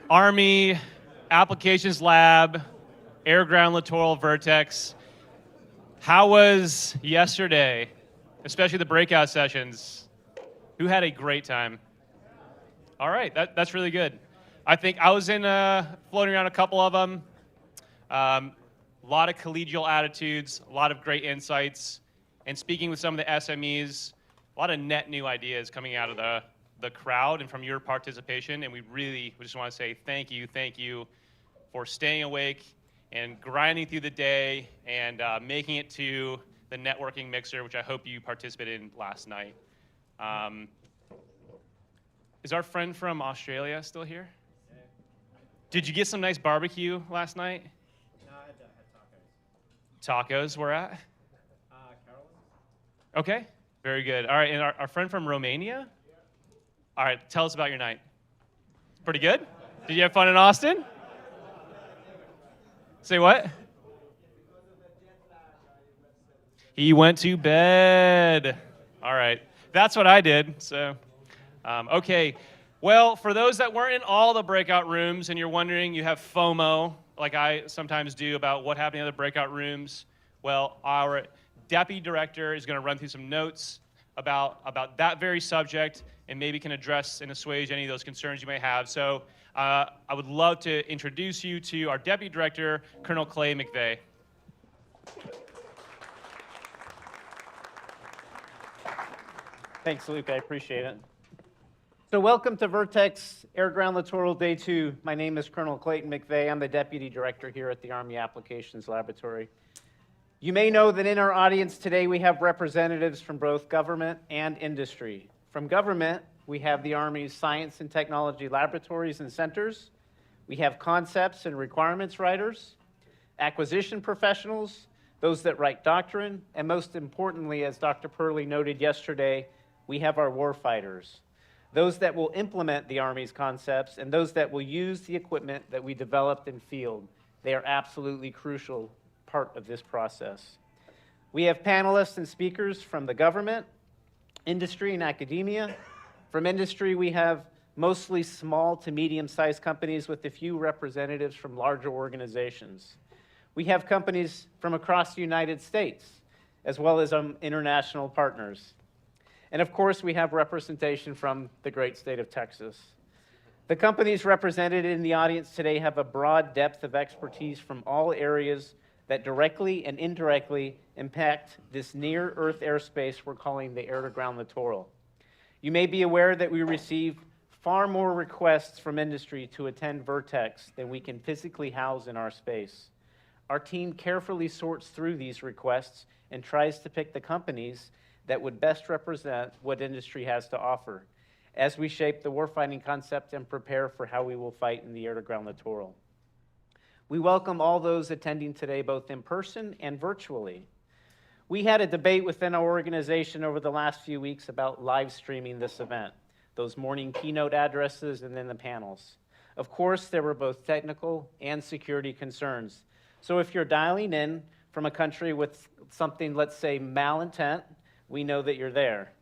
Army, Applications Lab, Air Ground Littoral, VERTEX. How was yesterday, especially the breakout sessions? Who had a great time? All right, that's really good. I think I was floating around a couple of them. A lot of collegial attitudes, a lot of great insights, and speaking with some of the SMEs, a lot of net new ideas coming out of the crowd and from your participation. And we just want to say thank you for staying awake and grinding through the day and making it to the networking mixer, which I hope you participated in last night. Is our friend from Australia still here? Yeah. Did you get some nice barbecue last night? No, I had tacos. Tacos, where at? Carolyn's. Okay, very good. All right, and our friend from Romania? Yeah. All right, tell us about your night. Pretty good? Did you have fun in Austin? Say what? He went to bed. All right, that's what I did, so. Okay, well, for those that weren't in all the breakout rooms and you're wondering, you have FOMO, like I sometimes do, about what happened in the breakout rooms, well, our deputy director is going to run through some notes about that very subject and maybe can address and assuage any of those concerns you may have. So I would love to introduce you to our deputy director, Colonel Clay McVeigh. Thanks, Luke. I appreciate it. So welcome to VERTEX Air Ground Littoral Day 2. My name is Colonel Clayton McVeigh. I'm the Deputy Director here at the Army Applications Laboratory. You may know that in our audience today we have representatives from both government and industry. From government, we have the Army's Science and Technology Laboratories and Centers. We have concepts and requirements writers, acquisition professionals, those that write doctrine, and most importantly, as Dr. Purley noted yesterday, we have our warfighters. Those that will implement the Army's concepts, and those that will use the equipment that we developed in field. They are absolutely crucial part of this process. We have panelists and speakers from the government, industry, and academia. From industry, we have mostly small to medium-sized companies with a few representatives from larger organizations. We have companies from across the United States, as well as international partners. And of course, we have representation from the great state of Texas. The companies represented in the audience today have a broad depth of expertise from all areas that directly and indirectly impact this near-Earth airspace we're calling the air-to-ground littoral. You may be aware that we receive far more requests from industry to attend VERTEX than we can physically house in our space. Our team carefully sorts through these requests and tries to pick the companies that would best represent what industry has to offer as we shape the warfighting concept and prepare for how we will fight in the air-to-ground littoral. We welcome all those attending today, both in person and virtually. We had a debate within our organization over the last few weeks about live streaming this event, those morning keynote addresses and then the panels. Of course, there were both technical and security concerns. So if you're dialing in from a country with something, let's say, malintent, we know that you're there.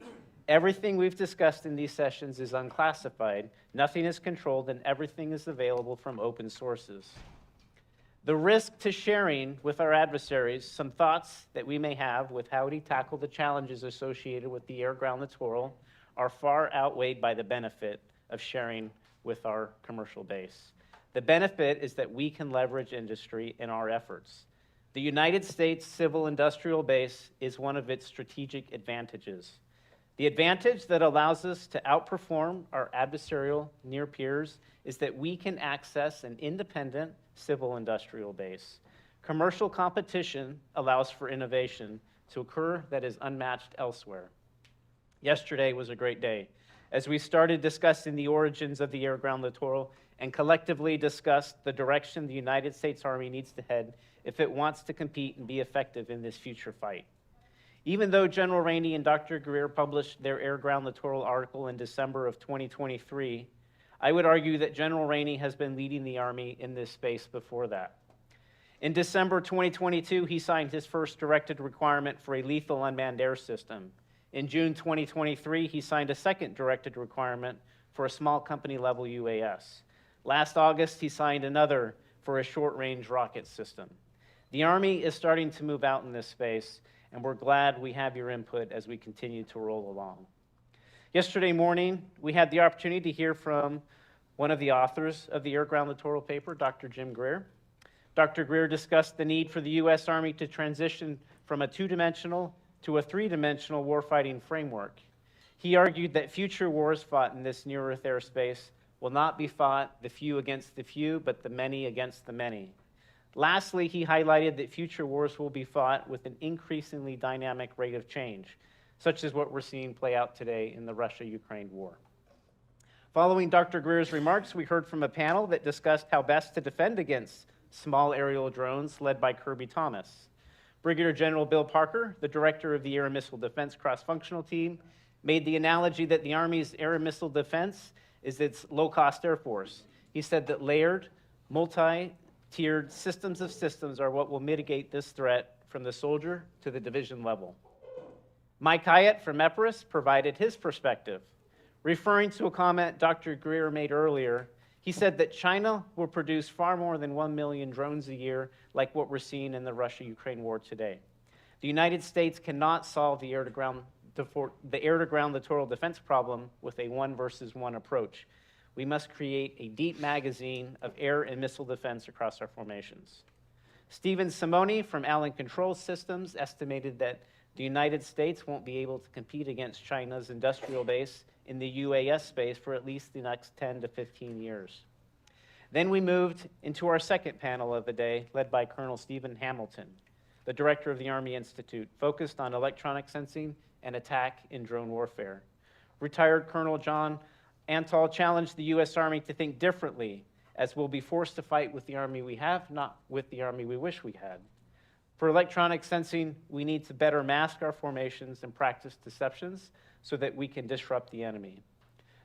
Everything we've discussed in these sessions is unclassified, nothing is controlled, and everything is available from open sources. The risk to sharing with our adversaries some thoughts that we may have with how to tackle the challenges associated with the air-ground littoral are far outweighed by the benefit of sharing with our commercial base. The benefit is that we can leverage industry in our efforts. The United States Civil Industrial Base is one of its strategic advantages. The advantage that allows us to outperform our adversarial near peers is that we can access an independent civil industrial base. Commercial competition allows for innovation to occur that is unmatched elsewhere. Yesterday was a great day as we started discussing the origins of the air-ground littoral and collectively discussed the direction the United States Army needs to head if it wants to compete and be effective in this future fight. Even though General Rainey and Dr. Greer published their air-ground littoral article in December of 2023, I would argue that General Rainey has been leading the Army in this space before that. In December 2022, he signed his first directed requirement for a lethal unmanned air system. In June 2023, he signed a second directed requirement for a small company-level UAS. Last August, he signed another for a short-range rocket system. The Army is starting to move out in this space, and we're glad we have your input as we continue to roll along. Yesterday morning, we had the opportunity to hear from one of the authors of the Air-Ground Littoral paper, Dr. Jim Greer. Dr. Greer discussed the need for the U.S. Army to transition from a two-dimensional to a three-dimensional warfighting framework. He argued that future wars fought in this near-Earth airspace will not be fought the few against the few, but the many against the many. Lastly, he highlighted that future wars will be fought with an increasingly dynamic rate of change, such as what we're seeing play out today in the Russia-Ukraine war. Following Dr. Greer's remarks, we heard from a panel that discussed how best to defend against small aerial drones led by Kirby Thomas. Brigadier General Bill Parker, the director of the Air and Missile Defense Cross-Functional Team, made the analogy that the Army's air and missile defense is its low-cost Air Force. He said that layered, multi-tiered systems of systems are what will mitigate this threat from the soldier to the division level. Mike Hyatt from Epirus provided his perspective. Referring to a comment Dr. Greer made earlier, he said that China will produce far more than 1 million drones a year, like what we're seeing in the Russia-Ukraine war today. The United States cannot solve the air-to-ground littoral defense problem with a one versus one approach. We must create a deep magazine of air and missile defense across our formations. Stephen Simoni from Allen Control Systems estimated that the United States won't be able to compete against China's industrial base in the UAS space for at least the next 10 to 15 years. Then we moved into our second panel of the day, led by Colonel Stephen Hamilton, the director of the Army Institute, focused on electronic sensing and attack in drone warfare. Retired Colonel John Antal challenged the U.S. Army to think differently, as we'll be forced to fight with the Army we have, not with the Army we wish we had. For electronic sensing, we need to better mask our formations and practice deceptions so that we can disrupt the enemy.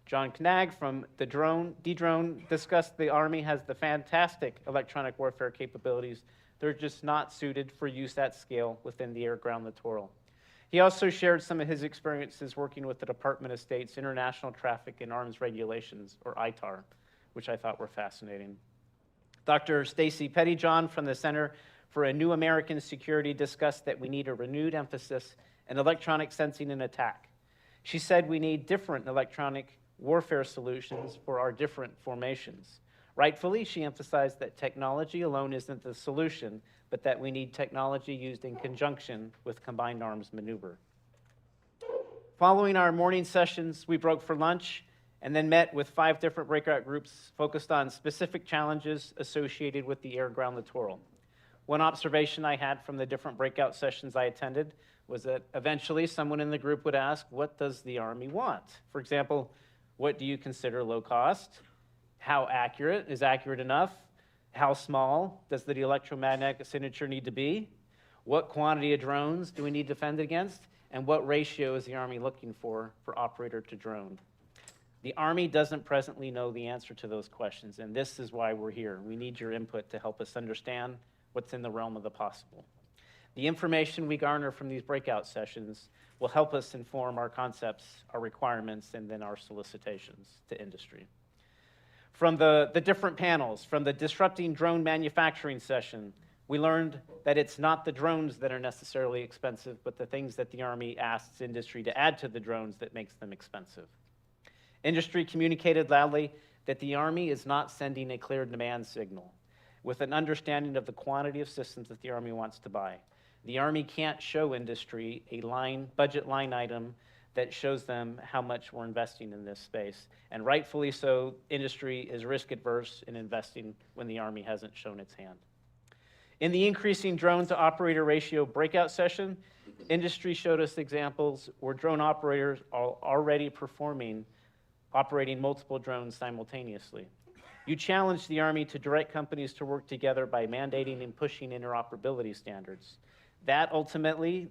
John Knag from the Dedrone discussed the Army has the fantastic electronic warfare capabilities. They're just not suited for use at scale within the air-ground littoral. He also shared some of his experiences working with the Department of State's International Traffic in Arms Regulations, or ITAR, which I thought were fascinating. Dr. Stacy Pettyjohn from the Center for a New American Security discussed that we need a renewed emphasis in electronic sensing and attack. She said we need different electronic warfare solutions for our different formations. Rightfully, she emphasized that technology alone isn't the solution, but that we need technology used in conjunction with combined arms maneuver. Following our morning sessions, we broke for lunch and then met with 5 different breakout groups focused on specific challenges associated with the air-ground littoral. One observation I had from the different breakout sessions I attended was that eventually someone in the group would ask, what does the Army want? For example, what do you consider low cost? How accurate? Is accurate enough? How small does the electromagnetic signature need to be? What quantity of drones do we need to defend against? And what ratio is the Army looking for operator to drone? The Army doesn't presently know the answer to those questions, and this is why we're here. We need your input to help us understand what's in the realm of the possible. The information we garner from these breakout sessions will help us inform our concepts, our requirements, and then our solicitations to industry. From the different panels, from the Disrupting Drone Manufacturing session, we learned that it's not the drones that are necessarily expensive, but the things that the Army asks industry to add to the drones that makes them expensive. Industry communicated loudly that the Army is not sending a clear demand signal with an understanding of the quantity of systems that the Army wants to buy. The Army can't show industry a budget line item that shows them how much we're investing in this space. And rightfully so, industry is risk adverse in investing when the Army hasn't shown its hand. In the increasing drone to operator ratio breakout session, industry showed us examples where drone operators are already operating multiple drones simultaneously. You challenged the Army to direct companies to work together by mandating and pushing interoperability standards. That ultimately,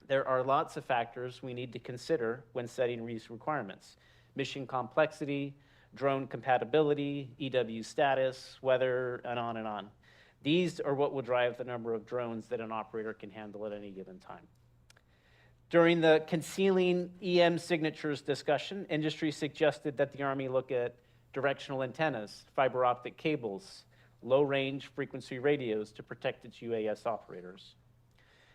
there are lots of factors we need to consider when setting these requirements. Mission complexity, drone compatibility, EW status, weather, and on and on. These are what will drive the number of drones that an operator can handle at any given time. During the concealing EM signatures discussion, industry suggested that the Army look at directional antennas, fiber optic cables, low-range frequency radios to protect its UAS operators.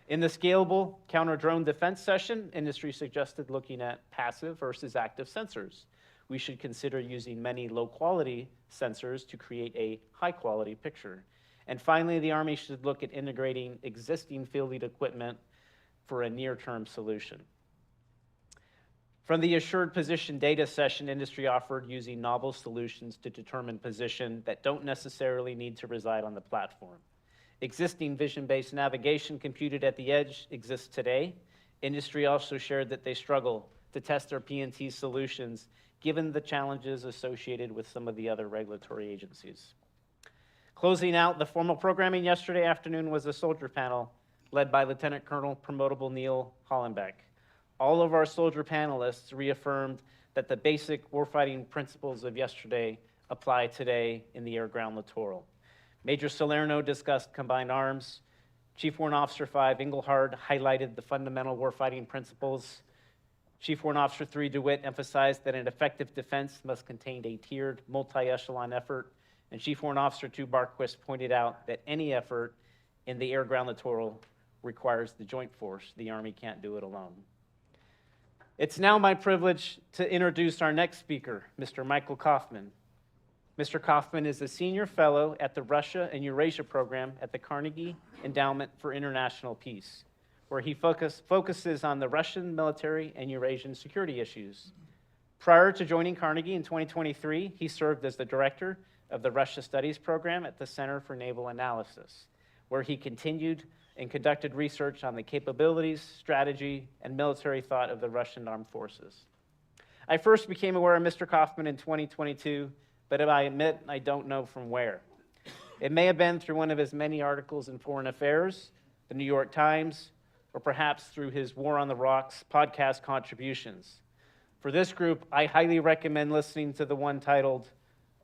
In the scalable counter-drone defense session, industry suggested looking at passive versus active sensors. We should consider using many low-quality sensors to create a high-quality picture. And finally, the Army should look at integrating existing field equipment for a near-term solution. From the assured position data session, industry offered using novel solutions to determine position that don't necessarily need to reside on the platform. Existing vision-based navigation computed at the edge exists today. Industry also shared that they struggle to test their PNT solutions given the challenges associated with some of the other regulatory agencies. Closing out the formal programming yesterday afternoon was a soldier panel led by Lieutenant Colonel Promotable Neil Hollenbeck. All of our soldier panelists reaffirmed that the basic warfighting principles of yesterday apply today in the air-ground littoral. Major Salerno discussed combined arms. Chief Warrant Officer 5 Engelhard highlighted the fundamental warfighting principles. Chief Warrant Officer 3 DeWitt emphasized that an effective defense must contain a tiered, multi-echelon effort. And Chief Warrant Officer 2 Barquist pointed out that any effort in the air-ground littoral requires the joint force. The Army can't do it alone. It's now my privilege to introduce our next speaker, Mr. Michael Kaufman. Mr. Kaufman is a senior fellow at the Russia and Eurasia program at the Carnegie Endowment for International Peace, where he focuses on the Russian military and Eurasian security issues. Prior to joining Carnegie in 2023, he served as the director of the Russia Studies program at the Center for Naval Analysis, where he continued and conducted research on the capabilities, strategy, and military thought of the Russian armed forces. I first became aware of Mr. Kaufman in 2022, but I admit I don't know from where. It may have been through one of his many articles in Foreign Affairs, the New York Times, or perhaps through his War on the Rocks podcast contributions. For this group, I highly recommend listening to the one titled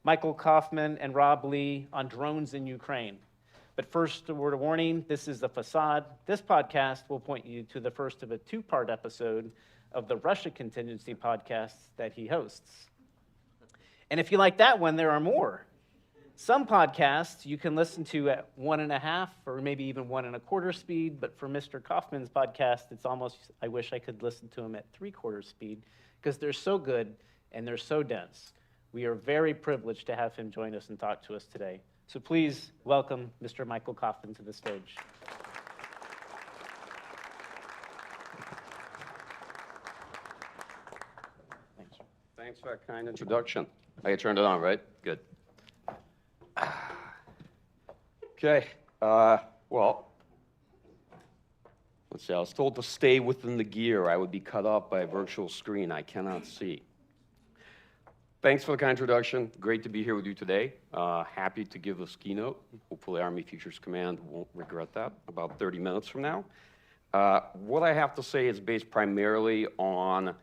Michael Kaufman and Rob Lee on Drones in Ukraine. But first, a word of warning, this is the facade. This podcast will point you to the first of a two-part episode of the Russia Contingency podcast that he hosts. And if you like that one, there are more. Some podcasts you can listen to at 1.5 or maybe even 1.25 speed, but for Mr. Kaufman's podcast, it's almost, I wish I could listen to him at 3/4 speed because they're so good and they're so dense. We are very privileged to have him join us and talk to us today. So please welcome Mr. Michael Kaufman to the stage. Thanks. Thanks for that kind introduction. I turned it on, right? Good. Okay, well, let's see, I was told to stay within the gear. I would be cut off by a virtual screen I cannot see. Thanks for the kind introduction. Great to be here with you today. Happy to give this keynote. Hopefully Army Futures Command won't regret that about 30 minutes from now. What I have to say is based primarily on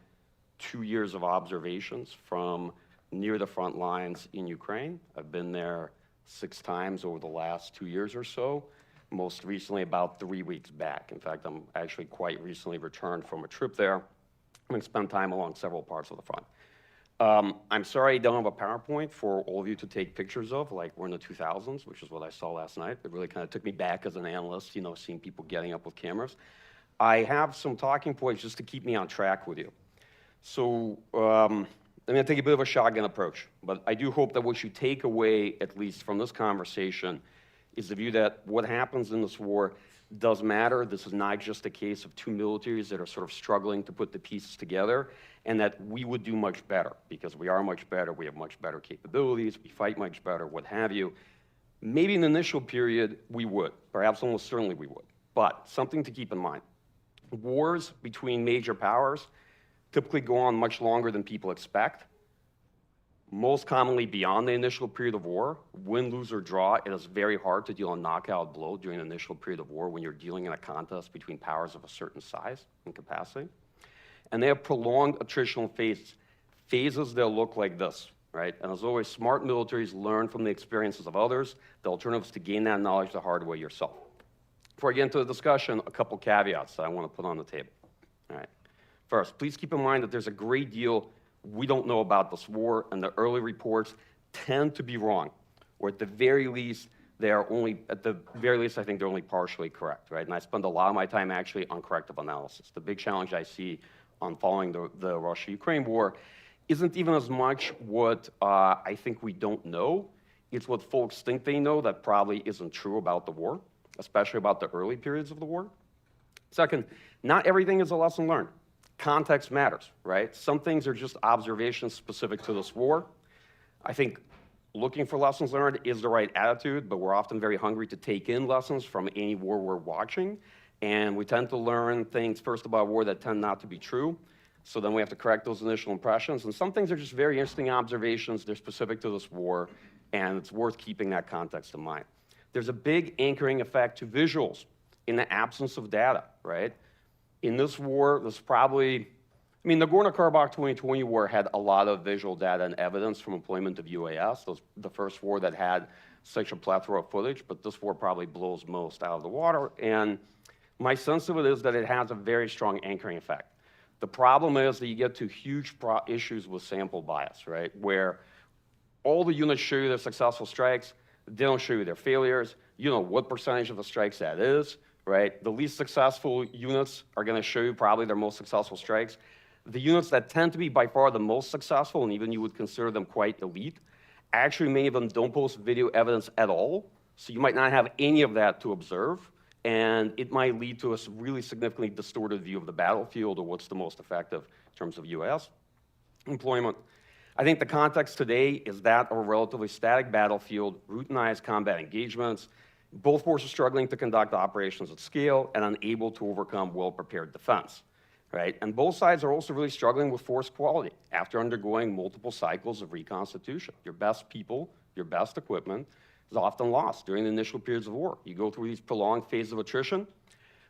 2 years of observations from near the front lines in Ukraine. I've been there 6 times over the last 2 years or so, most recently about 3 weeks back. In fact, I'm actually quite recently returned from a trip there and spent time along several parts of the front. I'm sorry I don't have a PowerPoint for all of you to take pictures of, like we're in the 2000s, which is what I saw last night. It really kind of took me back as an analyst, you know, seeing people getting up with cameras. I have some talking points just to keep me on track with you. So I'm going to take a bit of a shotgun approach, but I do hope that what you take away, at least from this conversation, is the view that what happens in this war does matter. This is not just a case of 2 militaries that are sort of struggling to put the pieces together, and that we would do much better because we are much better, we have much better capabilities, we fight much better, what have you. Maybe in the initial period, we would. Perhaps almost certainly we would. But something to keep in mind. Wars between major powers typically go on much longer than people expect. Most commonly beyond the initial period of war. Win, lose, or draw, it is very hard to deal a knockout blow during the initial period of war when you're dealing in a contest between powers of a certain size and capacity. And they have prolonged attritional phases that look like this, right? And as always, smart militaries learn from the experiences of others. The alternative is to gain that knowledge the hard way yourself. Before I get into the discussion, a couple caveats that I want to put on the table. All right. First, please keep in mind that there's a great deal we don't know about this war, and the early reports tend to be wrong, or at the very least, I think they're only partially correct, right? And I spend a lot of my time actually on corrective analysis. The big challenge I see on following the Russia-Ukraine war isn't even as much what I think we don't know. It's what folks think they know that probably isn't true about the war, especially about the early periods of the war. Second, not everything is a lesson learned. Context matters, right? Some things are just observations specific to this war. I think looking for lessons learned is the right attitude, but we're often very hungry to take in lessons from any war we're watching. And we tend to learn things first about war that tend not to be true. So then we have to correct those initial impressions. And some things are just very interesting observations. They're specific to this war, and it's worth keeping that context in mind. There's a big anchoring effect to visuals in the absence of data, right? In this war, the Nagorno-Karabakh 2020 war had a lot of visual data and evidence from employment of UAS. That was the first war that had such a plethora of footage, but this war probably blows most out of the water. And my sense of it is that it has a very strong anchoring effect. The problem is that you get to huge issues with sample bias, right? Where all the units show you their successful strikes, they don't show you their failures. You know what percentage of the strikes that is, right? The least successful units are gonna show you probably their most successful strikes. The units that tend to be by far the most successful, and even you would consider them quite elite, actually many of them don't post video evidence at all, so you might not have any of that to observe, and it might lead to a really significantly distorted view of the battlefield or what's the most effective in terms of UAS employment. I think the context today is that of a relatively static battlefield, routinized combat engagements, both forces struggling to conduct operations at scale and unable to overcome well-prepared defense, right? And both sides are also really struggling with force quality after undergoing multiple cycles of reconstitution. Your best people, your best equipment is often lost during the initial periods of war. You go through these prolonged phases of attrition,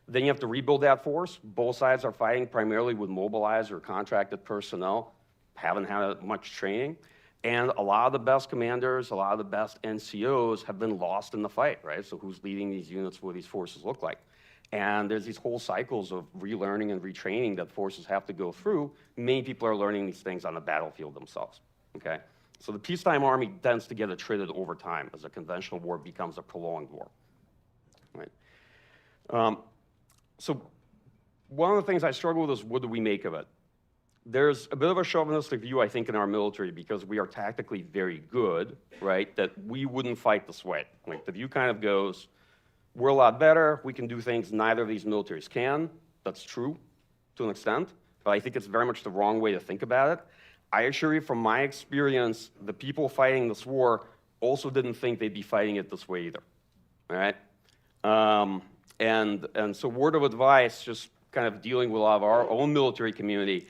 then you have to rebuild that force. Both sides are fighting primarily with mobilized or contracted personnel, haven't had much training. And a lot of the best commanders, a lot of the best NCOs have been lost in the fight, right? So who's leading these units, what these forces look like? And there's these whole cycles of relearning and retraining that forces have to go through. Many people are learning these things on the battlefield themselves, okay? So the peacetime army tends to get attrited over time as a conventional war becomes a prolonged war, right? So one of the things I struggle with is what do we make of it? There's a bit of a chauvinistic view, I think, in our military because we are tactically very good, right, that we wouldn't fight this way. Like the view kind of goes, we're a lot better, we can do things neither of these militaries can. That's true to an extent, but I think it's very much the wrong way to think about it. I assure you from my experience, the people fighting this war also didn't think they'd be fighting it this way either, all right? And so word of advice, just kind of dealing with a lot of our own military community,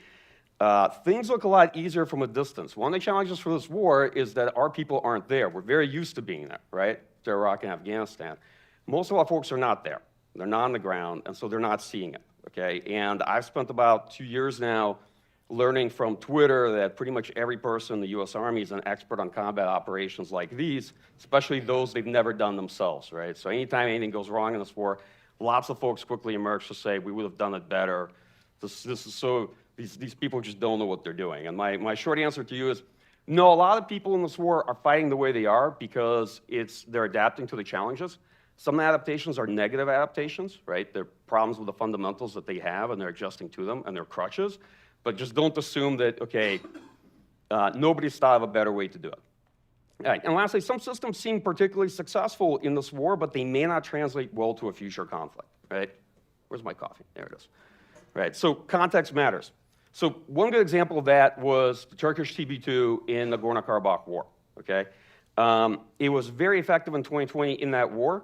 things look a lot easier from a distance. One of the challenges for this war is that our people aren't there. We're very used to being there, right? To Iraq and Afghanistan. Most of our folks are not there. They're not on the ground, and so they're not seeing it, okay? And I've spent about 2 years now learning from Twitter that pretty much every person in the US Army is an expert on combat operations like these, especially those they've never done themselves, right? So anytime anything goes wrong in this war, lots of folks quickly emerge to say, we would have done it better. This is so, these people just don't know what they're doing. And my short answer to you is, no, a lot of people in this war are fighting the way they are because they're adapting to the challenges. Some adaptations are negative adaptations, right? They're problems with the fundamentals that they have and they're adjusting to them and they're crutches. But just don't assume that, okay, nobody's thought of a better way to do it. All right, and lastly, some systems seem particularly successful in this war, but they may not translate well to a future conflict, right? Where's my coffee? There it is. Right, so context matters. So one good example of that was the Turkish TB2 in the Nagorno-Karabakh war, okay? It was very effective in 2020 in that war.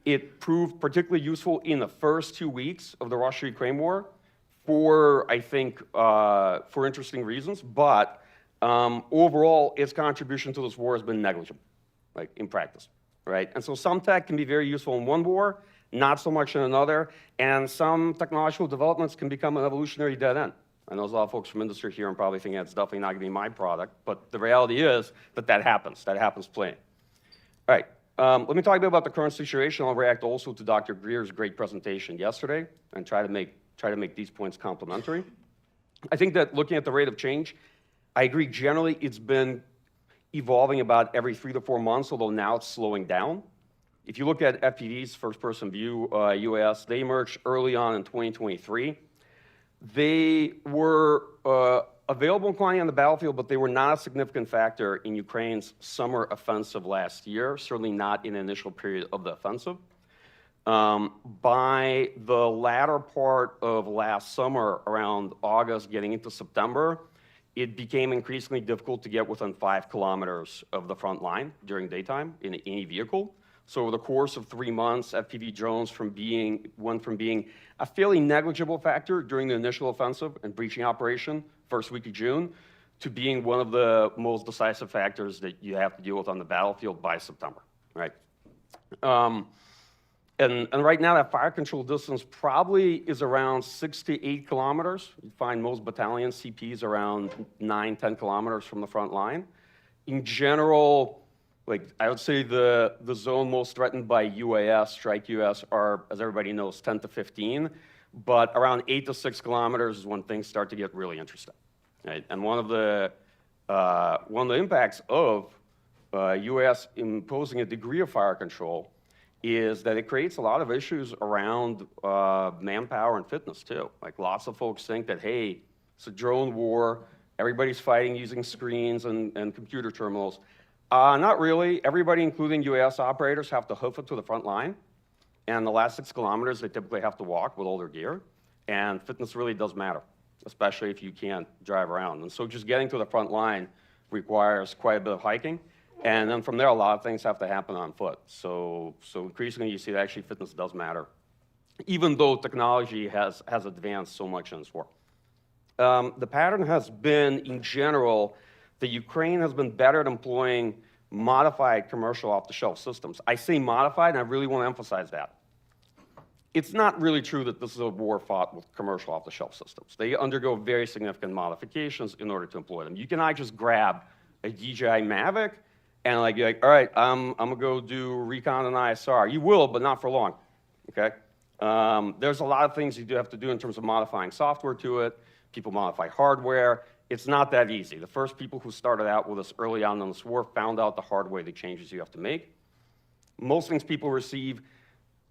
It proved particularly useful in the first 2 weeks of the Russia-Ukraine war for, I think, for interesting reasons, but overall, its contribution to this war has been negligible, like in practice, right? And so some tech can be very useful in one war, not so much in another, and some technological developments can become an evolutionary dead end. I know there's a lot of folks from industry here and probably thinking that's definitely not gonna be my product, but the reality is that happens plenty. All right, let me talk a bit about the current situation. I'll react also to Dr. Greer's great presentation yesterday and try to make these points complementary. I think that looking at the rate of change, I agree, generally it's been evolving about every 3 to 4 months, although now it's slowing down. If you look at FPV's first-person view UAS, they emerged early on in 2023. They were available and quantity on the battlefield, but they were not a significant factor in Ukraine's summer offensive last year, certainly not in the initial period of the offensive. By the latter part of last summer, around August, getting into September, it became increasingly difficult to get within 5 kilometers of the front line during daytime in any vehicle. So over the course of 3 months, FPV drones went from being a fairly negligible factor during the initial offensive and breaching operation, first week of June, to being one of the most decisive factors that you have to deal with on the battlefield by September, right? And right now, that fire control distance probably is around 6 to 8 kilometers. You find most battalion CPs around 9, 10 kilometers from the front line. In general, like I would say the zone most threatened by UAS, strike UAS, are, as everybody knows, 10 to 15. But around 8 to 6 kilometers is when things start to get really interesting, right? And one of the impacts of UAS imposing a degree of fire control is that it creates a lot of issues around manpower and fitness too. Like lots of folks think that, hey, it's a drone war, everybody's fighting using screens and computer terminals. Not really. Everybody, including UAS operators, have to hoof it to the front line. And the last 6 kilometers, they typically have to walk with all their gear. And fitness really does matter, especially if you can't drive around. And so just getting to the front line requires quite a bit of hiking. And then from there, a lot of things have to happen on foot. So increasingly, you see that actually fitness does matter, even though technology has advanced so much in this war. The pattern has been, in general, that Ukraine has been better at employing modified commercial off-the-shelf systems. I say modified, and I really want to emphasize that. It's not really true that this is a war fought with commercial off-the-shelf systems. They undergo very significant modifications in order to employ them. You cannot just grab a DJI Mavic and like, you're like, all right, I'm gonna go do recon and ISR. You will, but not for long, okay? There's a lot of things you do have to do in terms of modifying software to it. People modify hardware. It's not that easy. The first people who started out with us early on in this war found out the hard way the changes you have to make. Most things people receive,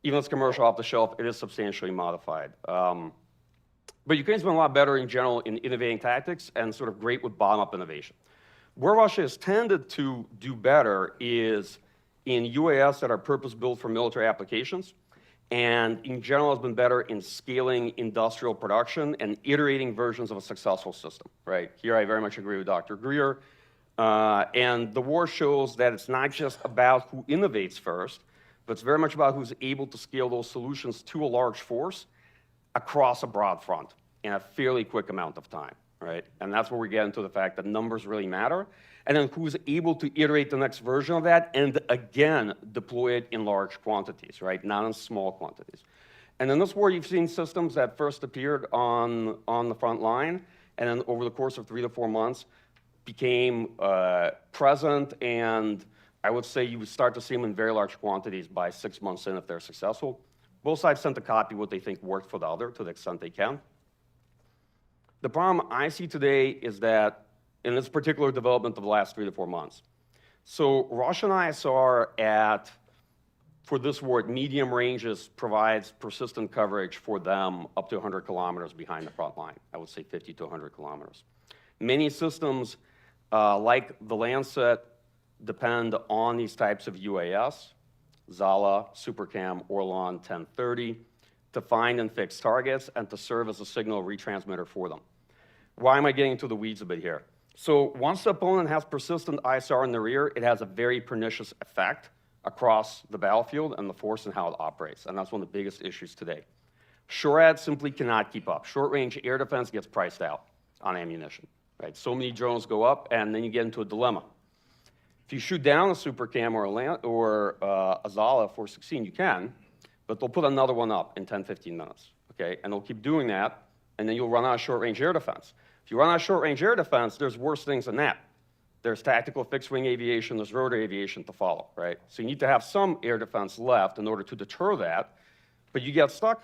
even if it's commercial off the shelf, it is substantially modified. But Ukraine's been a lot better in general in innovating tactics and sort of great with bottom-up innovation. Where Russia has tended to do better is in UAS that are purpose-built for military applications, and in general has been better in scaling industrial production and iterating versions of a successful system, right? Here I very much agree with Dr. Greer. And the war shows that it's not just about who innovates first, but it's very much about who's able to scale those solutions to a large force across a broad front in a fairly quick amount of time, right? And that's where we get into the fact that numbers really matter. And then who's able to iterate the next version of that and again deploy it in large quantities, right? Not in small quantities. And in this war, you've seen systems that first appeared on the front line, and then over the course of 3 to 4 months became present, and I would say you would start to see them in very large quantities by 6 months in if they're successful. Both sides tend to copy what they think worked for the other to the extent they can. The problem I see today is that in this particular development of the last 3 to 4 months. So Russian ISR for this war at medium ranges provides persistent coverage for them up to 100 kilometers behind the front line. I would say 50 to 100 kilometers. Many systems like the Lancet depend on these types of UAS, Zala, Supercam, Orlan 1030, to find and fix targets and to serve as a signal retransmitter for them. Why am I getting into the weeds a bit here? So once the opponent has persistent ISR in the rear, it has a very pernicious effect across the battlefield and the force and how it operates, and that's one of the biggest issues today. SHORAD simply cannot keep up. Short-range air defense gets priced out on ammunition, right? So many drones go up, and then you get into a dilemma. If you shoot down a Supercam or a Zala 416, you can, but they'll put another one up in 10, 15 minutes, okay? And they'll keep doing that, and then you'll run out of short-range air defense. If you run out of short-range air defense, there's worse things than that. There's tactical fixed-wing aviation, there's rotor aviation to follow, right? So you need to have some air defense left in order to deter that, but you get stuck.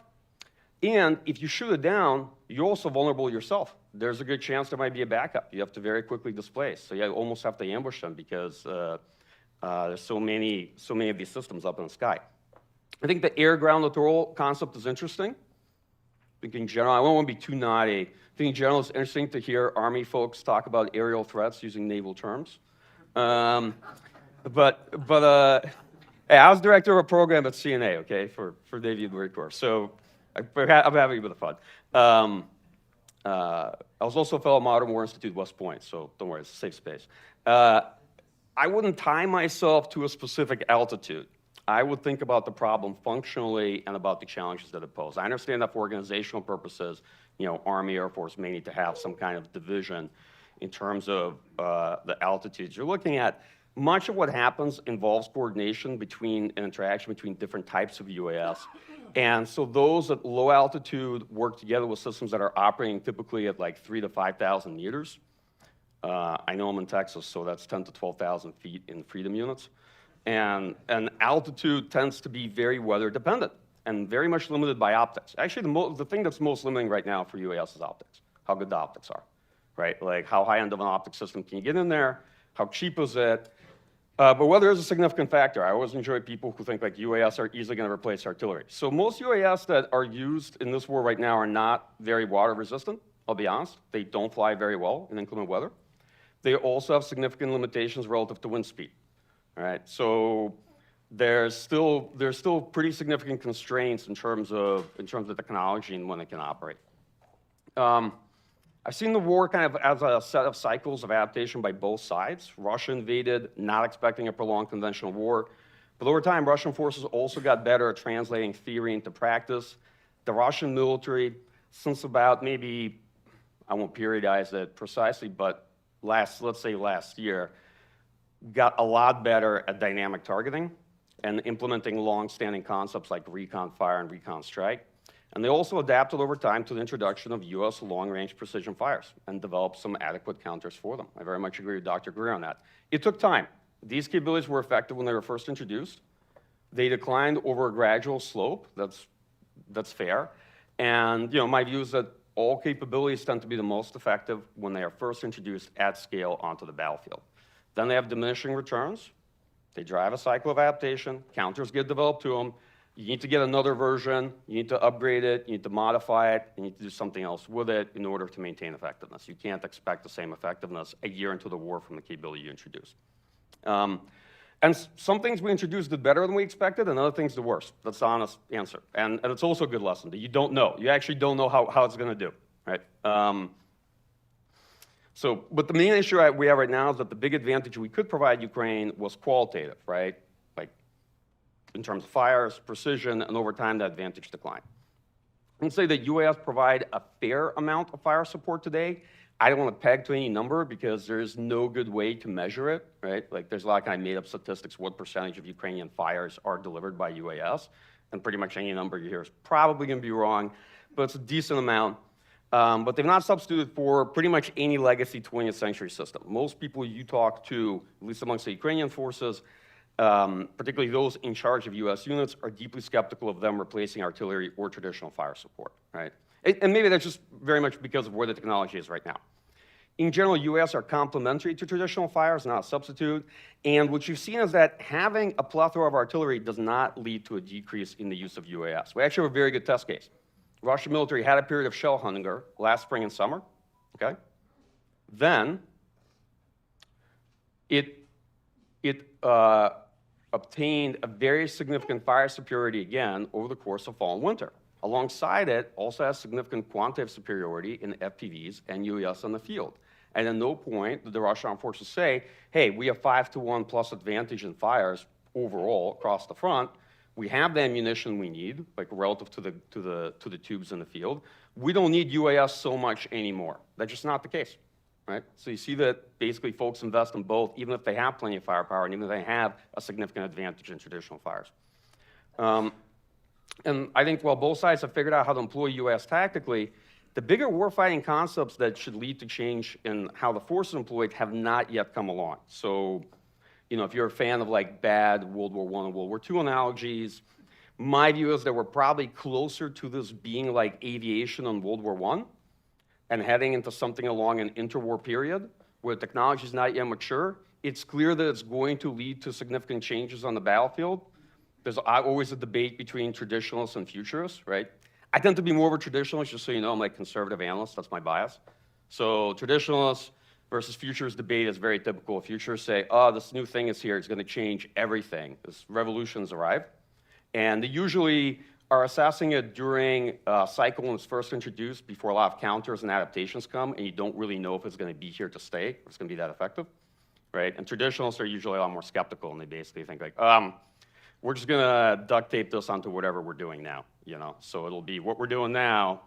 And if you shoot it down, you're also vulnerable yourself, there's a good chance there might be a backup. You have to very quickly displace. So you almost have to ambush them because there's so many of these systems up in the sky. I think the air-ground littoral concept is interesting. I think in general, I don't want to be too naughty. I think in general it's interesting to hear Army folks talk about aerial threats using naval terms. Hey, I was director of a program at CNA, okay, for Navy and Marine Corps. So I'm having a bit of fun. I was also a fellow at Modern War Institute, West Point, so don't worry, it's a safe space. I wouldn't tie myself to a specific altitude. I would think about the problem functionally and about the challenges that it poses. I understand that for organizational purposes, Army, Air Force may need to have some kind of division in terms of the altitudes you're looking at. Much of what happens involves coordination and interaction between different types of UAS. And so those at low altitude work together with systems that are operating typically at like 3,000 to 5,000 meters. I know I'm in Texas, so that's 10 to 12,000 feet in freedom units. And altitude tends to be very weather dependent and very much limited by optics. Actually, the thing that's most limiting right now for UAS is optics, how good the optics are, right? Like how high end of an optic system can you get in there? How cheap is it? But weather is a significant factor. I always enjoy people who think like UAS are easily going to replace artillery. So most UAS that are used in this war right now are not very water resistant, I'll be honest. They don't fly very well in inclement weather. They also have significant limitations relative to wind speed. All right, so there's still pretty significant constraints in terms of the technology and when it can operate. I've seen the war kind of as a set of cycles of adaptation by both sides. Russia invaded, not expecting a prolonged conventional war. But over time, Russian forces also got better at translating theory into practice. The Russian military, since about maybe, I won't periodize it precisely, but let's say last year, got a lot better at dynamic targeting and implementing long-standing concepts like recon fire and recon strike. And they also adapted over time to the introduction of U.S. long-range precision fires and developed some adequate counters for them. I very much agree with Dr. Greer on that. It took time. These capabilities were effective when they were first introduced. They declined over a gradual slope. That's fair. And my view is that all capabilities tend to be the most effective when they are first introduced at scale onto the battlefield. Then they have diminishing returns. They drive a cycle of adaptation. Counters get developed to them. You need to get another version, you need to upgrade it, you need to modify it, you need to do something else with it in order to maintain effectiveness. You can't expect the same effectiveness a year into the war from the capability you introduced. And some things we introduced did better than we expected, and other things did worse. That's the honest answer. And it's also a good lesson that you don't know. You actually don't know how it's going to do, right? But the main issue we have right now is that the big advantage we could provide Ukraine was qualitative, right? In terms of fires, precision, and over time, that advantage declined. I would say that UAS provide a fair amount of fire support today. I don't want to peg to any number because there's no good way to measure it, right? Like there's a lot of kind of made up statistics, what percentage of Ukrainian fires are delivered by UAS, and pretty much any number you hear is probably going to be wrong, but it's a decent amount. But they've not substituted for pretty much any legacy 20th century system. Most people you talk to, at least amongst the Ukrainian forces, particularly those in charge of U.S. units, are deeply skeptical of them replacing artillery or traditional fire support, right? And maybe that's just very much because of where the technology is right now. In general, UAS are complementary to traditional fires, not a substitute. And what you've seen is that having a plethora of artillery does not lead to a decrease in the use of UAS. We actually have a very good test case. The Russian military had a period of shell hunger last spring and summer, okay? Then it obtained a very significant fire superiority again over the course of fall and winter. Alongside it, also has significant quantitative superiority in FPVs and UAS on the field. And at no point did the Russian armed forces say, hey, we have 5-to-1 plus advantage in fires overall across the front. We have the ammunition we need, like relative to the tubes in the field. We don't need UAS so much anymore. That's just not the case. Right? So you see that basically folks invest in both, even if they have plenty of firepower and even if they have a significant advantage in traditional fires. And I think while both sides have figured out how to employ UAS tactically, the bigger warfighting concepts that should lead to change in how the force is employed have not yet come along. So, if you're a fan of like bad World War I and World War II analogies, my view is that we're probably closer to this being like aviation in World War I. and heading into something along an interwar period where technology is not yet mature, it's clear that it's going to lead to significant changes on the battlefield. There's always a debate between traditionalists and futurists, right? I tend to be more of a traditionalist, just so you know, I'm like a conservative analyst, that's my bias. So traditionalists versus futurists debate is very typical. Futurists say, oh, this new thing is here, it's gonna change everything. This revolution's arrived. And they usually are assessing it during a cycle when it's first introduced, before a lot of counters and adaptations come, and you don't really know if it's gonna be here to stay, or it's gonna be that effective, right? And traditionalists are usually a lot more skeptical, and they basically think like, we're just gonna duct tape this onto whatever we're doing now, you know? So it'll be what we're doing now,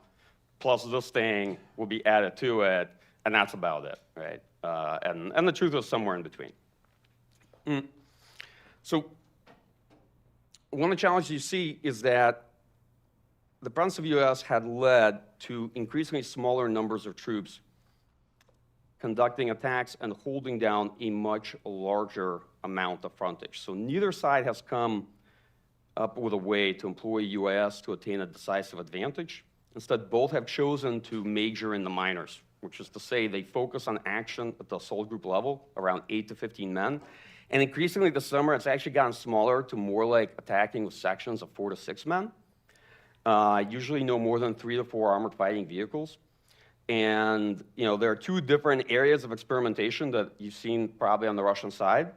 plus this thing will be added to it, and that's about it, right? And the truth is somewhere in between. So one of the challenges you see is that the presence of the US had led to increasingly smaller numbers of troops conducting attacks and holding down a much larger amount of frontage. So neither side has come up with a way to employ UAS to attain a decisive advantage. Instead, both have chosen to major in the minors, which is to say they focus on action at the assault group level, around 8 to 15 men. And increasingly this summer, it's actually gotten smaller to more like attacking with sections of 4 to 6 men. Usually no more than 3 to 4 armored fighting vehicles. And you know, there are two different areas of experimentation that you've seen probably on the Russian side.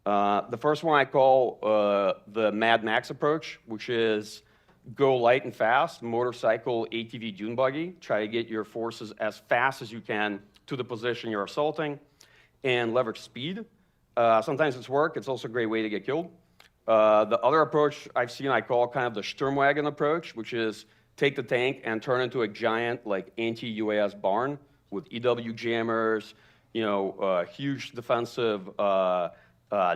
The first one I call the Mad Max approach, which is go light and fast, motorcycle, ATV, dune buggy, try to get your forces as fast as you can to the position you're assaulting, and leverage speed. Sometimes it's work, it's also a great way to get killed. The other approach I've seen I call kind of the Sturmwagen approach, which is take the tank and turn it into a giant like anti-UAS barn with EW jammers, you know, huge defensive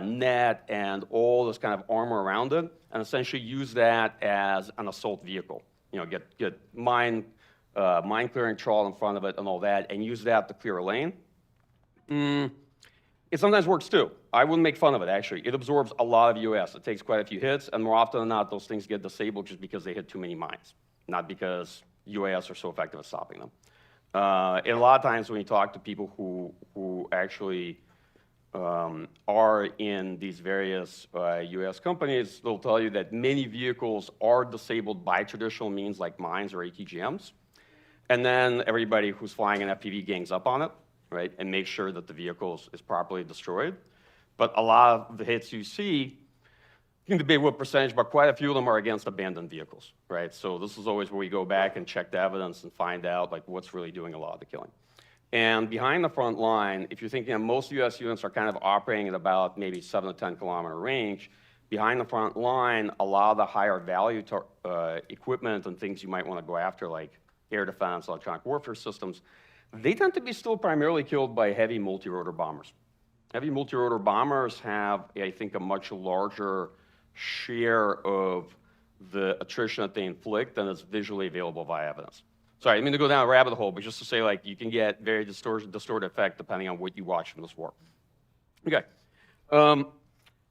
net and all this kind of armor around it, and essentially use that as an assault vehicle. You know, get mine clearing trawl in front of it and all that, and use that to clear a lane. It sometimes works too. I wouldn't make fun of it, actually. It absorbs a lot of UAS. It takes quite a few hits, and more often than not, those things get disabled just because they hit too many mines, not because UAS are so effective at stopping them. And a lot of times when you talk to people who actually are in these various US companies, they'll tell you that many vehicles are disabled by traditional means like mines or ATGMs. And then everybody who's flying an FPV gangs up on it, right, and makes sure that the vehicle is properly destroyed. But a lot of the hits you see, you can debate what percentage, but quite a few of them are against abandoned vehicles, right? So this is always where we go back and check the evidence and find out like what's really doing a lot of the killing. And behind the front line, if you're thinking that most US units are kind of operating at about maybe 7 to 10 kilometer range, behind the front line, a lot of the higher value equipment and things you might want to go after, like air defense, electronic warfare systems, they tend to be still primarily killed by heavy multi-rotor bombers. Heavy multi-rotor bombers have, I think, a much larger share of the attrition that they inflict than is visually available via evidence. Sorry, I didn't mean to go down a rabbit hole, but just to say, like, you can get very distorted effect depending on what you watch from this war. Okay.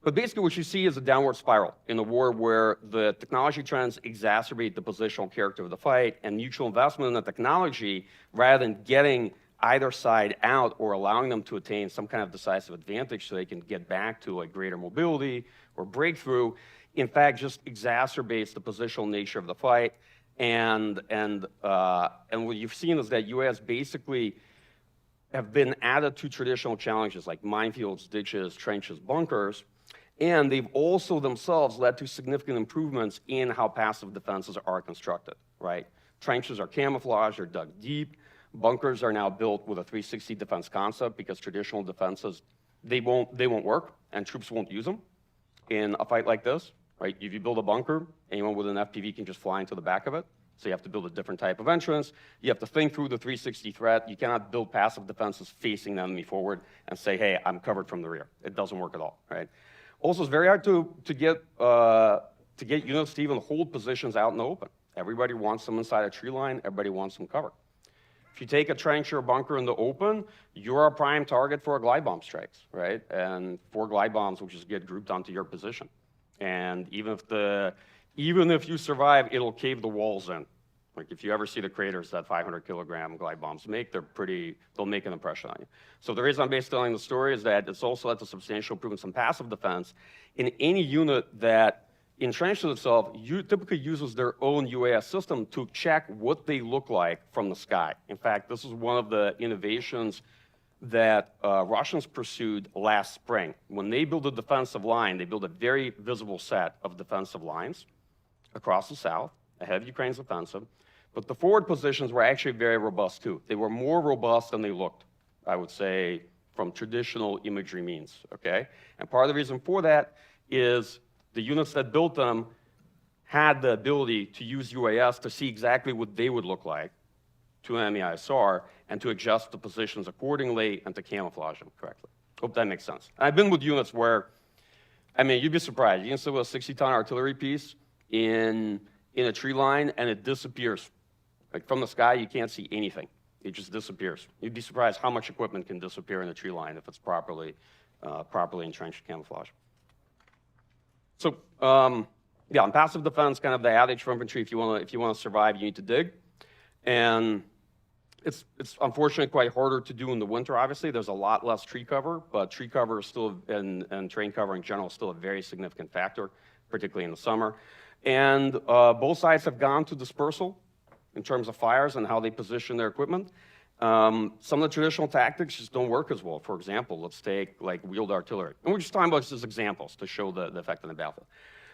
But basically what you see is a downward spiral in a war where the technology trends exacerbate the positional character of the fight, and mutual investment in the technology, rather than getting either side out or allowing them to attain some kind of decisive advantage so they can get back to like greater mobility or breakthrough, in fact, just exacerbates the positional nature of the fight. And what you've seen is that UAS basically have been added to traditional challenges like minefields, ditches, trenches, bunkers, and they've also themselves led to significant improvements in how passive defenses are constructed, right? Trenches are camouflaged, they're dug deep. Bunkers are now built with a 360 defense concept because traditional defenses, they won't work and troops won't use them in a fight like this, right? If you build a bunker, anyone with an FPV can just fly into the back of it. So you have to build a different type of entrance. You have to think through the 360 threat. You cannot build passive defenses facing the enemy forward and say, hey, I'm covered from the rear. It doesn't work at all, right? Also, it's very hard to get units to even hold positions out in the open. Everybody wants them inside a tree line. Everybody wants them covered. If you take a trench or a bunker in the open, you're a prime target for a glide bomb strikes, right? And 4 glide bombs will just get grouped onto your position. And even if you survive, it'll cave the walls in, Like if you ever see the craters that 500 kilogram glide bombs make, they'll make an impression on you. So the reason I'm basically telling the story is that it's also led to substantial improvements in passive defense. In any unit that entrenches itself, typically uses their own UAS system to check what they look like from the sky. In fact, this is one of the innovations that Russians pursued last spring. When they build a defensive line, they build a very visible set of defensive lines across the south, ahead of Ukraine's offensive. But the forward positions were actually very robust too. They were more robust than they looked, I would say, from traditional imagery means, okay? And part of the reason for that is the units that built them had the ability to use UAS to see exactly what they would look like to an enemy ISR and to adjust the positions accordingly and to camouflage them correctly. Hope that makes sense. I've been with units where, I mean, you'd be surprised. You can sit with a 60-ton artillery piece in a tree line and it disappears. Like from the sky, you can't see anything. It just disappears. You'd be surprised how much equipment can disappear in a tree line if it's properly entrenched camouflage. So, yeah, in passive defense, kind of the adage for infantry, if you want to survive, you need to dig. And it's unfortunately quite harder to do in the winter, obviously. There's a lot less tree cover, but tree cover is still, and terrain cover in general, is still a very significant factor, particularly in the summer. And both sides have gone to dispersal in terms of fires and how they position their equipment. Some of the traditional tactics just don't work as well. For example, let's take like wheeled artillery. And we're just talking about this as examples to show the effect on the battlefield.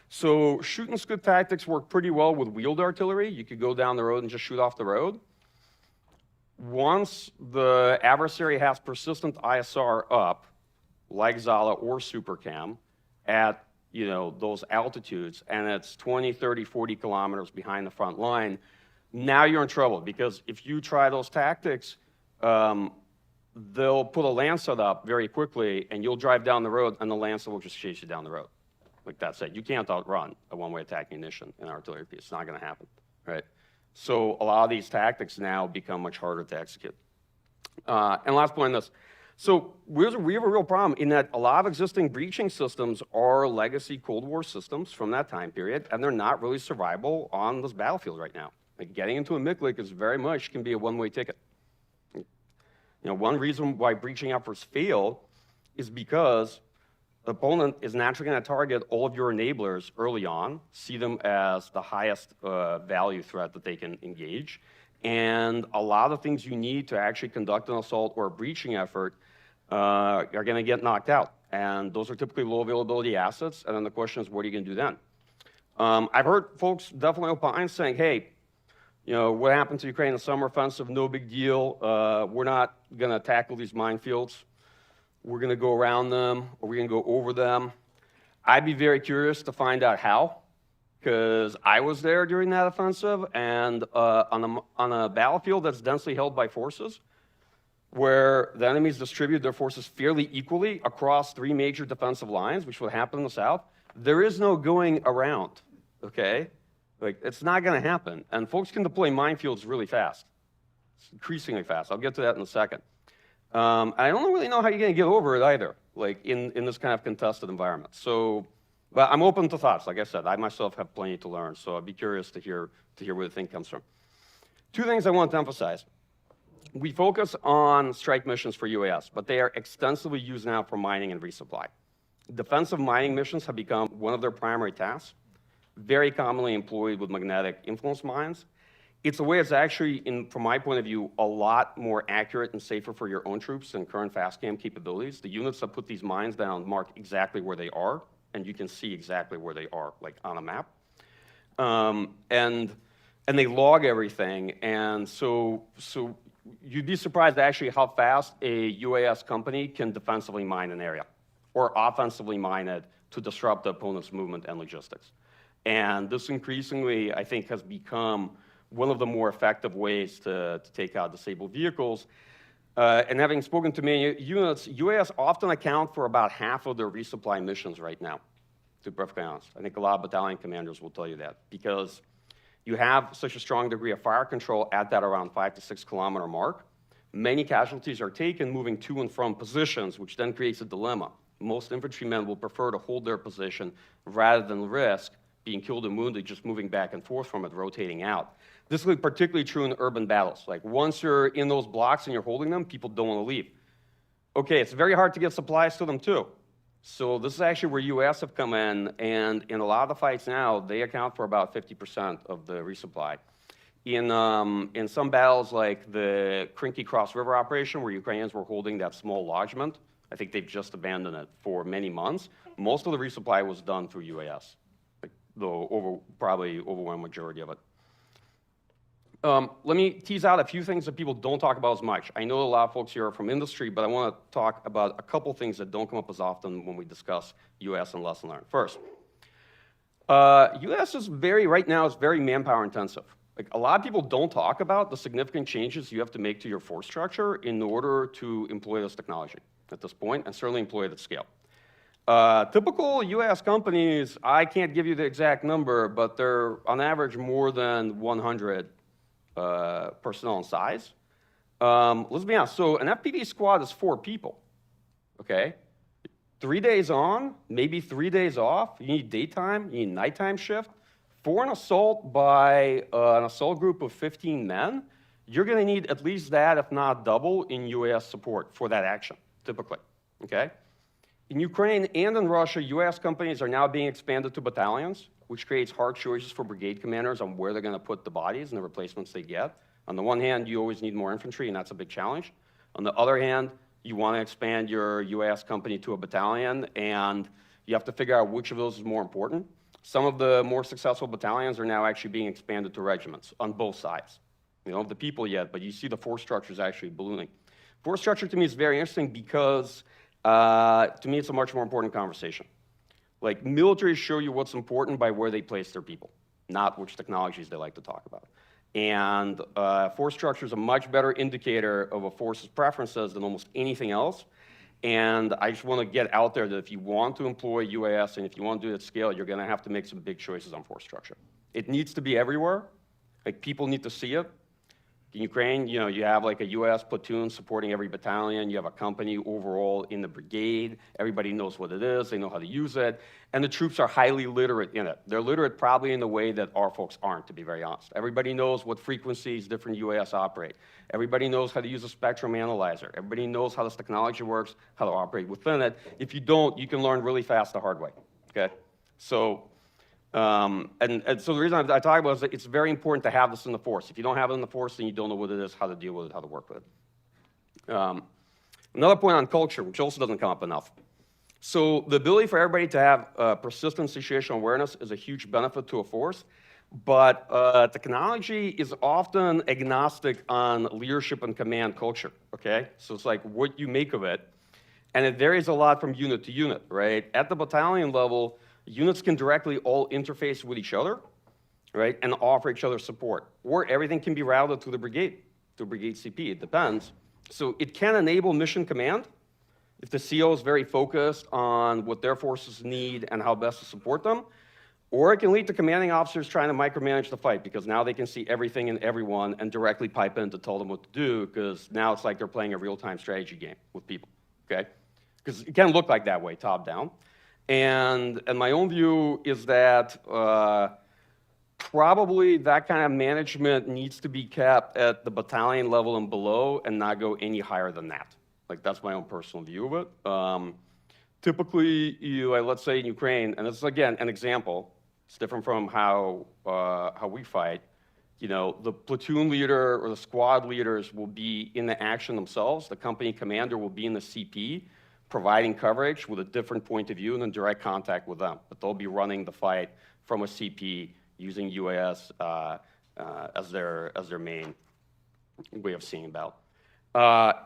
So shoot and scoot tactics work pretty well with wheeled artillery. You could go down the road and just shoot off the road. Once the adversary has persistent ISR up, like Zala or Supercam, at those altitudes, and it's 20, 30, 40 kilometers behind the front line, now you're in trouble, because if you try those tactics, they'll put a Lancet up very quickly, and you'll drive down the road, and the Lancet will just chase you down the road. Like that's it. You can't outrun a one-way attack munition in an artillery piece. It's not going to happen, right? So a lot of these tactics now become much harder to execute. And last point on this. So we have a real problem in that a lot of existing breaching systems are legacy Cold War systems from that time period, and they're not really survivable on this battlefield right now. Like getting into a MICLIC is very much can be a one-way ticket. One reason why breaching efforts fail is because the opponent is naturally going to target all of your enablers early on, see them as the highest value threat that they can engage, and a lot of things you need to actually conduct an assault or a breaching effort are going to get knocked out. And those are typically low availability assets, and then the question is, what are you going to do then? I've heard folks definitely opine saying, hey, what happened to Ukraine in the summer offensive, no big deal. We're not going to tackle these minefields. We're going to go around them, or we're going to go over them. I'd be very curious to find out how, because I was there during that offensive, and on a battlefield that's densely held by forces, where the enemies distribute their forces fairly equally across 3 major defensive lines, which would happen in the south, there is no going around, okay? Like, it's not going to happen. And folks can deploy minefields really fast. It's increasingly fast. I'll get to that in a second. I don't really know how you're going to get over it either, like in this kind of contested environment. So, but I'm open to thoughts. Like I said, I myself have plenty to learn, so I'd be curious to hear where the thing comes from. 2 things I want to emphasize. We focus on strike missions for UAS, but they are extensively used now for mining and resupply. Defensive mining missions have become one of their primary tasks, very commonly employed with magnetic influence mines. It's a way that's actually, from my point of view, a lot more accurate and safer for your own troops than current fast-cam capabilities. The units that put these mines down mark exactly where they are, and you can see exactly where they are, like on a map. And they log everything, and so you'd be surprised actually how fast a UAS company can defensively mine an area, or offensively mine it to disrupt the opponent's movement and logistics. And this increasingly, I think, has become one of the more effective ways to take out disabled vehicles. And having spoken to many units, UAS often account for about half of their resupply missions right now, to be perfectly honest. I think a lot of battalion commanders will tell you that, because you have such a strong degree of fire control at that around 5 to 6 kilometer mark. Many casualties are taken moving to and from positions, which then creates a dilemma. Most infantrymen will prefer to hold their position rather than risk being killed and wounded, just moving back and forth from it, rotating out. This is particularly true in urban battles. Like once you're in those blocks and you're holding them, people don't want to leave. Okay, it's very hard to get supplies to them too. So this is actually where US have come in, and in a lot of the fights now, they account for about 50% of the resupply. In some battles like the Krinky Cross River operation, where Ukrainians were holding that small lodgement, I think they've just abandoned it for many months. Most of the resupply was done through UAS, like the probably overwhelming majority of it. Let me tease out a few things that people don't talk about as much. I know a lot of folks here are from industry, but I want to talk about a couple things that don't come up as often when we discuss US and lesson learned. First, US is right now is very manpower intensive. Like a lot of people don't talk about the significant changes you have to make to your force structure in order to employ this technology at this point, and certainly employ it at scale. Typical US companies, I can't give you the exact number, but they're on average more than 100 personnel in size. Let's be honest, so an FPV squad is 4 people, okay? 3 days on, maybe 3 days off. You need daytime, you need nighttime shift. For an assault by an assault group of 15 men, you're gonna need at least that, if not double, in UAS support for that action, typically, okay? In Ukraine and in Russia, US companies are now being expanded to battalions, which creates hard choices for brigade commanders on where they're gonna put the bodies and the replacements they get. On the one hand, you always need more infantry, and that's a big challenge. On the other hand, you wanna expand your US company to a battalion, and you have to figure out which of those is more important. Some of the more successful battalions are now actually being expanded to regiments on both sides. You don't have the people yet, but you see the force structure is actually ballooning. Force structure to me is very interesting because to me it's a much more important conversation. Like militaries show you what's important by where they place their people, not which technologies they like to talk about. And force structure is a much better indicator of a force's preferences than almost anything else. And I just want to get out there that if you want to employ UAS and if you want to do it at scale, you're going to have to make some big choices on force structure. It needs to be everywhere. Like people need to see it. In Ukraine, you know, you have like a US platoon supporting every battalion. You have a company overall in the brigade. Everybody knows what it is. They know how to use it. And the troops are highly literate in it. They're literate probably in the way that our folks aren't, to be very honest. Everybody knows what frequencies different UAS operate. Everybody knows how to use a spectrum analyzer. Everybody knows how this technology works, how to operate within it. If you don't, you can learn really fast the hard way, okay? So, and so the reason I talk about it is that it's very important to have this in the force. If you don't have it in the force, then you don't know what it is, how to deal with it, how to work with it. Another point on culture, which also doesn't come up enough. So the ability for everybody to have persistent situational awareness is a huge benefit to a force, but technology is often agnostic on leadership and command culture, okay? So it's like what you make of it, and it varies a lot from unit to unit, right? At the battalion level, units can directly all interface with each other, right, and offer each other support. Or everything can be routed to the brigade CP, it depends. So it can enable mission command if the CO is very focused on what their forces need and how best to support them. Or it can lead to commanding officers trying to micromanage the fight because now they can see everything and everyone and directly pipe in to tell them what to do because now it's like they're playing a real-time strategy game with people, okay? Because it can look like that way, top-down. And my own view is that probably that kind of management needs to be kept at the battalion level and below and not go any higher than that. Like, that's my own personal view of it. Typically, let's say in Ukraine, and this is, again, an example. It's different from how we fight. You know, the platoon leader or the squad leaders will be in the action themselves. The company commander will be in the CP, providing coverage with a different point of view and in direct contact with them. But they'll be running the fight from a CP using UAS as their main way of seeing about.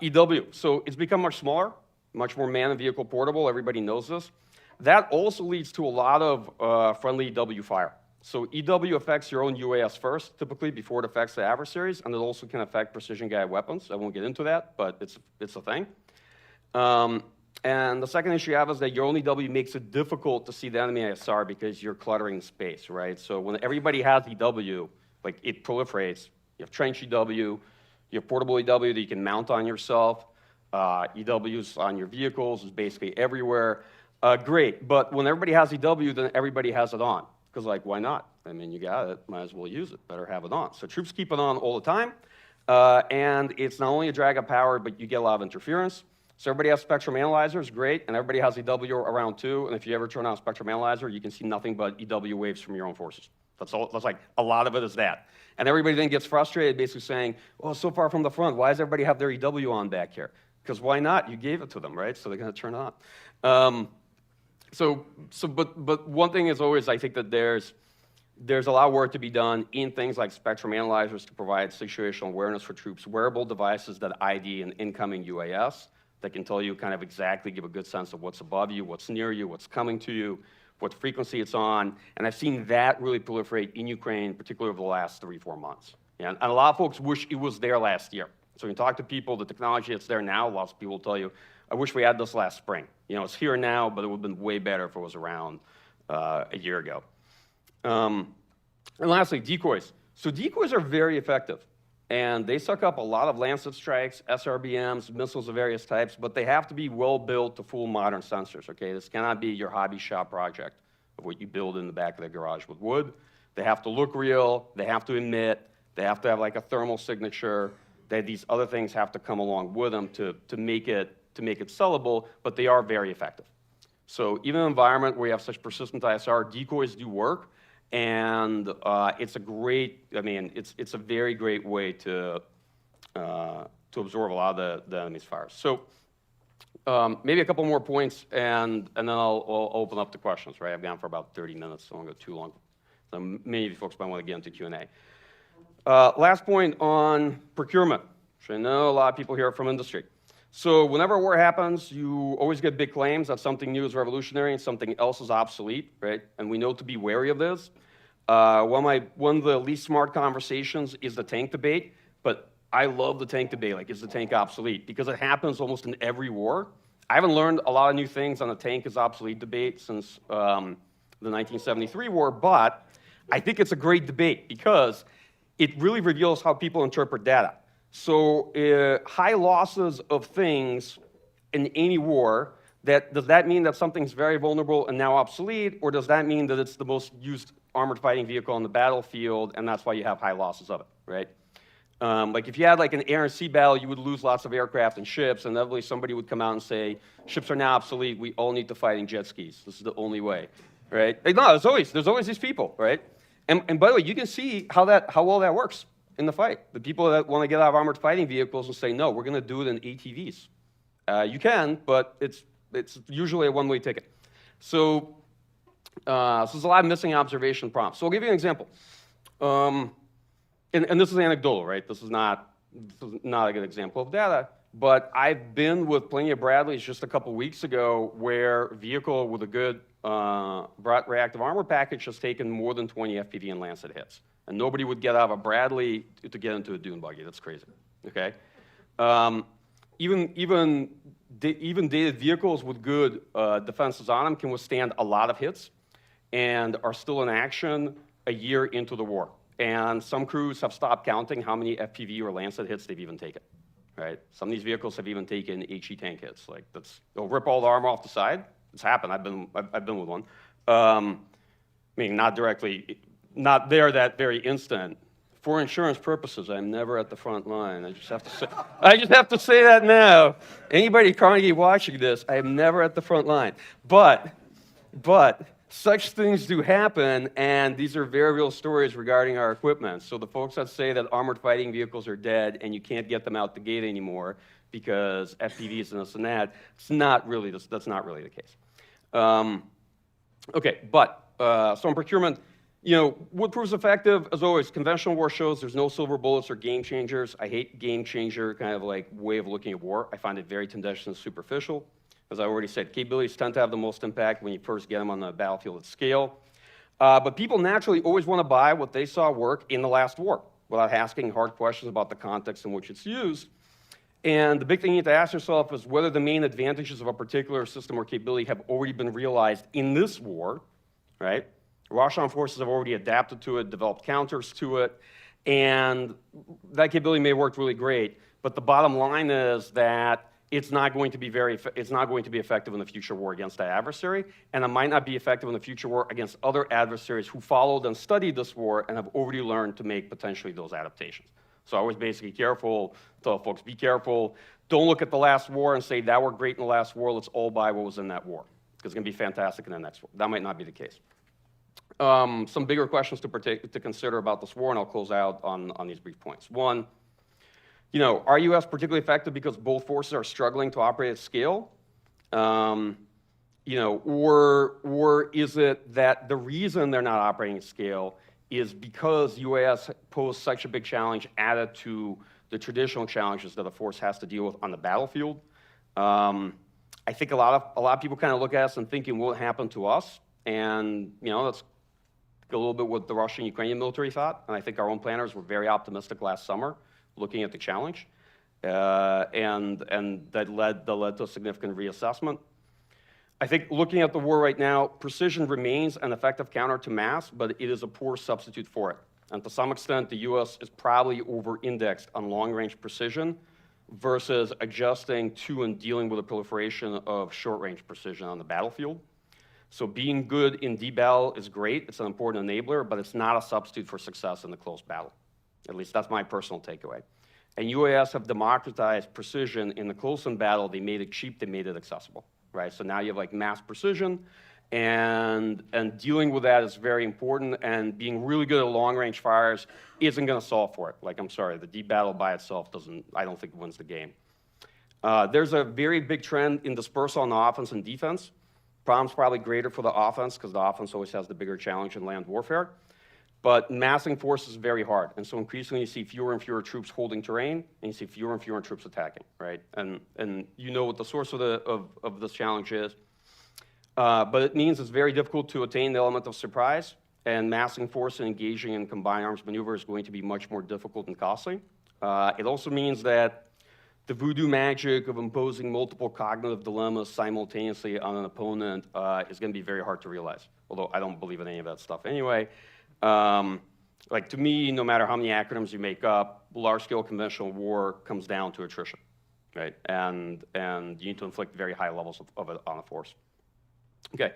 EW, so it's become much smaller, much more man and vehicle portable. Everybody knows this. That also leads to a lot of friendly EW fire. So EW affects your own UAS first, typically, before it affects the adversaries, and it also can affect precision-guided weapons. I won't get into that, but it's a thing. And the second issue you have is that your own EW makes it difficult to see the enemy ISR because you're cluttering space, right? So when everybody has EW, like it proliferates. You have trench EW, you have portable EW that you can mount on yourself. EWs on your vehicles is basically everywhere. Great, but when everybody has EW, then everybody has it on. because like, why not? I mean, you got it, might as well use it, better have it on. So troops keep it on all the time, and it's not only a drag of power, but you get a lot of interference. So everybody has spectrum analyzers, great, and everybody has EW around too, and if you ever turn on a spectrum analyzer, you can see nothing but EW waves from your own forces. That's all, that's like, a lot of it is that. And everybody then gets frustrated, basically saying, oh, so far from the front, why does everybody have their EW on back here? Because why not? You gave it to them, right? So they're gonna turn it on. But one thing is always, I think that there's a lot of work to be done in things like spectrum analyzers to provide situational awareness for troops, wearable devices that ID an incoming UAS that can tell you kind of exactly, give a good sense of what's above you, what's near you, what's coming to you, what frequency it's on. And I've seen that really proliferate in Ukraine, particularly over the last 3-4 months. Yeah, and a lot of folks wish it was there last year. So when you talk to people, the technology that's there now, lots of people will tell you, I wish we had this last spring. You know, it's here now, but it would have been way better if it was around a year ago. And lastly, decoys. So decoys are very effective, and they suck up a lot of Lancet strikes, SRBMs, missiles of various types, but they have to be well built to full modern sensors, okay? This cannot be your hobby shop project of what you build in the back of the garage with wood. They have to look real, they have to emit, they have to have like a thermal signature, these other things have to come along with them to make it sellable, but they are very effective. So even in an environment where you have such persistent ISR, decoys do work, and it's a great, I mean, it's a very great way to absorb a lot of the enemy's fires. So maybe a couple more points, and then I'll open up to questions, right? I've gone for about 30 minutes, so I won't go too long. So many of you folks might want to get into Q&A. Last point on procurement, which I know a lot of people here are from industry. So whenever a war happens, you always get big claims that something new is revolutionary and something else is obsolete, right? And we know to be wary of this. One of the least smart conversations is the tank debate, but I love the tank debate, like, is the tank obsolete? Because it happens almost in every war. I haven't learned a lot of new things on the tank is obsolete debate since the 1973 war, but I think it's a great debate because it really reveals how people interpret data. So high losses of things in any war, does that mean that something's very vulnerable and now obsolete, or does that mean that it's the most used armored fighting vehicle on the battlefield and that's why you have high losses of it, right? Like if you had like an air and sea battle, you would lose lots of aircraft and ships, and inevitably somebody would come out and say, ships are now obsolete, we all need to fight in jet skis. This is the only way, right? Like, no, there's always these people, right? And by the way, you can see how well that works in the fight. The people that want to get out of armored fighting vehicles and say, no, we're going to do it in ATVs. You can, but it's usually a one-way ticket. So there's a lot of missing observation prompts. So I'll give you an example. And this is anecdotal, right? This is not a good example of data, but I've been with plenty of Bradleys just a couple weeks ago where a vehicle with a good reactive armor package has taken more than 20 FPV and Lancet hits. And nobody would get out of a Bradley to get into a dune buggy. That's crazy, okay? Even dated vehicles with good defenses on them can withstand a lot of hits and are still in action a year into the war. And some crews have stopped counting how many FPV or Lancet hits they've even taken, right? Some of these vehicles have even taken HE tank hits. Like they'll rip all the armor off the side. It's happened. I've been with one. I mean, not directly, not there that very instant. For insurance purposes, I'm never at the front line. I just have to say that now. Anybody at Carnegie watching this, I am never at the front line. But such things do happen, and these are very real stories regarding our equipment. So the folks that say that armored fighting vehicles are dead and you can't get them out the gate anymore because FPVs and this and that, that's not really the case. Okay, but so in procurement, you know, what proves effective? As always, conventional war shows there's no silver bullets or game changers. I hate game changer kind of like way of looking at war. I find it very tendentious and superficial. As I already said, capabilities tend to have the most impact when you first get them on the battlefield at scale. But people naturally always want to buy what they saw work in the last war without asking hard questions about the context in which it's used. And the big thing you need to ask yourself is whether the main advantages of a particular system or capability have already been realized in this war, right? Russian forces have already adapted to it, developed counters to it, and that capability may have worked really great, but the bottom line is that it's not going to be effective in the future war against that adversary, and it might not be effective in the future war against other adversaries who followed and studied this war and have already learned to make potentially those adaptations. So I was basically careful, tell folks, be careful. Don't look at the last war and say, that worked great in the last war, let's all buy what was in that war. Because it's going to be fantastic in the next war. That might not be the case. Some bigger questions to consider about this war, and I'll close out on these brief points. One, are U.S. particularly effective because both forces are struggling to operate at scale? Or is it that the reason they're not operating at scale is because U.S. posed such a big challenge added to the traditional challenges that a force has to deal with on the battlefield? I think a lot of people kind of look at us and thinking, what happened to us? And that's a little bit what the Russian and Ukrainian military thought. And I think our own planners were very optimistic last summer, looking at the challenge, and that led to a significant reassessment. I think looking at the war right now, precision remains an effective counter to mass, but it is a poor substitute for it. And to some extent, the U.S. is probably over-indexed on long-range precision versus adjusting to and dealing with the proliferation of short-range precision on the battlefield. So being good in deep battle is great. It's an important enabler, but it's not a substitute for success in the close battle. At least that's my personal takeaway. And UAS have democratized precision in the close-in battle. They made it cheap. They made it accessible, right? So now you have like mass precision, and dealing with that is very important, and being really good at long-range fires isn't going to solve for it. Like, I'm sorry, the deep battle by itself I don't think wins the game. There's a very big trend in dispersal on the offense and defense. Problem's probably greater for the offense because the offense always has the bigger challenge in land warfare. But massing force is very hard, and so increasingly you see fewer and fewer troops holding terrain, and you see fewer and fewer troops attacking, right? And what the source of this challenge is. But it means it's very difficult to attain the element of surprise, and massing force and engaging in combined arms maneuver is going to be much more difficult and costly. It also means that the voodoo magic of imposing multiple cognitive dilemmas simultaneously on an opponent is going to be very hard to realize, although I don't believe in any of that stuff anyway. To me, no matter how many acronyms you make up, large-scale conventional war comes down to attrition, right? And you need to inflict very high levels of it on a force. Okay.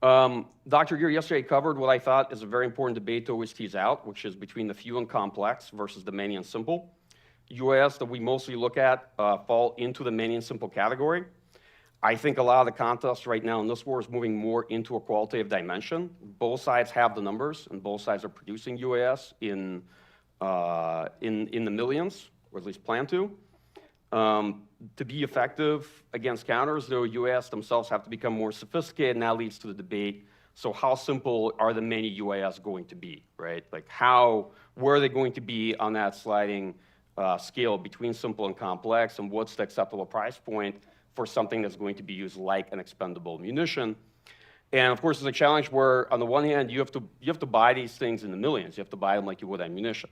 Dr. Gear yesterday covered what I thought is a very important debate to always tease out, which is between the few and complex versus the many and simple. UAS that we mostly look at fall into the many and simple category. I think a lot of the contest right now in this war is moving more into a qualitative dimension. Both sides have the numbers, and both sides are producing UAS in the millions, or at least plan to. To be effective against counters, though, UAS themselves have to become more sophisticated, and that leads to the debate. So how simple are the many UAS going to be, right? Like where are they going to be on that sliding scale between simple and complex, and what's the acceptable price point for something that's going to be used like an expendable munition? And of course, there's a challenge where, on the one hand, you have to buy these things in the millions. You have to buy them like you would ammunition.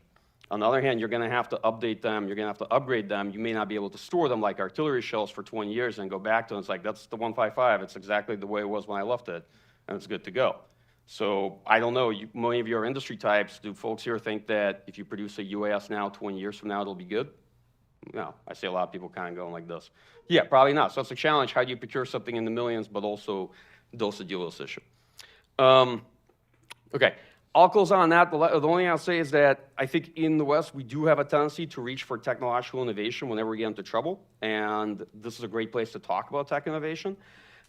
On the other hand, you're going to have to update them. You're going to have to upgrade them. You may not be able to store them like artillery shells for 20 years and go back to them. It's like, that's the 155. It's exactly the way it was when I left it, and it's good to go. So I don't know. Many of your industry types, do folks here think that if you produce a UAS now, 20 years from now, it'll be good? No. I see a lot of people kind of going like this. Yeah, probably not. So it's a challenge. How do you procure something in the millions, but also deal with this issue? Okay. I'll close on that. The only thing I'll say is that I think in the West, we do have a tendency to reach for technological innovation whenever we get into trouble. And this is a great place to talk about tech innovation.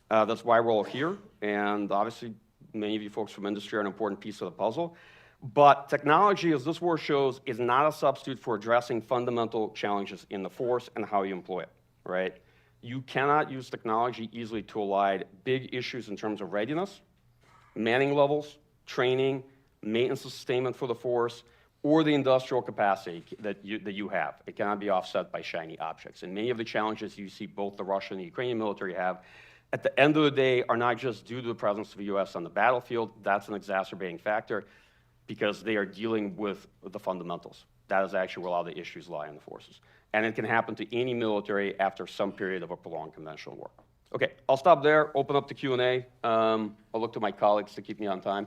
That's why we're all here. And obviously, many of you folks from industry are an important piece of the puzzle. But technology, as this war shows, is not a substitute for addressing fundamental challenges in the force and how you employ it, right? You cannot use technology easily to elide big issues in terms of readiness, manning levels, training, maintenance and sustainment for the force, or the industrial capacity that you have. It cannot be offset by shiny objects. And many of the challenges you see both the Russian and the Ukrainian military have, at the end of the day, are not just due to the presence of the U.S. on the battlefield. That's an exacerbating factor because they are dealing with the fundamentals. That is actually where a lot of the issues lie in the forces. And it can happen to any military after some period of a prolonged conventional war. Okay, I'll stop there, open up the Q&A. I'll look to my colleagues to keep me on time.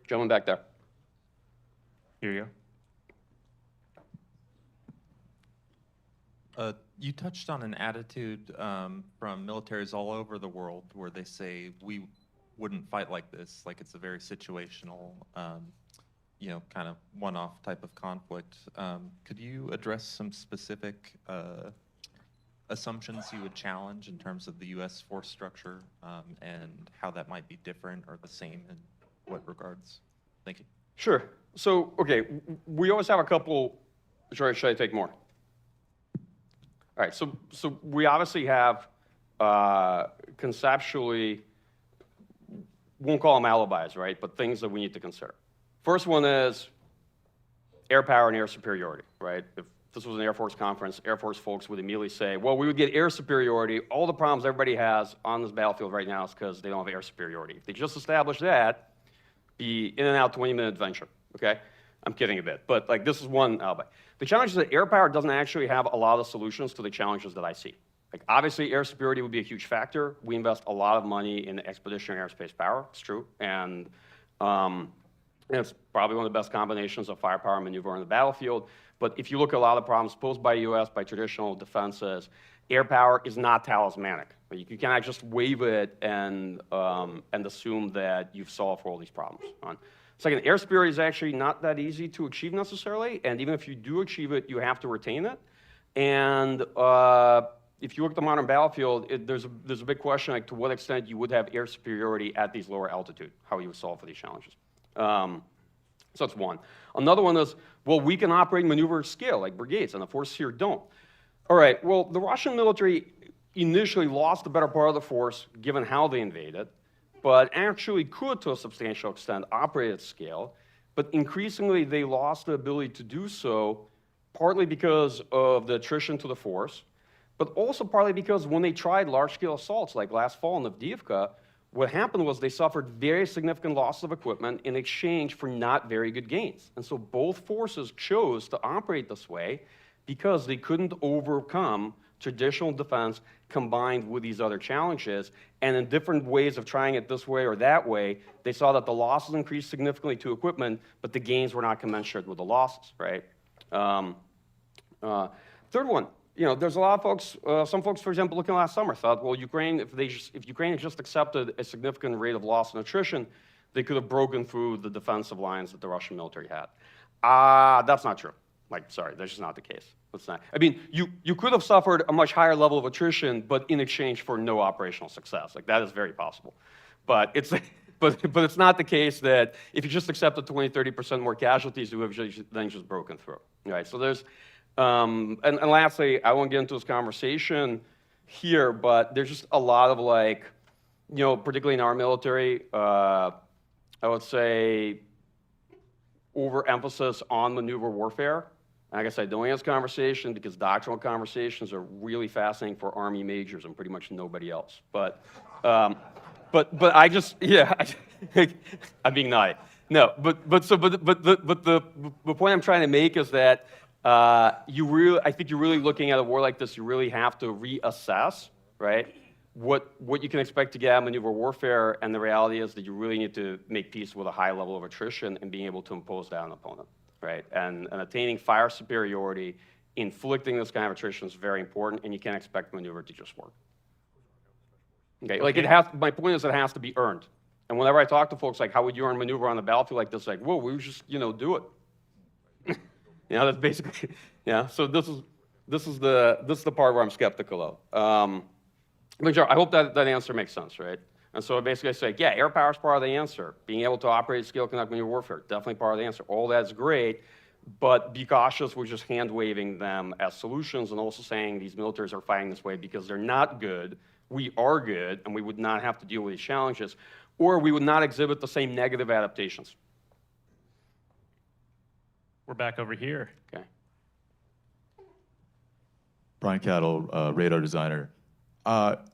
Gentleman back there. Here you go. You touched on an attitude from militaries all over the world where they say we wouldn't fight like this, like it's a very situational, kind of one-off type of conflict. Could you address some specific assumptions you would challenge in terms of the U.S. force structure and how that might be different or the same in what regards? Thank you. Sure. So, okay, we always have a couple, should I take more? All right, so we obviously have conceptually, won't call them alibis, right, but things that we need to consider. First one is air power and air superiority, right? If this was an Air Force conference, Air Force folks would immediately say, well, we would get air superiority. All the problems everybody has on this battlefield right now is because they don't have air superiority. If they just establish that, be in and out 20-minute adventure, okay? I'm kidding a bit, but like this is one alibi. The challenge is that air power doesn't actually have a lot of solutions to the challenges that I see. Like obviously air superiority would be a huge factor. We invest a lot of money in expeditionary airspace power, it's true. And it's probably one of the best combinations of firepower and maneuver on the battlefield. But if you look at a lot of problems posed by US, by traditional defenses, air power is not talismanic. You cannot just wave it and assume that you've solved for all these problems. Second, air superiority is actually not that easy to achieve necessarily, and even if you do achieve it, you have to retain it. And if you look at the modern battlefield, there's a big question like to what extent you would have air superiority at these lower altitude, how you would solve for these challenges. So that's one. Another one is, well, we can operate maneuver scale like brigades, and the forces here don't. All right, well, the Russian military initially lost the better part of the force given how they invaded, but actually could, to a substantial extent, operate at scale. But increasingly, they lost the ability to do so, partly because of the attrition to the force, but also partly because when they tried large-scale assaults, like last fall in Avdiivka, what happened was they suffered very significant loss of equipment in exchange for not very good gains. And so both forces chose to operate this way because they couldn't overcome traditional defense combined with these other challenges, and in different ways of trying it this way or that way, they saw that the losses increased significantly to equipment, but the gains were not commensurate with the losses, right? Third one, there's a lot of folks, some folks, for example, looking last summer thought, well, Ukraine, if Ukraine had just accepted a significant rate of loss and attrition, they could have broken through the defensive lines that the Russian military had. That's not true. Like, sorry, that's just not the case. That's not. I mean, you could have suffered a much higher level of attrition, but in exchange for no operational success. Like, that is very possible. But it's, but it's not the case that if you just accepted 20, 30% more casualties, you have then just broken through. Right? So there's, and lastly, I won't get into this conversation here, but there's just a lot of like, particularly in our military, I would say overemphasis on maneuver warfare. Like I said, don't have this conversation because doctrinal conversations are really fascinating for Army majors and pretty much nobody else. But I just, yeah, I'm being naughty. No, but the point I'm trying to make is that I think you're really looking at a war like this, you really have to reassess, right, what you can expect to get out of maneuver warfare, and the reality is that you really need to make peace with a high level of attrition and being able to impose that on an opponent, right? And attaining fire superiority, inflicting this kind of attrition is very important, and you can't expect maneuver to just work. Okay, like my point is it has to be earned. And whenever I talk to folks like, how would you earn maneuver on the battlefield like this? Like, whoa, we would just, do it. That's basically, yeah. So this is the part where I'm skeptical of. But I hope that answer makes sense, right? And so basically I say, yeah, air power is part of the answer. Being able to operate at scale, conduct maneuver warfare, definitely part of the answer. All that's great, but be cautious with just hand-waving them as solutions and also saying these militaries are fighting this way because they're not good. We are good, and we would not have to deal with these challenges, or we would not exhibit the same negative adaptations. We're back over here. Okay. Brian Cattle, radar designer.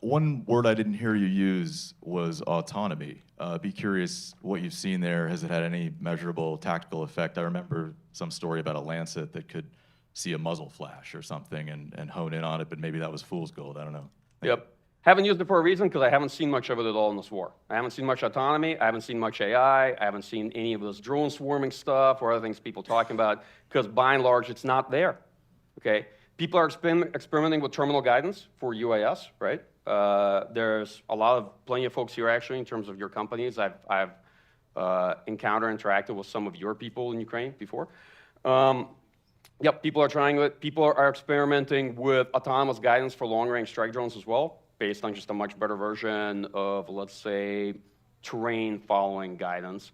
One word I didn't hear you use was autonomy. Be curious what you've seen there. Has it had any measurable tactical effect? I remember some story about a Lancet that could see a muzzle flash or something and hone in on it, but maybe that was fool's gold. I don't know. Yep. Haven't used it for a reason because I haven't seen much of it at all in this war. I haven't seen much autonomy. I haven't seen much AI. I haven't seen any of this drone swarming stuff or other things people talking about because by and large it's not there. Okay. People are experimenting with terminal guidance for UAS, right? There's plenty of folks here actually in terms of your companies. I've interacted with some of your people in Ukraine before. Yep, people are trying it. People are experimenting with autonomous guidance for long-range strike drones as well, based on just a much better version of, let's say, terrain following guidance.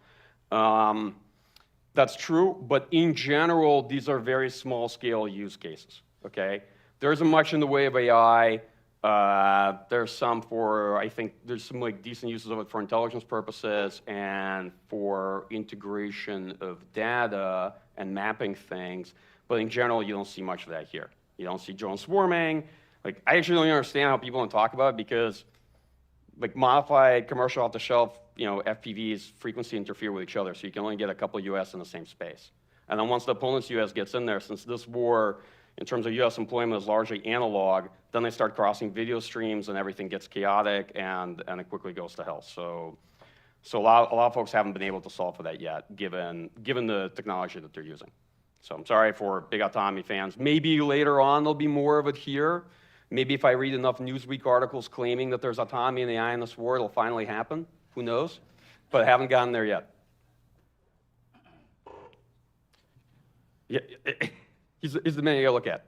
That's true, but in general, these are very small-scale use cases, okay? There isn't much in the way of AI. There's some there's some like decent uses of it for intelligence purposes and for integration of data and mapping things. But in general, you don't see much of that here. You don't see drone swarming. Like, I actually don't understand how people don't talk about it because, like, modified commercial off-the-shelf, FPVs frequency interfere with each other, so you can only get a couple of US in the same space. And then once the opponent's US gets in there, since this war, in terms of US employment, is largely analog, then they start crossing video streams and everything gets chaotic and it quickly goes to hell. So a lot of folks haven't been able to solve for that yet, given the technology that they're using. So I'm sorry for big autonomy fans. Maybe later on there'll be more of it here. Maybe if I read enough Newsweek articles claiming that there's autonomy and AI in this war, it'll finally happen. Who knows? But I haven't gotten there yet. Yeah, he's the man you gotta look at.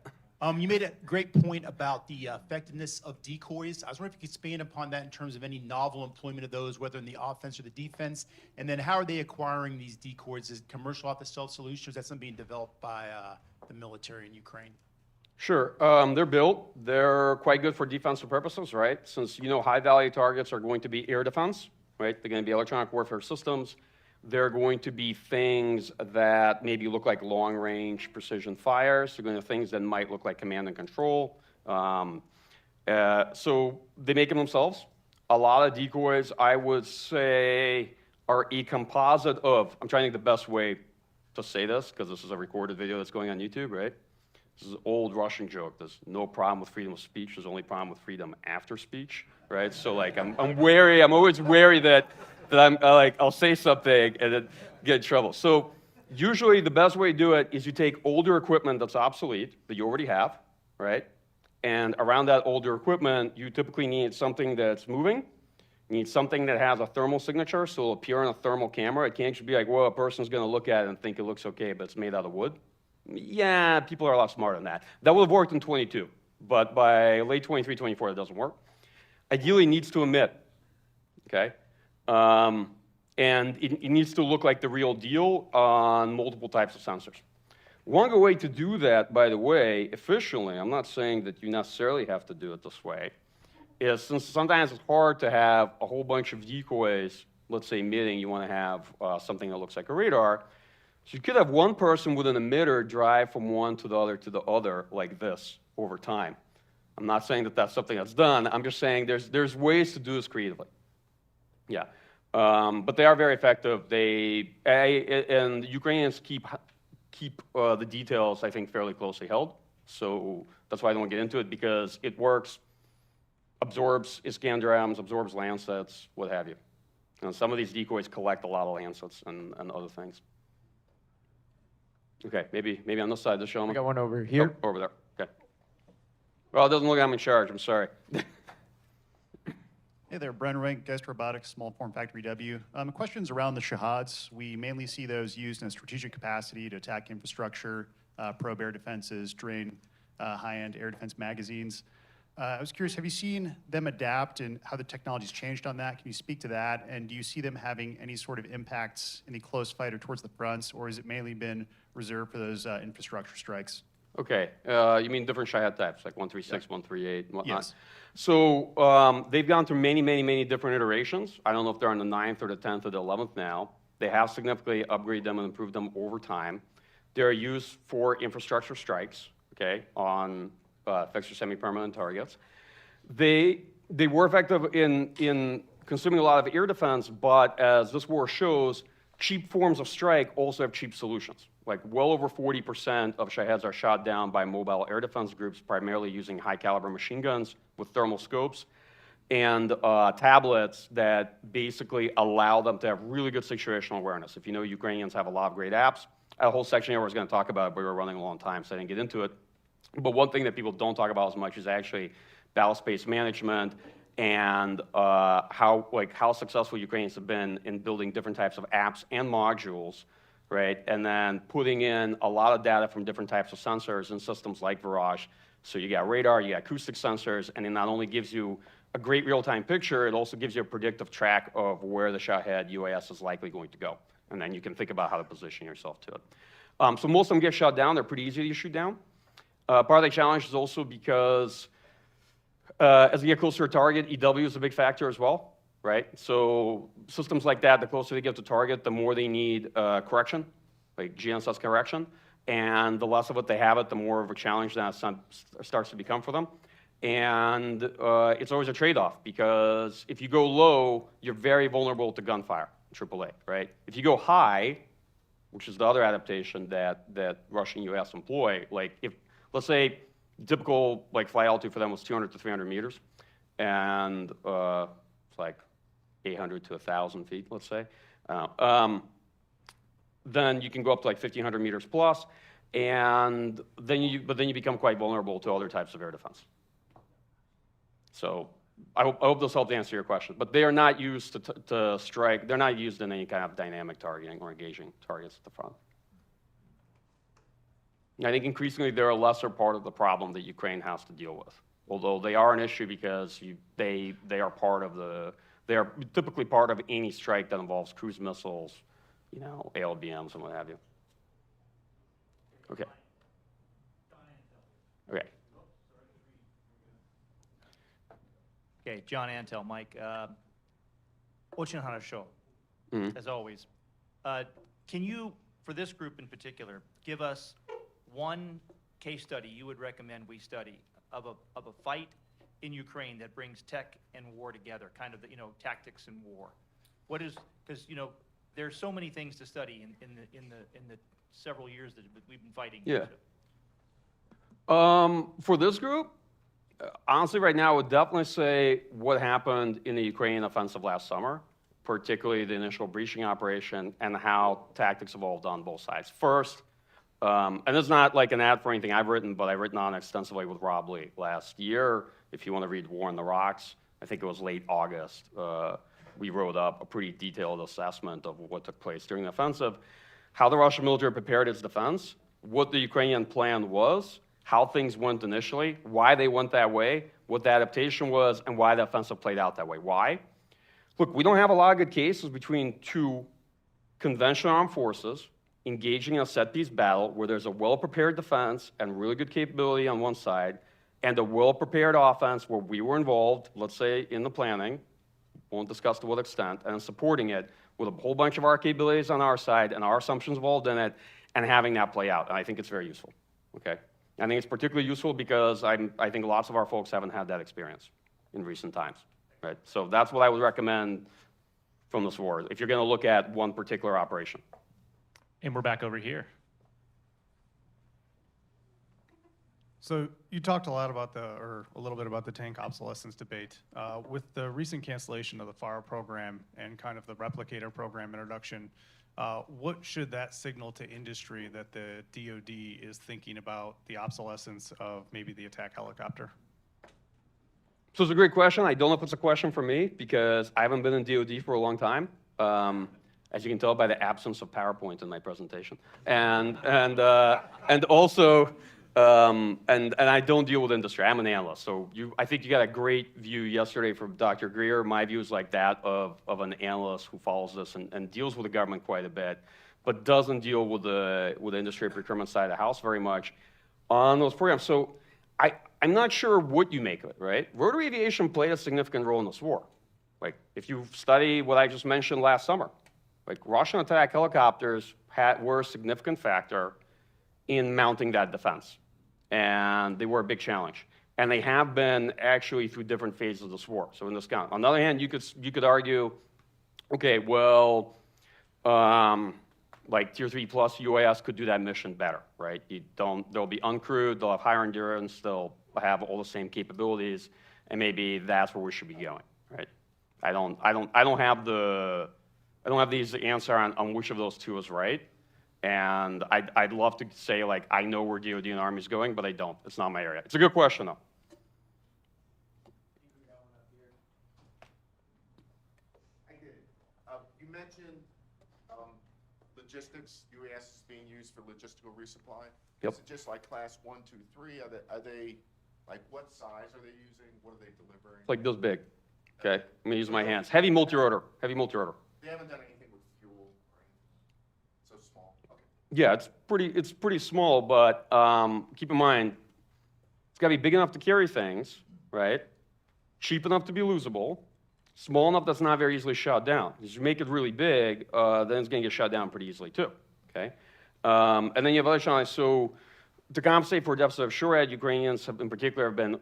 You made a great point about the effectiveness of decoys. I was wondering if you could expand upon that in terms of any novel employment of those, whether in the offense or the defense, and then how are they acquiring these decoys? Is it commercial off-the-shelf solutions, or is that something being developed by the military in Ukraine? Sure, they're built. They're quite good for defensive purposes, right? Since high-value targets are going to be air defense, right? They're going to be electronic warfare systems. They're going to be things that maybe look like long-range precision fires. They're going to be things that might look like command and control. So they make them themselves. A lot of decoys, I would say, are a composite of, I'm trying to think the best way to say this, because this is a recorded video that's going on YouTube, right? This is an old Russian joke. There's no problem with freedom of speech. There's only problem with freedom after speech, right? So like, I'm wary. I'm always wary that I'll say something and then get in trouble. So usually the best way to do it is you take older equipment that's obsolete, that you already have, right? And around that older equipment, you typically need something that's moving. You need something that has a thermal signature, so it'll appear on a thermal camera. It can't just be like, well, a person's gonna look at it and think it looks okay, but it's made out of wood. Yeah, people are a lot smarter than that. That would have worked in 22, but by late 23, 24, it doesn't work. Ideally, it needs to emit, okay? And it needs to look like the real deal on multiple types of sensors. One good way to do that, by the way, efficiently, I'm not saying that you necessarily have to do it this way, is since sometimes it's hard to have a whole bunch of decoys, let's say emitting, you want to have something that looks like a radar. So you could have one person with an emitter drive from one to the other like this over time. I'm not saying that that's something that's done. I'm just saying there's ways to do this creatively. Yeah. But they are very effective. And the Ukrainians keep the details, I think, fairly closely held. So that's why I don't want to get into it, because it works, absorbs Iskanderms, absorbs Landsets, what have you. And some of these decoys collect a lot of Landsets and other things. Okay, maybe on this side, just show them. I got one over here. Oh, over there. Okay. Well, it doesn't look like I'm in charge. I'm sorry. Hey there, Bren Rank, Geist Robotics, Small Form Factor EW. Questions around the Shahads. We mainly see those used in a strategic capacity to attack infrastructure, probe air defenses, drain high-end air defense magazines. I was curious, have you seen them adapt and how the technology's changed on that? Can you speak to that? And do you see them having any sort of impacts in the close fight or towards the fronts, or has it mainly been reserved for those infrastructure strikes? Okay, you mean different Shahed types, like 136, 138, and whatnot? Yes. So they've gone through many different iterations. I don't know if they're on the 9th or the 10th or the 11th now. They have significantly upgraded them and improved them over time. They're used for infrastructure strikes, okay, on fixed or semi-permanent targets. They were effective in consuming a lot of air defense, but as this war shows, cheap forms of strike also have cheap solutions. Like well over 40% of Shaheds are shot down by mobile air defense groups, primarily using high caliber machine guns with thermal scopes and tablets that basically allow them to have really good situational awareness. If you know, Ukrainians have a lot of great apps. I have a whole section here where I was going to talk about it, but we were running a long time, so I didn't get into it. But one thing that people don't talk about as much is actually battle space management and how successful Ukrainians have been in building different types of apps and modules, right? And then putting in a lot of data from different types of sensors in systems like Virage. So you got radar, you got acoustic sensors, and it not only gives you a great real-time picture, it also gives you a predictive track of where the Shahed UAS is likely going to go. And then you can think about how to position yourself to it. So most of them get shot down. They're pretty easy to shoot down. Part of the challenge is also because as we get closer to target, EW is a big factor as well, right? So systems like that, the closer they get to target, the more they need correction, like GNSS correction. And the less of it they have it, the more of a challenge that starts to become for them. And it's always a trade-off, because if you go low, you're very vulnerable to gunfire, AAA, right? If you go high, which is the other adaptation that Russian US employ, like if, let's say, typical like flight altitude for them was 200 to 300 meters, and it's like 800 to 1,000 feet, let's say. Then you can go up to like 1,500 meters plus, and then you become quite vulnerable to other types of air defense. So I hope this helped answer your question. But they are not used to strike. They're not used in any kind of dynamic targeting or engaging targets at the front. I think increasingly they're a lesser part of the problem that Ukraine has to deal with. Although they are an issue because they are typically part of any strike that involves cruise missiles, you know, ALBMs and what have you. Okay. Okay. Okay, John Antel, Mike. Очень хорошо, as always. Can you, for this group in particular, give us one case study you would recommend we study of a fight in Ukraine that brings tech and war together, kind of the, you know, tactics and war? What is, because, you know, there's so many things to study in the several years that we've been fighting. Yeah. For this group, honestly, right now, I would definitely say what happened in the Ukrainian offensive last summer, particularly the initial breaching operation and how tactics evolved on both sides. First, and it's not like an ad for anything I've written, but I've written on extensively with Rob Lee last year. If you want to read War in the Rocks, I think it was late August, we wrote up a pretty detailed assessment of what took place during the offensive, how the Russian military prepared its defense, what the Ukrainian plan was, how things went initially, why they went that way, what the adaptation was, and why the offensive played out that way. Why? Look, we don't have a lot of good cases between two conventional armed forces engaging in a set-piece battle where there's a well-prepared defense and really good capability on one side, and a well-prepared offense where we were involved, let's say, in the planning, won't discuss to what extent, and supporting it with a whole bunch of our capabilities on our side and our assumptions involved in it, and having that play out. And I think it's very useful, okay? I think it's particularly useful because I think lots of our folks haven't had that experience in recent times, right? So that's what I would recommend from this war, if you're gonna look at one particular operation. And we're back over here. So you talked a lot about a little bit about the tank obsolescence debate. With the recent cancellation of the FAR program and kind of the replicator program introduction, what should that signal to industry that the DoD is thinking about the obsolescence of maybe the attack helicopter? So it's a great question. I don't know if it's a question for me because I haven't been in DoD for a long time. As you can tell by the absence of PowerPoint in my presentation, and also, and I don't deal with industry. I'm an analyst, so I think you got a great view yesterday from Dr. Greer. My view is like that of an analyst who follows this and deals with the government quite a bit, but doesn't deal with the industry procurement side of the house very much on those programs. So I'm not sure what you make of it, right? Rotary aviation played a significant role in this war. Like if you study what I just mentioned last summer. Like Russian attack helicopters were a significant factor in mounting that defense. And they were a big challenge. And they have been actually through different phases of this war. So in this count. On the other hand, you could argue, okay, well, like Tier 3 plus UAS could do that mission better, right? They'll be uncrewed, they'll have higher endurance, they'll have all the same capabilities, and maybe that's where we should be going, right? I don't have the answer on which of those two is right. And I'd love to say, like, I know where DoD and Army is going, but I don't. It's not my area. It's a good question, though. I did. You mentioned logistics, UAS is being used for logistical resupply. Yep. Is it just like class 1, 2, 3? Are they like, what size are they using? What are they delivering? Like this big. Okay, I'm gonna use my hands. Heavy multi-rotor. Heavy multi-rotor. They haven't done anything with fuel or anything. So small. Okay. Yeah, it's pretty small, but keep in mind, it's got to be big enough to carry things, right? Cheap enough to be losable, small enough that's not very easily shot down. Because you make it really big, then it's going to get shot down pretty easily too. Okay, and then you have other challenges. So to compensate for a deficit of SHORAD, Ukrainians have, in particular, have been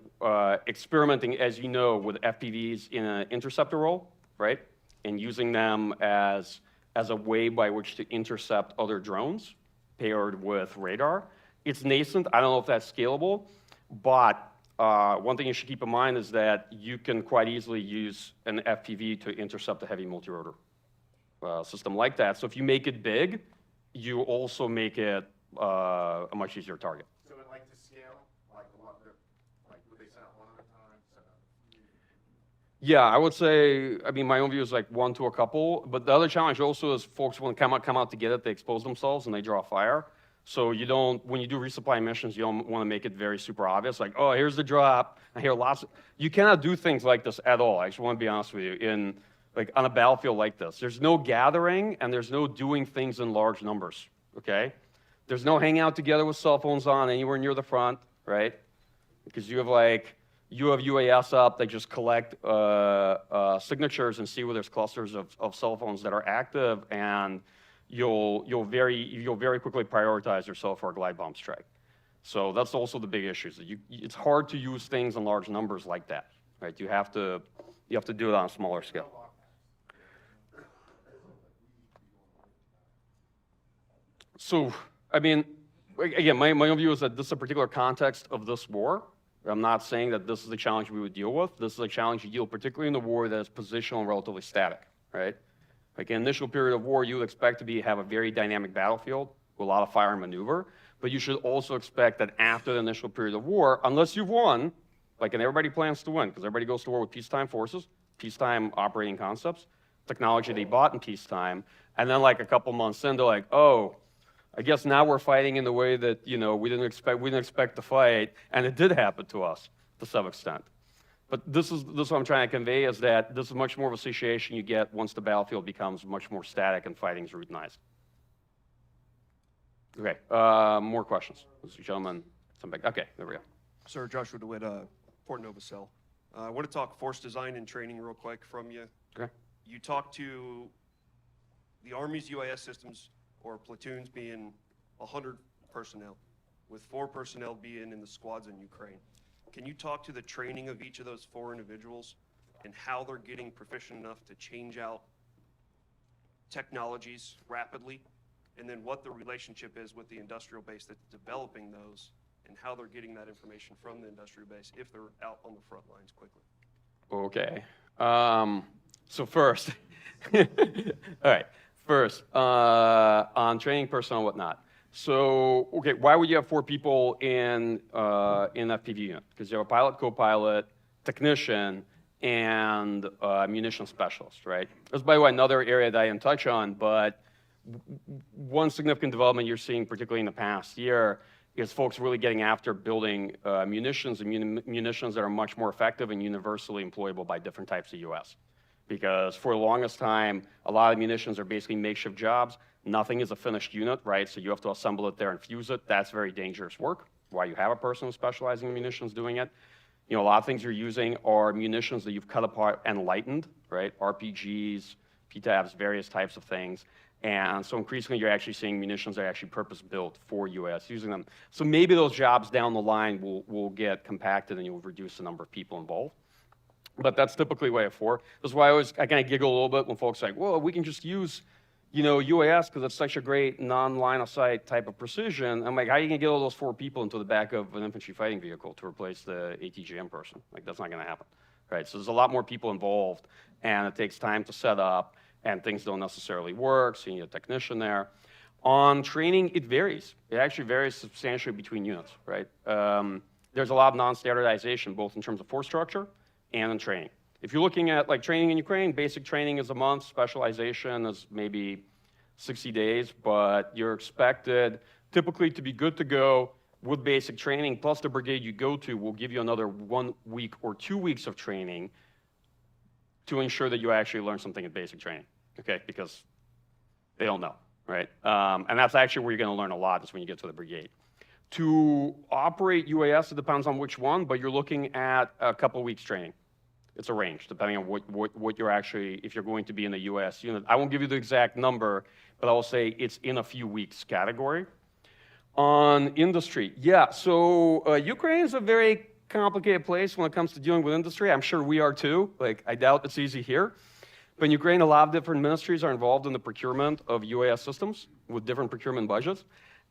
experimenting, as you know, with FPVs in an interceptor role, right? And using them as a way by which to intercept other drones paired with radar. It's nascent. I don't know if that's scalable, but one thing you should keep in mind is that you can quite easily use an FPV to intercept a heavy multi-rotor system like that. So if you make it big, you also make it a much easier target. So it like to scale, like a lot, like would they send out one at a time? Send out? Yeah, I would say, I mean, my own view is like one to a couple, but the other challenge also is folks when come out to get it, they expose themselves and they draw fire. So you don't, when you do resupply missions, you don't want to make it very super obvious, like, oh, here's the drop. I hear lots of, you cannot do things like this at all. I just want to be honest with you. In like on a battlefield like this, there's no gathering and there's no doing things in large numbers, okay? There's no hanging out together with cell phones on anywhere near the front, right? Because you have UAS up, they just collect signatures and see where there's clusters of cell phones that are active, and you'll very quickly prioritize yourself for a glide bomb strike. So that's also the big issue. So it's hard to use things in large numbers like that, right? You have to do it on a smaller scale. So, I mean, again, my own view is that this is a particular context of this war. I'm not saying that this is the challenge we would deal with. This is a challenge you deal particularly in the war that is positional and relatively static, right? Like in the initial period of war, you would expect to have a very dynamic battlefield with a lot of fire and maneuver, but you should also expect that after the initial period of war, unless you've won, like, and everybody plans to win, because everybody goes to war with peacetime forces, peacetime operating concepts, technology they bought in peacetime, and then like a couple months in, they're like, oh, I guess now we're fighting in the way that, you know, we didn't expect to fight, and it did happen to us to some extent. But this is what I'm trying to convey, is that this is much more of a situation you get once the battlefield becomes much more static and fighting is routinized. Okay, more questions. This gentleman, okay, there we go. Sir, Joshua DeWitt, Port Nova Cell. I want to talk force design and training real quick from you. Okay. You talked to the Army's UAS systems or platoons being 100 personnel, with 4 personnel being in the squads in Ukraine. Can you talk to the training of each of those 4 individuals and how they're getting proficient enough to change out technologies rapidly, and then what the relationship is with the industrial base that's developing those, and how they're getting that information from the industrial base if they're out on the front lines quickly? Okay. So first, all right. First, on training personnel and whatnot. So, okay, why would you have 4 people in FPV unit? Because you have a pilot, co-pilot, technician, and munition specialist, right? That's, by the way, another area that I didn't touch on, but one significant development you're seeing, particularly in the past year, is folks really getting after building munitions and munitions that are much more effective and universally employable by different types of US. Because for the longest time, a lot of munitions are basically makeshift jobs. Nothing is a finished unit, right? So you have to assemble it there and fuse it. That's very dangerous work. Why you have a person who's specializing in munitions doing it. You know, a lot of things you're using are munitions that you've cut apart and lightened, right? RPGs, PTABs, various types of things. And so increasingly, you're actually seeing munitions that are actually purpose-built for US using them. So maybe those jobs down the line will get compacted and you'll reduce the number of people involved. But that's typically way of 4. That's why I kind of giggle a little bit when folks are like, well, we can just use, you know, UAS because it's such a great non-line of sight type of precision. I'm like, how are you going to get all those 4 people into the back of an infantry fighting vehicle to replace the ATGM person? Like, that's not going to happen, right? So there's a lot more people involved, and it takes time to set up, and things don't necessarily work, so you need a technician there. On training, it varies. It actually varies substantially between units, right? There's a lot of non-standardization, both in terms of force structure and in training. If you're looking at like training in Ukraine, basic training is a month, specialization is maybe 60 days, but you're expected typically to be good to go with basic training, plus the brigade you go to will give you another 1 week or 2 weeks of training to ensure that you actually learn something in basic training, okay? Because they don't know, right? And that's actually where you're gonna learn a lot, is when you get to the brigade. To operate UAS, it depends on which one, but you're looking at a couple weeks training. It's a range, depending on what you're actually, if you're going to be in the US unit. I won't give you the exact number, but I will say it's in a few weeks category. On industry, yeah, so Ukraine is a very complicated place when it comes to dealing with industry. I'm sure we are too. Like, I doubt it's easy here. But in Ukraine, a lot of different ministries are involved in the procurement of UAS systems with different procurement budgets.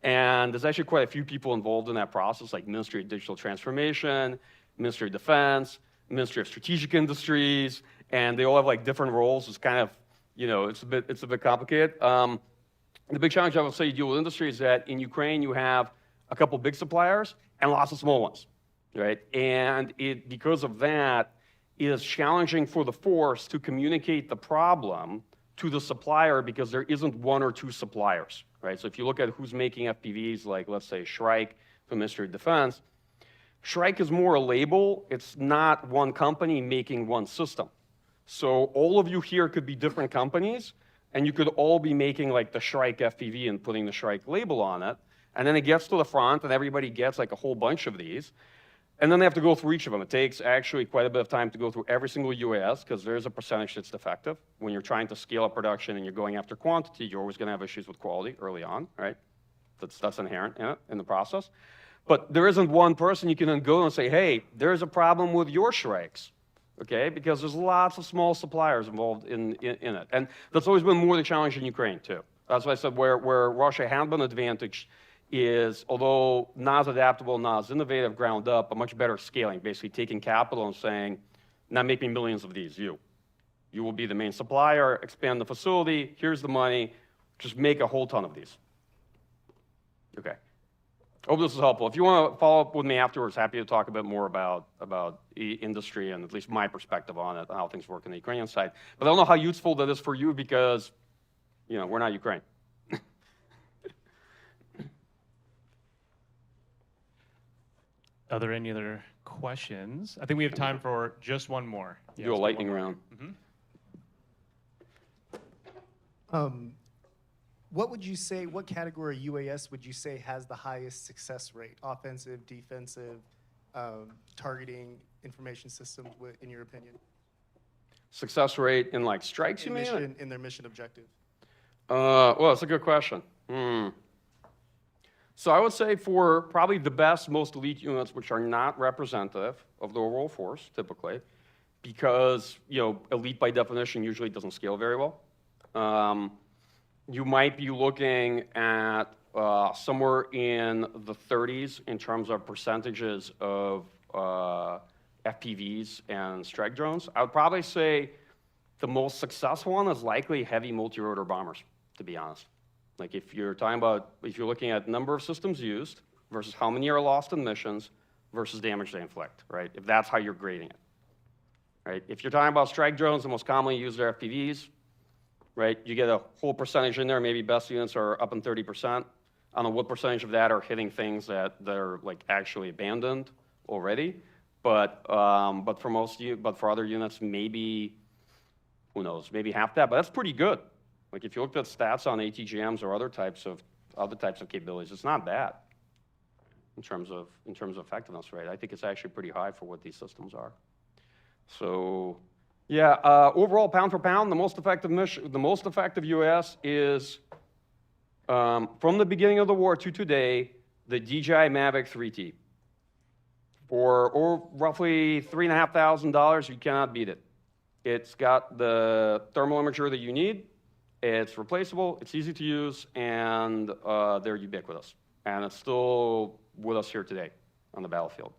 And there's actually quite a few people involved in that process, like Ministry of Digital Transformation, Ministry of Defense, Ministry of Strategic Industries, and they all have like different roles. It's kind of, you know, it's a bit complicated. The big challenge I would say you deal with industry is that in Ukraine you have a couple big suppliers and lots of small ones, right? And because of that, it is challenging for the force to communicate the problem to the supplier because there isn't one or two suppliers, right? So if you look at who's making FPVs, like let's say Shrike from Ministry of Defense, Shrike is more a label. It's not one company making one system. So all of you here could be different companies, and you could all be making like the Shrike FPV and putting the Shrike label on it. And then it gets to the front, and everybody gets like a whole bunch of these. And then they have to go through each of them. It takes actually quite a bit of time to go through every single UAS, because there's a percentage that's defective. When you're trying to scale up production and you're going after quantity, you're always going to have issues with quality early on, right? That's inherent in it, in the process. But there isn't one person you can then go and say, hey, there's a problem with your Shrikes, okay? Because there's lots of small suppliers involved in it. And that's always been more the challenge in Ukraine, too. That's why I said where Russia had been advantaged is, although not as adaptable, not as innovative, ground up, but much better scaling, basically taking capital and saying, not make me millions of these, you. You will be the main supplier, expand the facility, here's the money, just make a whole ton of these. Okay. Hope this is helpful. If you want to follow up with me afterwards, happy to talk a bit more about industry and at least my perspective on it, how things work on the Ukrainian side. But I don't know how useful that is for you because, you know, we're not Ukraine. Are there any other questions? I think we have time for just one more. Do a lightning round. What would you say, what category of UAS would you say has the highest success rate? Offensive, defensive, targeting, information systems, in your opinion? Success rate in like strikes, you mean? In their mission objective. Well, that's a good question. So I would say for probably the best, most elite units, which are not representative of the overall force, typically, because, you know, elite by definition usually doesn't scale very well. You might be looking at somewhere in the 30s in terms of percentages of FPVs and strike drones. I would probably say the most successful one is likely heavy multi-rotor bombers, to be honest. Like if you're talking about, if you're looking at number of systems used versus how many are lost in missions versus damage they inflict, right? If that's how you're grading it, right? If you're talking about strike drones, the most commonly used are FPVs, right? You get a whole percentage in there, maybe best units are up in 30%. I don't know what percentage of that are hitting things that are like actually abandoned already, but for other units, maybe, who knows, maybe half that, but that's pretty good. Like if you looked at stats on ATGMs or other types of capabilities, it's not bad in terms of effectiveness rate. I think it's actually pretty high for what these systems are. So yeah, overall pound for pound, the most effective UAS is from the beginning of the war to today, the DJI Mavic 3T. For roughly $3,500, you cannot beat it. It's got the thermal imager that you need. It's replaceable, it's easy to use, and they're ubiquitous. And it's still with us here today on the battlefield.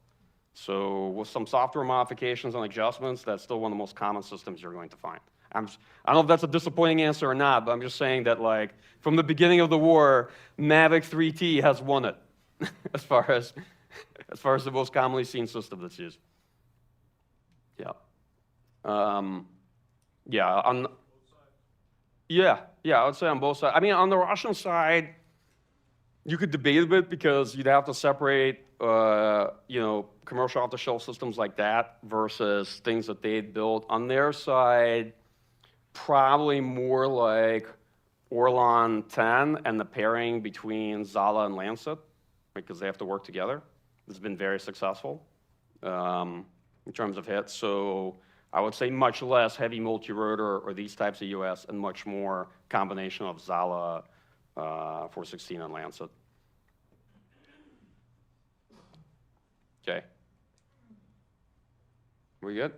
So with some software modifications and adjustments, that's still one of the most common systems you're going to find. I don't know if that's a disappointing answer or not, but I'm just saying that, like, from the beginning of the war, Mavic 3T has won it as far as the most commonly seen system that's used. Yeah. Yeah, I would say on both sides. I mean, on the Russian side, you could debate a bit because you'd have to separate, commercial off-the-shelf systems like that versus things that they'd built. On their side, probably more like Orlan 10 and the pairing between Zala and Lancet, because they have to work together. It's been very successful in terms of hits. So I would say much less heavy multi-rotor or these types of US and much more combination of Zala 416 and Lancet. Okay. We good?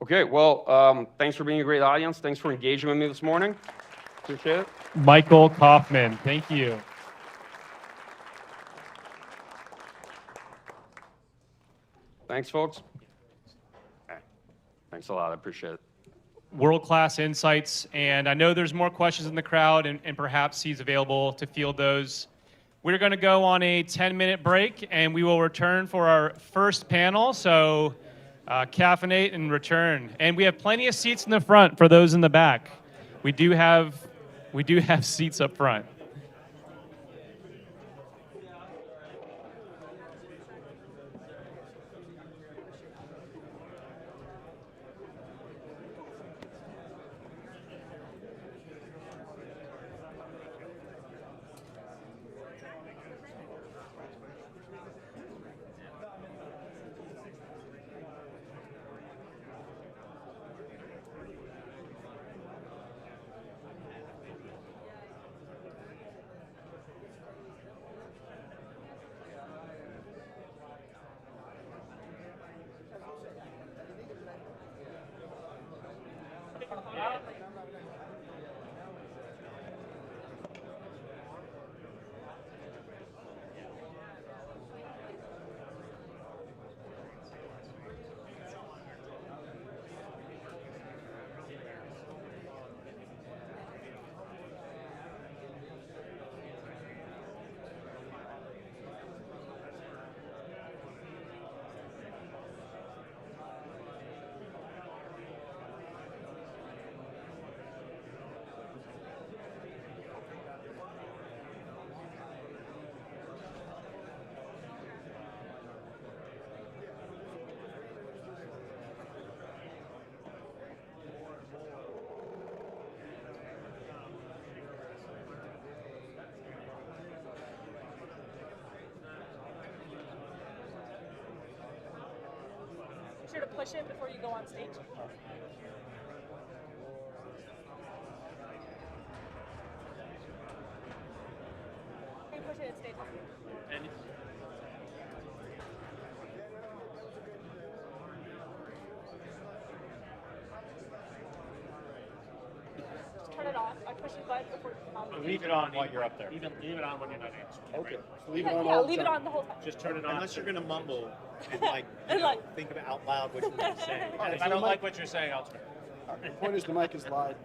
Okay, well, thanks for being a great audience. Thanks for engaging with me this morning. Appreciate it. Michael Kaufman, thank you. Thanks, folks. Okay. Thanks a lot. I appreciate it. World-class insights, and I know there's more questions in the crowd, and perhaps he's available to field those. We're going to go on a 10-minute break, and we will return for our first panel. So caffeinate and return. And we have plenty of seats in the front for those in the back. We do have seats up front. Be sure to push it before you go on stage. Okay, push it and stay. Just turn it on. I push the button before you come on. Leave it on while you're up there. Leave it on when you're not answering. Okay. So Leave it on the whole time. Just turn it on. Unless you're going to mumble and like, And like- think about out loud what you're going to say. And if I don't like what you're saying, I'll turn it. The point is the mic is live.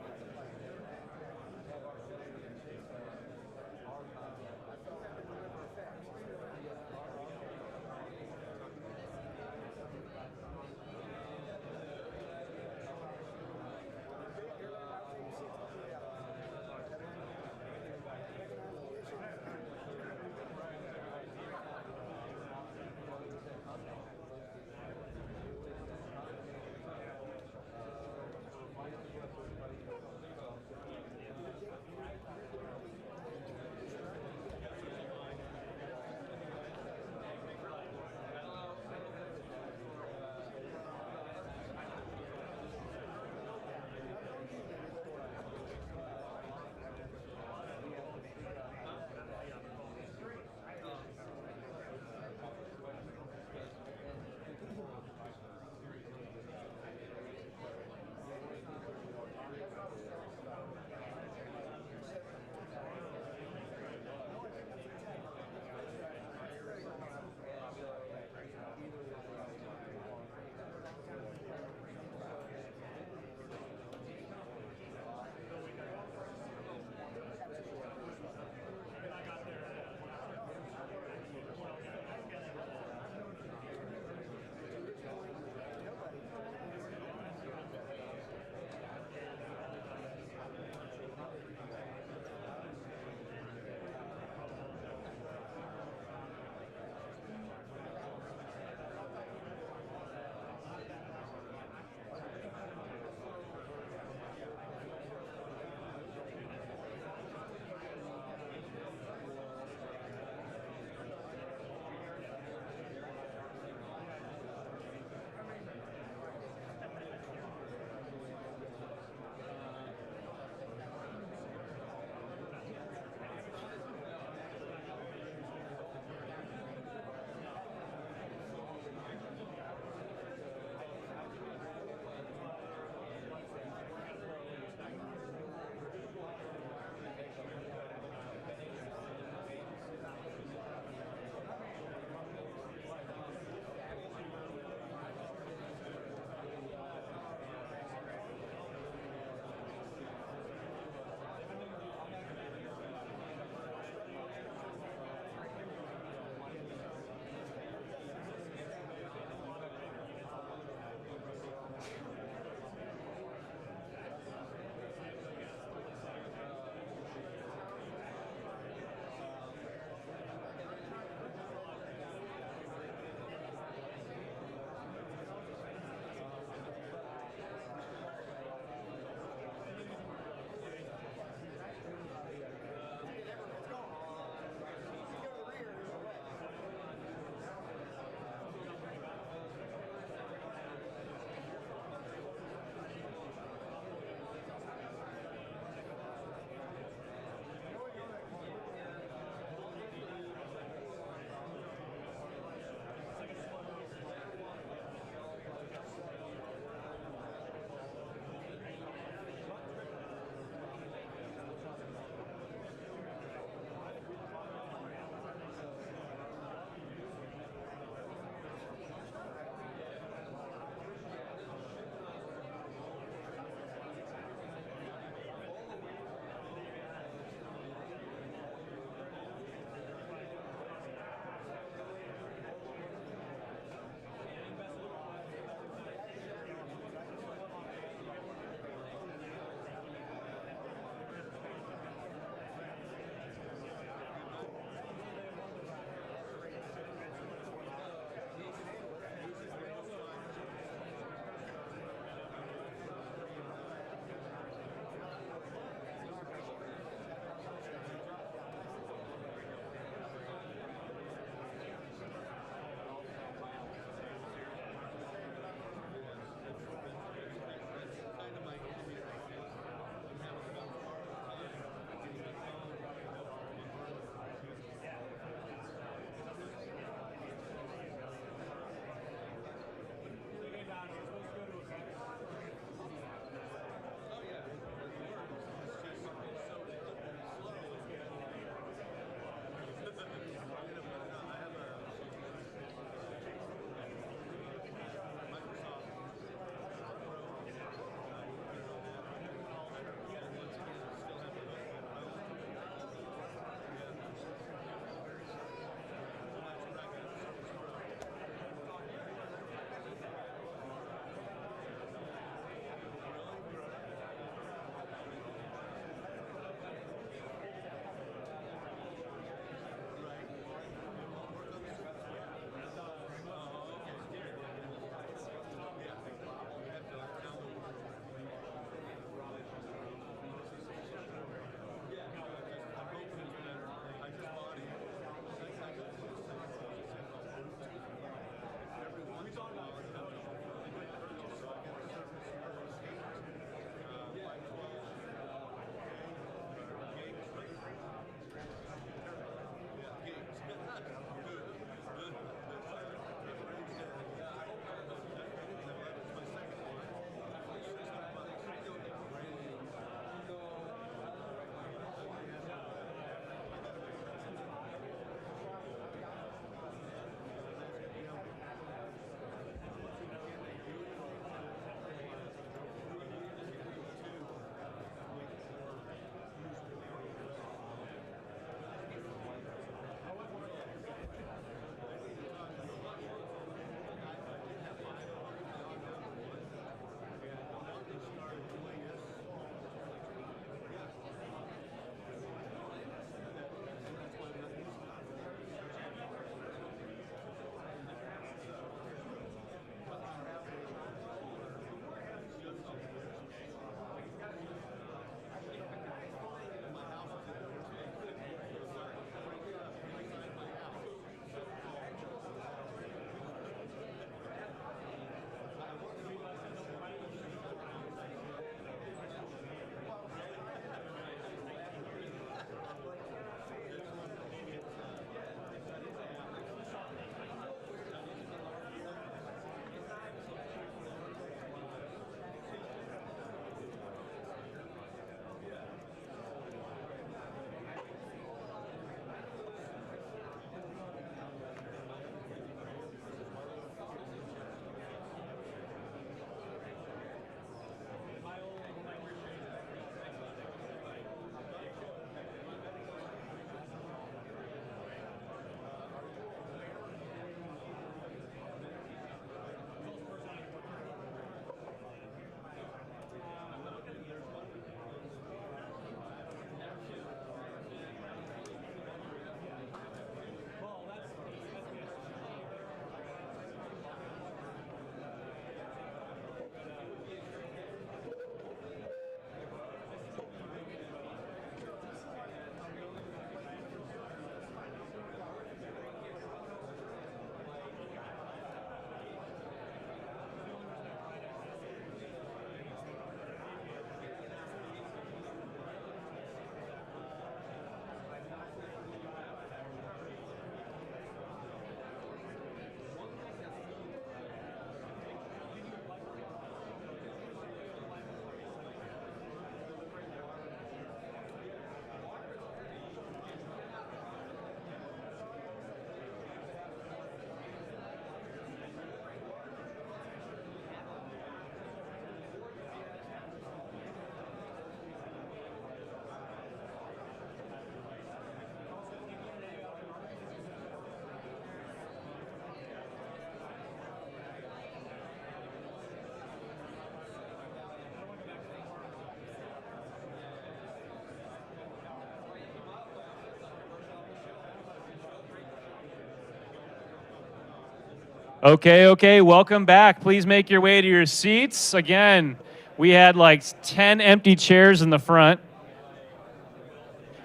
Okay, welcome back. Please make your way to your seats. Again, we had like 10 empty chairs in the front.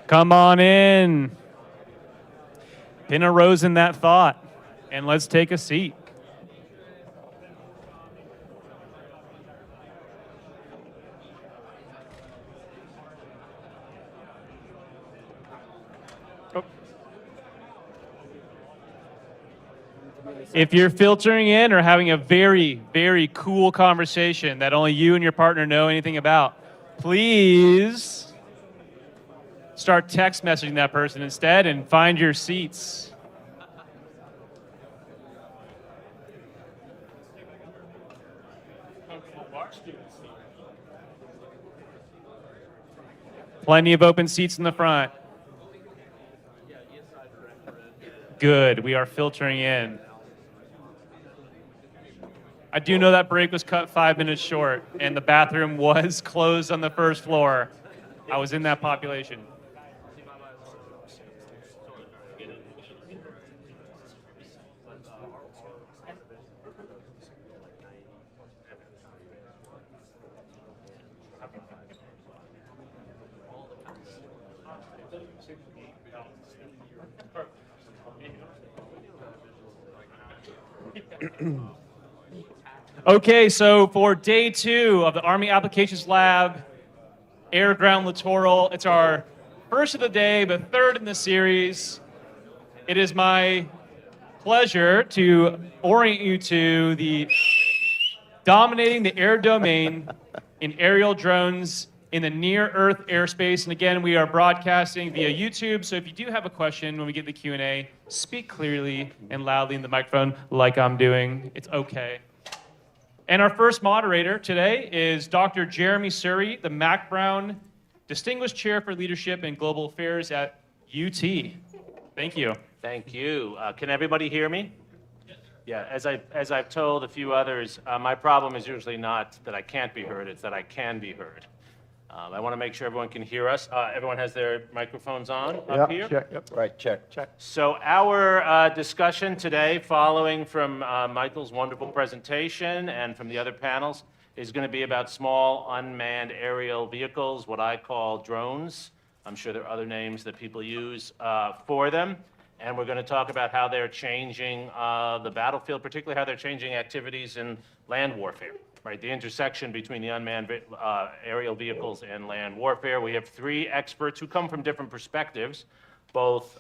Come on in. Pin a rose in that thought, and let's take a seat. If you're filtering in or having a very, very cool conversation that only you and your partner know anything about, please start text messaging that person instead and find your seats. Plenty of open seats in the front. Good, we are filtering in. I do know that break was cut 5 minutes short, and the bathroom was closed on the first floor. I was in that population. Okay, so for day 2 of the Army Applications Lab, Air Ground Littoral, it's our first of the day, but third in the series. It is my pleasure to orient you to the dominating the air domain in aerial drones in the near-Earth airspace. And again, we are broadcasting via YouTube, so if you do have a question when we get the Q&A, speak clearly and loudly in the microphone like I'm doing. It's okay. And our first moderator today is Dr. Jeremy Surrey, the Mac Brown Distinguished Chair for Leadership and Global Affairs at UT. Thank you. Thank you. Can everybody hear me? Yeah, as I've told a few others, my problem is usually not that I can't be heard, it's that I can be heard. I want to make sure everyone can hear us. Everyone has their microphones on up here? Check, yep, right, check. So our discussion today, following from Michael's wonderful presentation and from the other panels, is going to be about small unmanned aerial vehicles, what I call drones. I'm sure there are other names that people use for them. And we're going to talk about how they're changing the battlefield, particularly how they're changing activities in land warfare, right? The intersection between the unmanned aerial vehicles and land warfare. We have 3 experts who come from different perspectives, both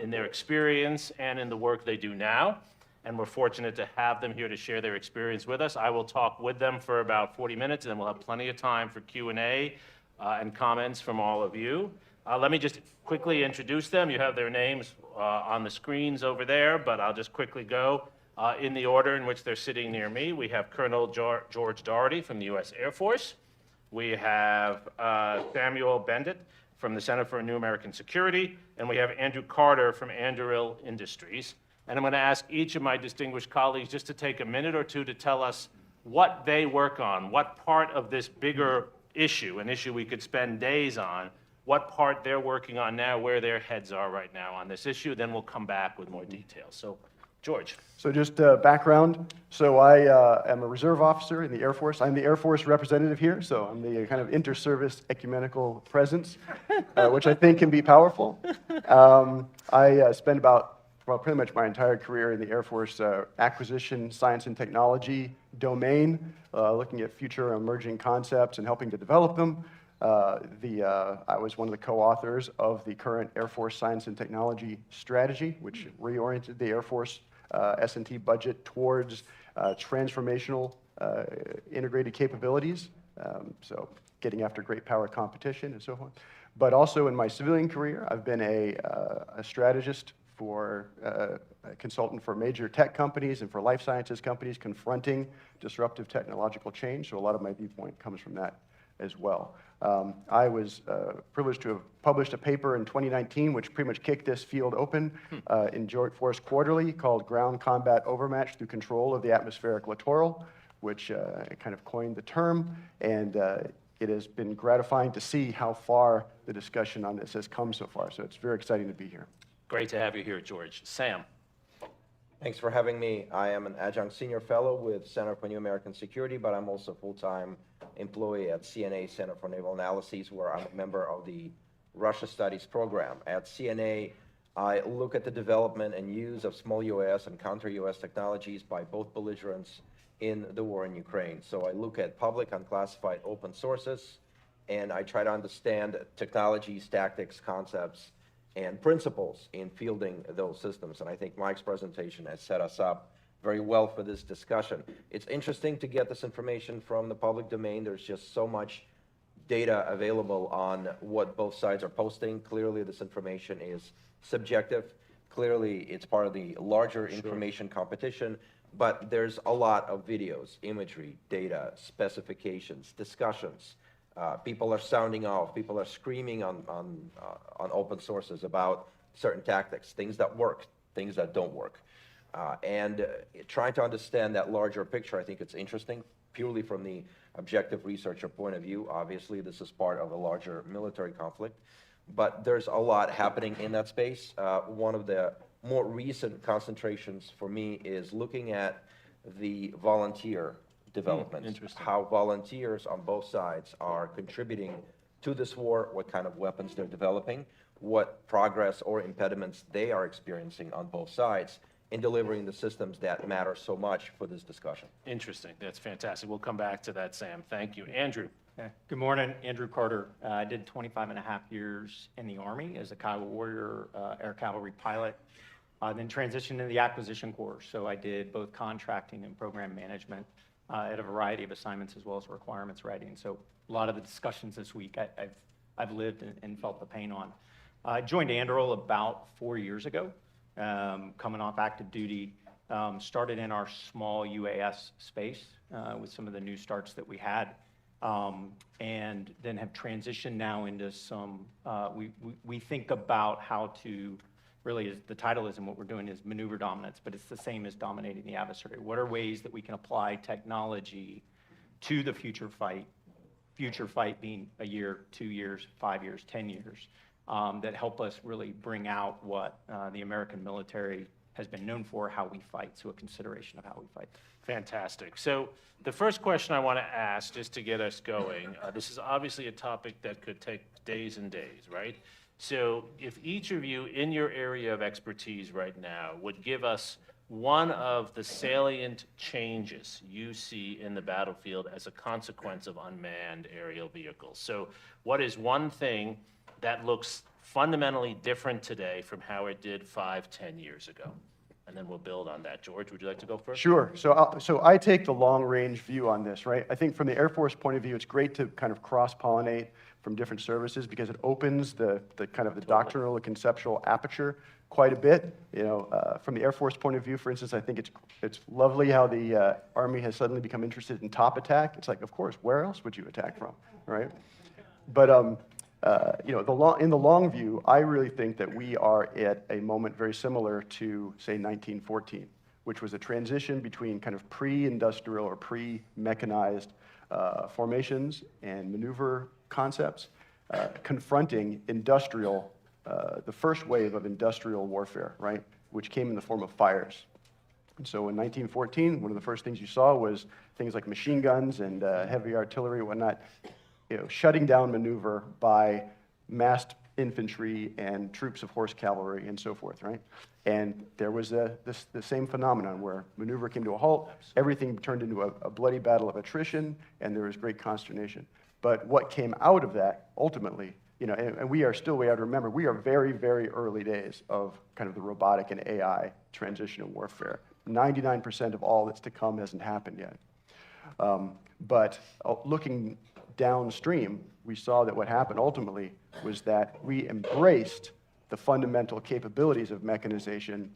in their experience and in the work they do now. And we're fortunate to have them here to share their experience with us. I will talk with them for about 40 minutes, and then we'll have plenty of time for Q&A and comments from all of you. Let me just quickly introduce them. You have their names on the screens over there, but I'll just quickly go in the order in which they're sitting near me. We have Colonel George Doherty from the U.S. Air Force. We have Samuel Bendit from the Center for New American Security, and we have Andrew Carter from Anduril Industries. And I'm going to ask each of my distinguished colleagues just to take a minute or two to tell us what they work on, what part of this bigger issue, an issue we could spend days on, what part they're working on now, where their heads are right now on this issue. Then we'll come back with more details. So, George. So just background. So I am a reserve officer in the Air Force. I'm the Air Force representative here, so I'm the kind of inter-service ecumenical presence, which I think can be powerful. I spent about, well, pretty much my entire career in the Air Force acquisition, science and technology domain, looking at future emerging concepts and helping to develop them. I was one of the co-authors of the current Air Force Science and Technology Strategy, which reoriented the Air Force S&T budget towards transformational integrated capabilities, so getting after great power competition and so on. But also in my civilian career, I've been a strategist for a consultant for major tech companies and for life sciences companies confronting disruptive technological change, so a lot of my viewpoint comes from that as well. I was privileged to have published a paper in 2019 which pretty much kicked this field open in Joint Force Quarterly called Ground Combat Overmatch Through Control of the Atmospheric Littoral, which kind of coined the term, and it has been gratifying to see how far the discussion on this has come so far, so it's very exciting to be here. Great to have you here, George. Sam. Thanks for having me. I am an adjunct senior fellow with Center for New American Security, but I'm also a full-time employee at CNA, Center for Naval Analyses, where I'm a member of the Russia Studies program. At CNA, I look at the development and use of small UAS and counter-UAS technologies by both belligerents in the war in Ukraine. So I look at public, unclassified, open sources, and I try to understand technologies, tactics, concepts, and principles in fielding those systems. And I think Mike's presentation has set us up very well for this discussion. It's interesting to get this information from the public domain. There's just so much data available on what both sides are posting. Clearly, this information is subjective. Clearly, it's part of the larger information competition, but there's a lot of videos, imagery, data, specifications, discussions. People are sounding off. People are screaming on open sources about certain tactics, things that work, things that don't work. And trying to understand that larger picture, I think it's interesting, purely from the objective researcher point of view. Obviously, this is part of a larger military conflict, but there's a lot happening in that space. One of the more recent concentrations for me is looking at the volunteer developments, how volunteers on both sides are contributing to this war, what kind of weapons they're developing, what progress or impediments they are experiencing on both sides in delivering the systems that matter so much for this discussion. Interesting. That's fantastic. We'll come back to that, Sam. Thank you. Andrew. Good morning, Andrew Carter. I did 25 and a half years in the Army as a Kiowa Warrior air cavalry pilot, then transitioned into the acquisition corps. So I did both contracting and program management at a variety of assignments, as well as requirements writing. So a lot of the discussions this week I've lived and felt the pain on. I joined Anduril about 4 years ago, coming off active duty. Started in our small UAS space with some of the new starts that we had, and then have transitioned now into some, we think about how to, really, is the title is, and what we're doing is maneuver dominance, but it's the same as dominating the adversary. What are ways that we can apply technology to the future fight being a year, 2 years, 5 years, 10 years, that help us really bring out what the American military has been known for, how we fight, so a consideration of how we fight. Fantastic. So the first question I want to ask, just to get us going, this is obviously a topic that could take days and days, right? So if each of you in your area of expertise right now would give us one of the salient changes you see in the battlefield as a consequence of unmanned aerial vehicles. So what is one thing that looks fundamentally different today from how it did 5-10 years ago? And then we'll build on that. George, would you like to go first? Sure. So I take the long-range view on this, right? I think from the Air Force point of view, it's great to kind of cross-pollinate from different services because it opens the kind of the doctrinal and conceptual aperture quite a bit. You know, from the Air Force point of view, for instance, I think it's lovely how the Army has suddenly become interested in top attack. It's like, of course, where else would you attack from, right? But you know, in the long view, I really think that we are at a moment very similar to, say, 1914, which was a transition between kind of pre-industrial or pre-mechanized formations and maneuver concepts, confronting industrial, the first wave of industrial warfare, right, which came in the form of fires. And so in 1914, one of the first things you saw was things like machine guns and heavy artillery and whatnot, you know, shutting down maneuver by massed infantry and troops of horse cavalry and so forth, right? And there was the same phenomenon where maneuver came to a halt, everything turned into a bloody battle of attrition, and there was great consternation. But what came out of that, ultimately, you know, and we have to remember, we are very, very early days of kind of the robotic and AI transition in warfare. 99% of all that's to come hasn't happened yet. But looking downstream, we saw that what happened ultimately was that we embraced the fundamental capabilities of mechanization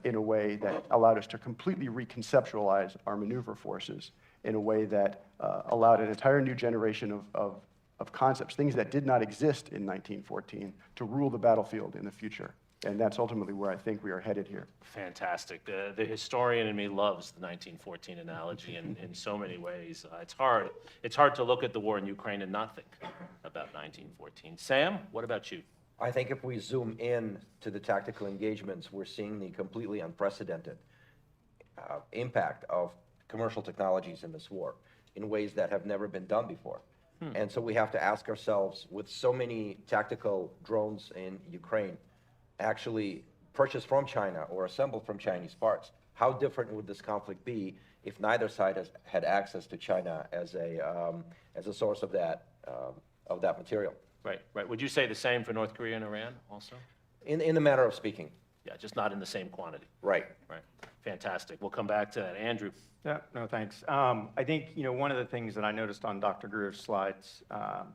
in a way that allowed us to completely reconceptualize our maneuver forces in a way that allowed an entire new generation of concepts, things that did not exist in 1914, to rule the battlefield in the future. And that's ultimately where I think we are headed here. Fantastic. The historian in me loves the 1914 analogy in so many ways. It's hard to look at the war in Ukraine and not think about 1914. Sam, what about you? I think if we zoom in to the tactical engagements, we're seeing the completely unprecedented impact of commercial technologies in this war in ways that have never been done before. And so we have to ask ourselves, with so many tactical drones in Ukraine actually purchased from China or assembled from Chinese parts, how different would this conflict be if neither side had access to China as a source of that material? Right, right. Would you say the same for North Korea and Iran also? In the manner of speaking. Yeah, just not in the same quantity. Right. Right. Fantastic. We'll come back to that. Andrew. Yeah, no, thanks. I think, one of the things that I noticed on Dr. Greer's slides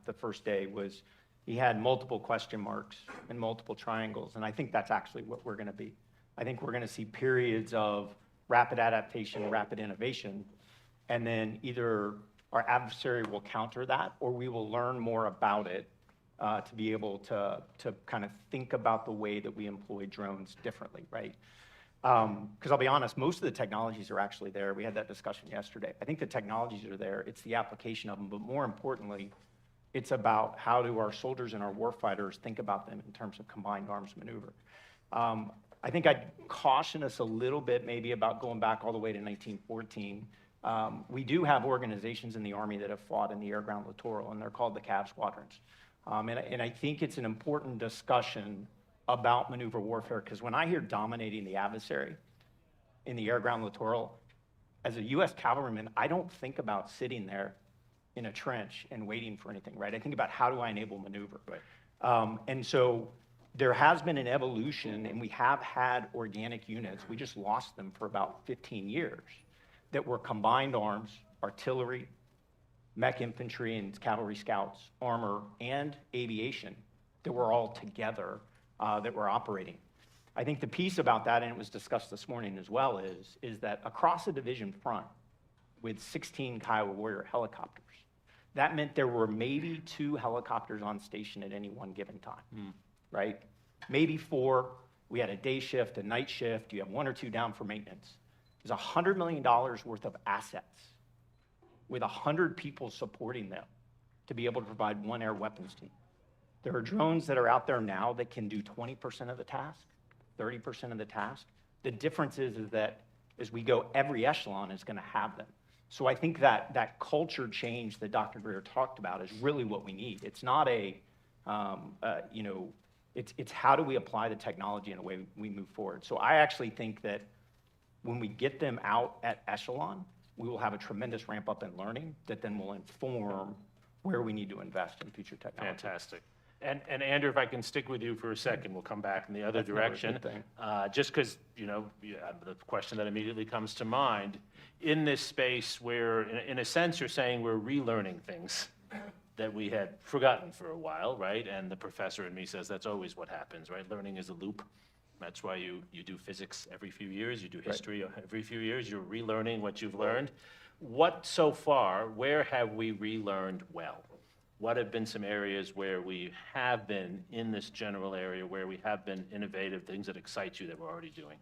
the first day was he had multiple question marks and multiple triangles, and I think that's actually what we're going to be. I think we're going to see periods of rapid adaptation, rapid innovation, and then either our adversary will counter that or we will learn more about it to be able to kind of think about the way that we employ drones differently, right? Because I'll be honest, most of the technologies are actually there. We had that discussion yesterday. I think the technologies are there. It's the application of them, but more importantly, it's about how do our soldiers and our warfighters think about them in terms of combined arms maneuver. I think I'd caution us a little bit maybe about going back all the way to 1914. We do have organizations in the Army that have fought in the air-ground littoral, and they're called the CAV squadrons. And I think it's an important discussion about maneuver warfare, because when I hear dominating the adversary in the air-ground littoral, as a U.S. cavalryman, I don't think about sitting there in a trench and waiting for anything, right? I think about how do I enable maneuver. Right. And so there has been an evolution, and we have had organic units. We just lost them for about 15 years that were combined arms, artillery, mech infantry and cavalry scouts, armor, and aviation that were all together that were operating. I think the piece about that, and it was discussed this morning as well, is that across a division front with 16 Kiowa Warrior helicopters, that meant there were maybe 2 helicopters on station at any one given time, right? Maybe 4. We had a day shift, a night shift. You have 1 or 2 down for maintenance. There's $100 million worth of assets with 100 people supporting them to be able to provide 1 air weapons team. There are drones that are out there now that can do 20% of the task, 30% of the task. The difference is that as we go, every echelon is going to have them. So I think that culture change that Dr. Greer talked about is really what we need. It's not it's how do we apply the technology in a way we move forward. So I actually think that when we get them out at echelon, we will have a tremendous ramp up in learning that then will inform where we need to invest in future technology. Fantastic. And Andrew, if I can stick with you for a second, we'll come back in the other That's never a direction. good thing. Just because, the question that immediately comes to mind, in this space where, in a sense, you're saying we're relearning things that we had forgotten for a while, right? And the professor in me says that's always what happens, right? Learning is a loop. That's why you do physics every few years, you do history every few years, you're relearning what you've learned. What so far, where have we relearned well? What have been some areas where we have been in this general area, where we have been innovative, things that excite you that we're already doing?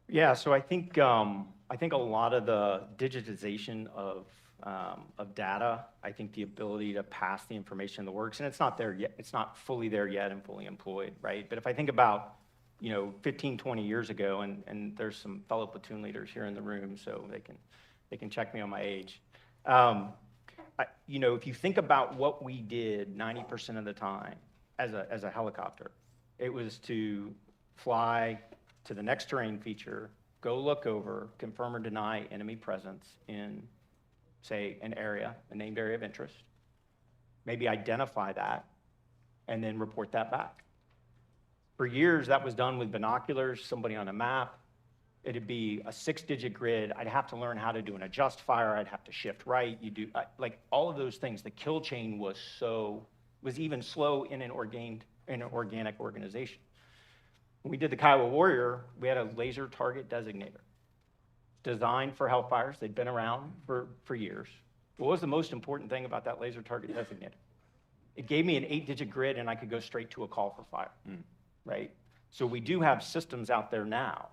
Yeah, so I think a lot of the digitization of data, I think the ability to pass the information in the works, and it's not there yet, it's not fully there yet and fully employed, right? But if I think about 15, 20 years ago, and there's some fellow platoon leaders here in the room, so they can check me on my age. If you think about what we did 90% of the time as a helicopter, it was to fly to the next terrain feature, go look over, confirm or deny enemy presence in, say, an area, a named area of interest, maybe identify that, and then report that back. For years, that was done with binoculars, somebody on a map. It'd be a 6-digit grid. I'd have to learn how to do an adjust fire. I'd have to shift right. You do like all of those things. The kill chain was even slow in an organic organization. When we did the Kiowa Warrior, we had a laser target designator designed for Hellfires. They'd been around for years. What was the most important thing about that laser target designator? It gave me an 8-digit grid, and I could go straight to a call for fire, right? So we do have systems out there now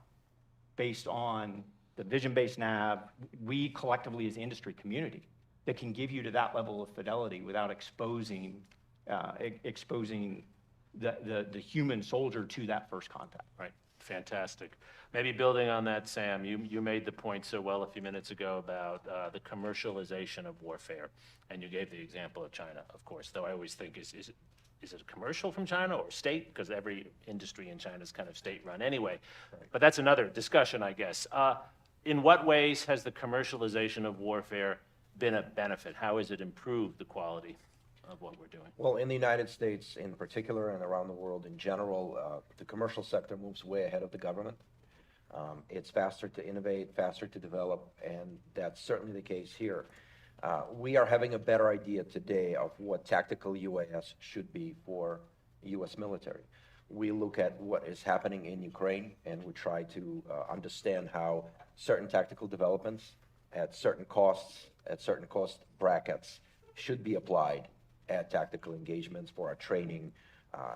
based on the vision-based nav, we collectively as the industry community, that can give you to that level of fidelity without exposing the human soldier to that first contact. Right. Fantastic. Maybe building on that, Sam, you made the point so well a few minutes ago about the commercialization of warfare, and you gave the example of China, of course, though I always think, is it a commercial from China or state? Because every industry in China is kind of state-run anyway. But that's another discussion, I guess. In what ways has the commercialization of warfare been a benefit? How has it improved the quality of what we're doing? Well, in the United States in particular and around the world in general, the commercial sector moves way ahead of the government. It's faster to innovate, faster to develop, and that's certainly the case here. We are having a better idea today of what tactical UAS should be for U.S. military. We look at what is happening in Ukraine, and we try to understand how certain tactical developments at certain costs, at certain cost brackets, should be applied at tactical engagements for our training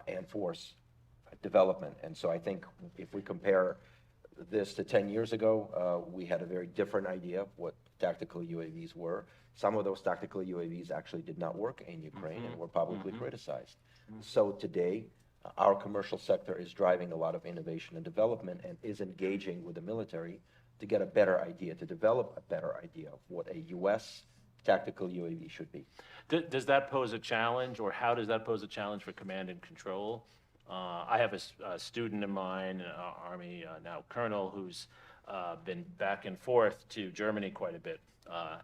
and force development. And so I think if we compare this to 10 years ago, we had a very different idea of what tactical UAVs were. Some of those tactical UAVs actually did not work in Ukraine and were publicly criticized. So today, our commercial sector is driving a lot of innovation and development and is engaging with the military to get a better idea, to develop a better idea of what a U.S. tactical UAV should be. Does that pose a challenge, or how does that pose a challenge for command and control? I have a student of mine, Army now colonel, who's been back and forth to Germany quite a bit.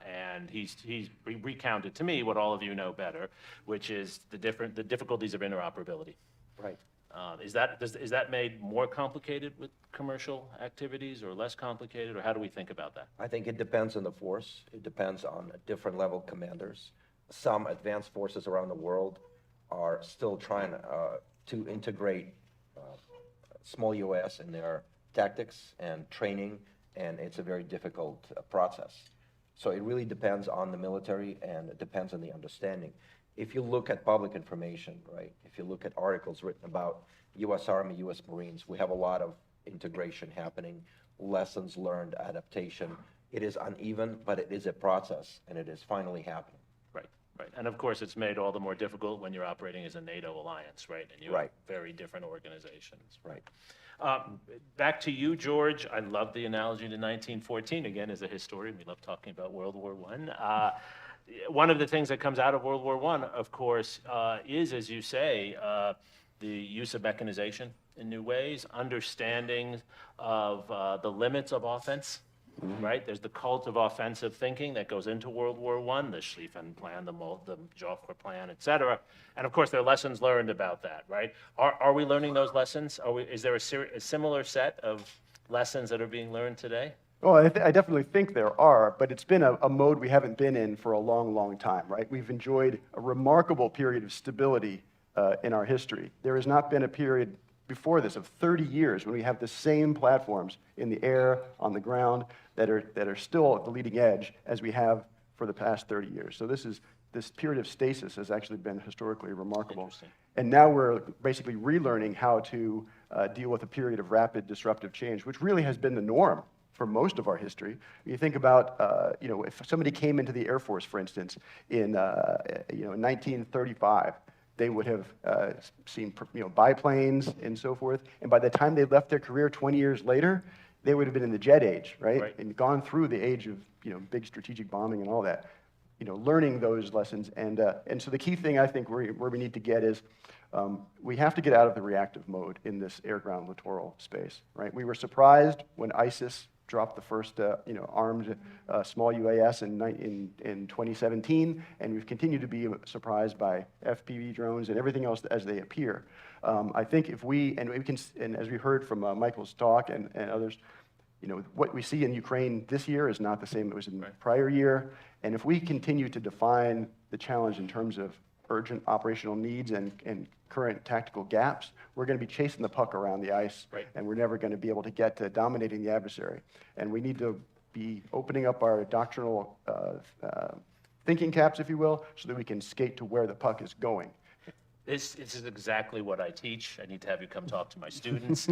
And he's recounted to me what all of you know better, which is the difficulties of interoperability. Right. Is that made more complicated with commercial activities, or less complicated, or how do we think about that? I think it depends on the force. It depends on different level commanders. Some advanced forces around the world are still trying to integrate small UAS in their tactics and training, and it's a very difficult process. So it really depends on the military, and it depends on the understanding. If you look at public information, right, if you look at articles written about U.S. Army, U.S. Marines, we have a lot of integration happening, lessons learned, adaptation. It is uneven, but it is a process, and it is finally happening. Right, right. And of course, it's made all the more difficult when you're operating as a NATO alliance, right? And you have very different organizations. Right. Back to you, George. I love the analogy to 1914. Again, as a historian, we love talking about World War I. One of the things that comes out of World War I, of course, is, as you say, the use of mechanization in new ways, understanding of the limits of offense, right? There's the cult of offensive thinking that goes into World War I, the Schlieffen Plan, the Joffre Plan, et cetera. And of course, there are lessons learned about that, right? Are we learning those lessons? Is there a similar set of lessons that are being learned today? Well, I definitely think there are, but it's been a mode we haven't been in for a long, long time, right? We've enjoyed a remarkable period of stability in our history. There has not been a period before this of 30 years when we have the same platforms in the air, on the ground, that are still at the leading edge as we have for the past 30 years. So this period of stasis has actually been historically remarkable. And now we're basically relearning how to deal with a period of rapid disruptive change, which really has been the norm for most of our history. You think about, if somebody came into the Air Force, for instance, in 1935, they would have seen biplanes and so forth. And by the time they left their career 20 years later, they would have been in the jet age, right? And gone through the age of big strategic bombing and all that. Learning those lessons. And so the key thing I think where we need to get is we have to get out of the reactive mode in this air-ground littoral space, right? We were surprised when ISIS dropped the first armed small UAS in 2017, and we've continued to be surprised by FPV drones and everything else as they appear. I think if and as we heard from Michael's talk and others, what we see in Ukraine this year is not the same it was in the prior year. And if we continue to define the challenge in terms of urgent operational needs and current tactical gaps, we're going to be chasing the puck around the ice, and we're never going to be able to get to dominating the adversary. And we need to be opening up our doctrinal thinking caps, if you will, so that we can skate to where the puck is going. This is exactly what I teach. I need to have you come talk to my students.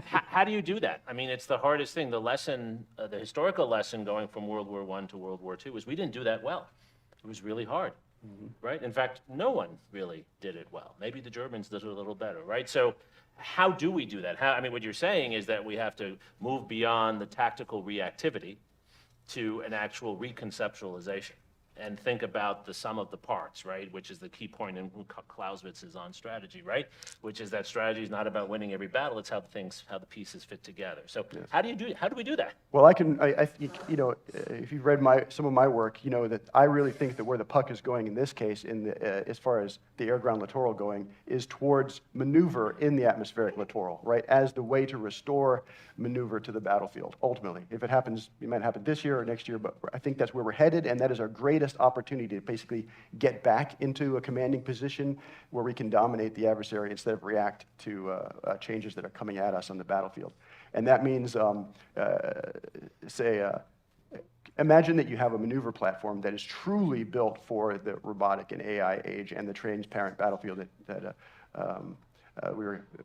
How do you do that? I mean, it's the hardest thing. The lesson, the historical lesson going from World War I to World War II is we didn't do that well. It was really hard. right? In fact, no one really did it well. Maybe the Germans did it a little better, right? So how do we do that? I mean, what you're saying is that we have to move beyond the tactical reactivity to an actual reconceptualization and think about the sum of the parts, right? Which is the key point in Clausewitz's On Strategy, right? Which is that strategy is not about winning every battle, it's how the pieces fit together. So how do we do that? Well, I think, you know, if you've read some of my work, you know that I really think that where the puck is going in this case, as far as the air-ground littoral going, is towards maneuver in the atmospheric littoral, right? As the way to restore maneuver to the battlefield, ultimately. If it happens, it might happen this year or next year, but I think that's where we're headed, and that is our greatest opportunity to basically get back into a commanding position where we can dominate the adversary instead of react to changes that are coming at us on the battlefield. And that means, imagine that you have a maneuver platform that is truly built for the robotic and AI age and the transparent battlefield that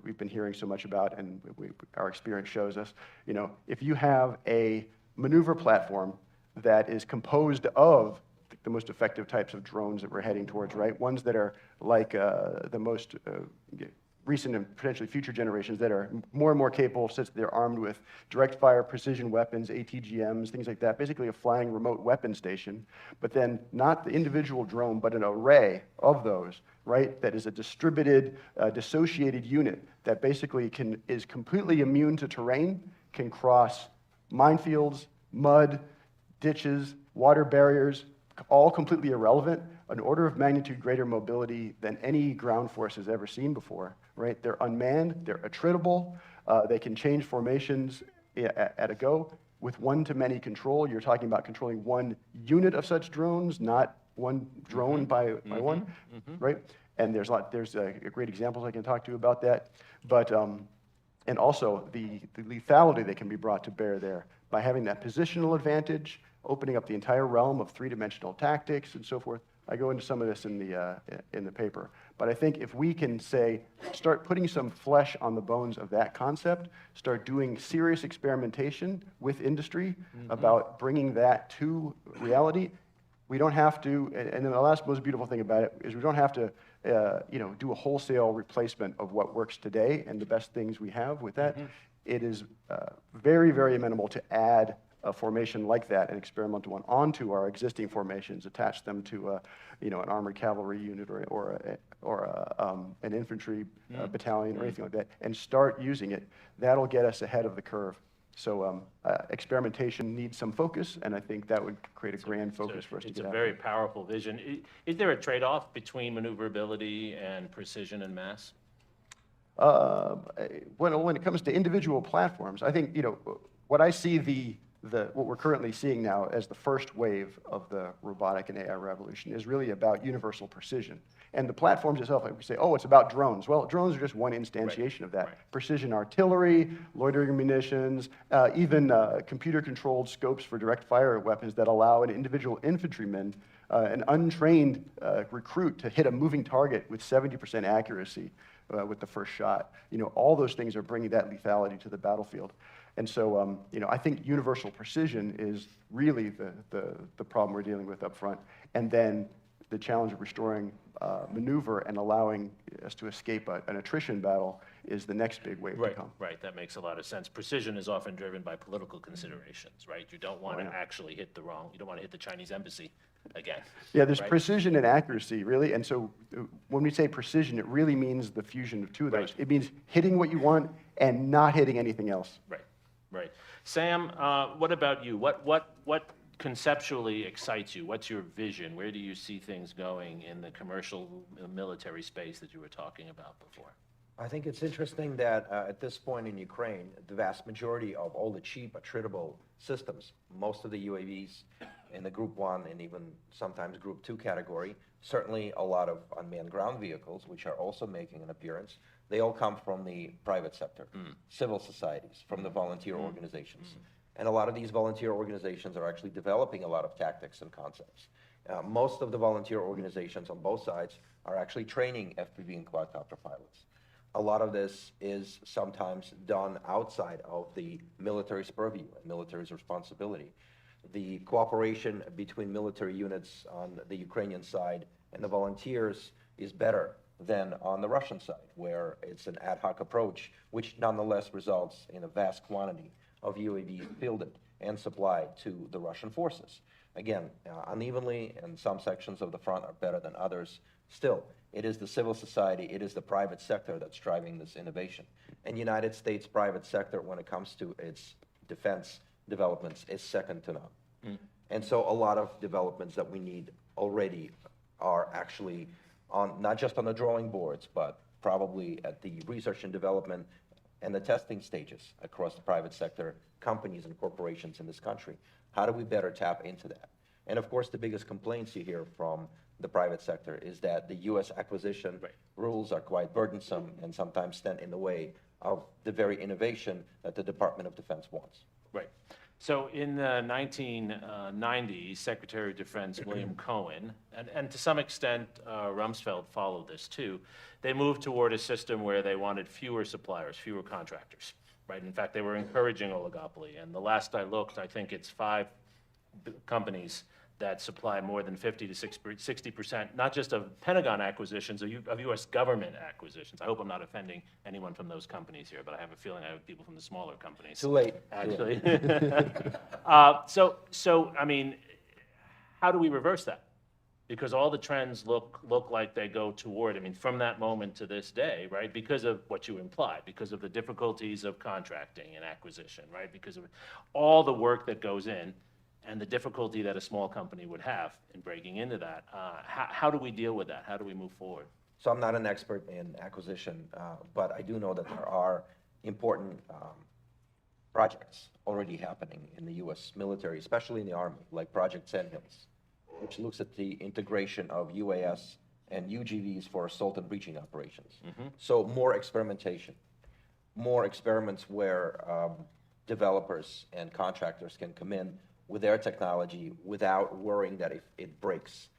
we've been hearing so much about, and our experience shows us. You know, if you have a maneuver platform that is composed of the most effective types of drones that we're heading towards, right? Ones that are like the most recent and potentially future generations that are more and more capable since they're armed with direct fire precision weapons, ATGMs, things like that, basically a flying remote weapon station, but then not the individual drone, but an array of those, right? That is a distributed, dissociated unit that basically is completely immune to terrain, can cross minefields, mud, ditches, water barriers, all completely irrelevant, an order of magnitude greater mobility than any ground force has ever seen before, right? They're unmanned, they're attritable, they can change formations at a go. With one-to-many control, you're talking about controlling one unit of such drones, not one drone by one, right? And there's great examples I can talk to you about that. But, and also the lethality that can be brought to bear there by having that positional advantage, opening up the entire realm of three-dimensional tactics and so forth. I go into some of this in the paper. But I think if we can start putting some flesh on the bones of that concept, start doing serious experimentation with industry about bringing that to reality, we don't have to, and then the last most beautiful thing about it is we don't have to do a wholesale replacement of what works today and the best things we have with that. It is very, very amenable to add a formation like that, an experimental one, onto our existing formations, attach them to an armored cavalry unit or an infantry battalion or anything like that, and start using it. That'll get us ahead of the curve. So experimentation needs some focus, and I think that would create a grand focus for us to get It's a after. very powerful vision. Is there a trade-off between maneuverability and precision and mass? When it comes to individual platforms, I think what I see what we're currently seeing now as the first wave of the robotic and AI revolution is really about universal precision. And the platforms itself, like we say, oh, it's about drones. Well, drones are just one instantiation of that. Precision artillery, loitering munitions, even computer-controlled scopes for direct fire weapons that allow an individual infantryman, an untrained recruit, to hit a moving target with 70% accuracy with the first shot. All those things are bringing that lethality to the battlefield. And so, I think universal precision is really the problem we're dealing with up front. And then the challenge of restoring maneuver and allowing us to escape an attrition battle is the next big wave to come. Right, that makes a lot of sense. Precision is often driven by political considerations, right? You don't want to actually you don't want to hit the Chinese embassy again. Yeah, there's precision and accuracy, really. And so when we say precision, it really means the fusion of two of those. It means hitting what you want and not hitting anything else. Right. Sam, what about you? What conceptually excites you? What's your vision? Where do you see things going in the commercial military space that you were talking about before? I think it's interesting that at this point in Ukraine, the vast majority of all the cheap, attritable systems, most of the UAVs in the Group 1 and even sometimes Group 2 category, certainly a lot of unmanned ground vehicles, which are also making an appearance, they all come from the private sector, civil societies, from the volunteer organizations. And a lot of these volunteer organizations are actually developing a lot of tactics and concepts. Most of the volunteer organizations on both sides are actually training FPV and quadcopter pilots. A lot of this is sometimes done outside of the military's purview and military's responsibility. The cooperation between military units on the Ukrainian side and the volunteers is better than on the Russian side, where it's an ad hoc approach, which nonetheless results in a vast quantity of UAVs fielded and supplied to the Russian forces. Again, unevenly, and some sections of the front are better than others. Still, it is the civil society, it is the private sector that's driving this innovation. And United States private sector, when it comes to its defense developments, is second to none. And so a lot of developments that we need already are actually on, not just on the drawing boards, but probably at the research and development and the testing stages across the private sector, companies and corporations in this country. How do we better tap into that? And of course, the biggest complaints you hear from the private sector is that the US acquisition rules are quite burdensome and sometimes stand in the way of the very innovation that the Department of Defense wants. Right. So in the 1990s, Secretary of Defense William Cohen, and to some extent Rumsfeld followed this too, they moved toward a system where they wanted fewer suppliers, fewer contractors, right? In fact, they were encouraging oligopoly. And the last I looked, I think it's 5 companies that supply more than 50 to 60%, not just of Pentagon acquisitions, of US government acquisitions. I hope I'm not offending anyone from those companies here, but I have a feeling I have people from the smaller companies. Too late. Actually. So, I mean, how do we reverse that? Because all the trends look like they go toward, I mean, from that moment to this day, right? Because of what you implied, because of the difficulties of contracting and acquisition, right? Because of all the work that goes in, and the difficulty that a small company would have in breaking into that. How do we deal with that? How do we move forward? So I'm not an expert in acquisition, but I do know that there are important projects already happening in the US military, especially in the Army, like Project Sandhills, which looks at the integration of UAS and UGVs for assault and breaching operations. So more experimentation, more experiments where developers and contractors can come in with their technology without worrying that if it breaks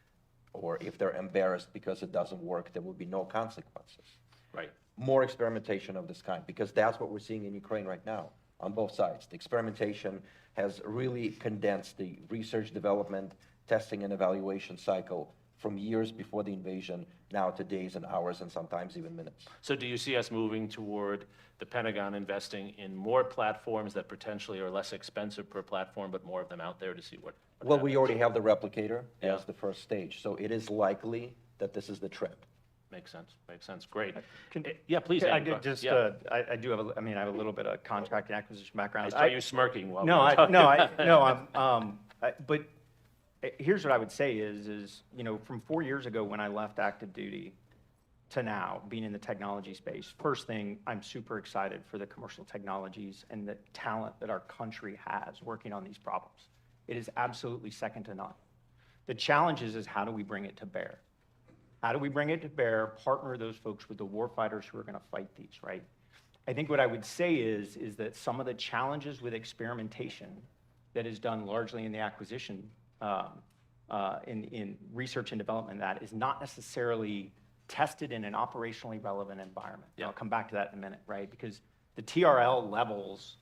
or if they're embarrassed because it doesn't work, there will be no consequences. Right. More experimentation of this kind, because that's what we're seeing in Ukraine right now on both sides. The experimentation has really condensed the research, development, testing, and evaluation cycle from years before the invasion now to days and hours and sometimes even minutes. So do you see us moving toward the Pentagon investing in more platforms that potentially are less expensive per platform, but more of them out there to see what Well, we already have the replicator Yeah. as the first stage, so it is likely that this is the trend. Makes sense, great. Yeah, please, I Andy, do just, yeah. I do have, I mean, I have a little bit of contract and acquisition background. I saw you smirking while No, we were talking. but here's what I would say is, you know, from 4 years ago when I left active duty to now, being in the technology space, first thing, I'm super excited for the commercial technologies and the talent that our country has working on these problems. It is absolutely second to none. The challenge is how do we bring it to bear? How do we bring it to bear, partner those folks with the warfighters who are gonna fight these, right? I think what I would say is that some of the challenges with experimentation that is done largely in the acquisition, in research and development, that is not necessarily tested in an operationally relevant environment. Yeah. I'll come back to that in a minute, right? Because the TRL levels,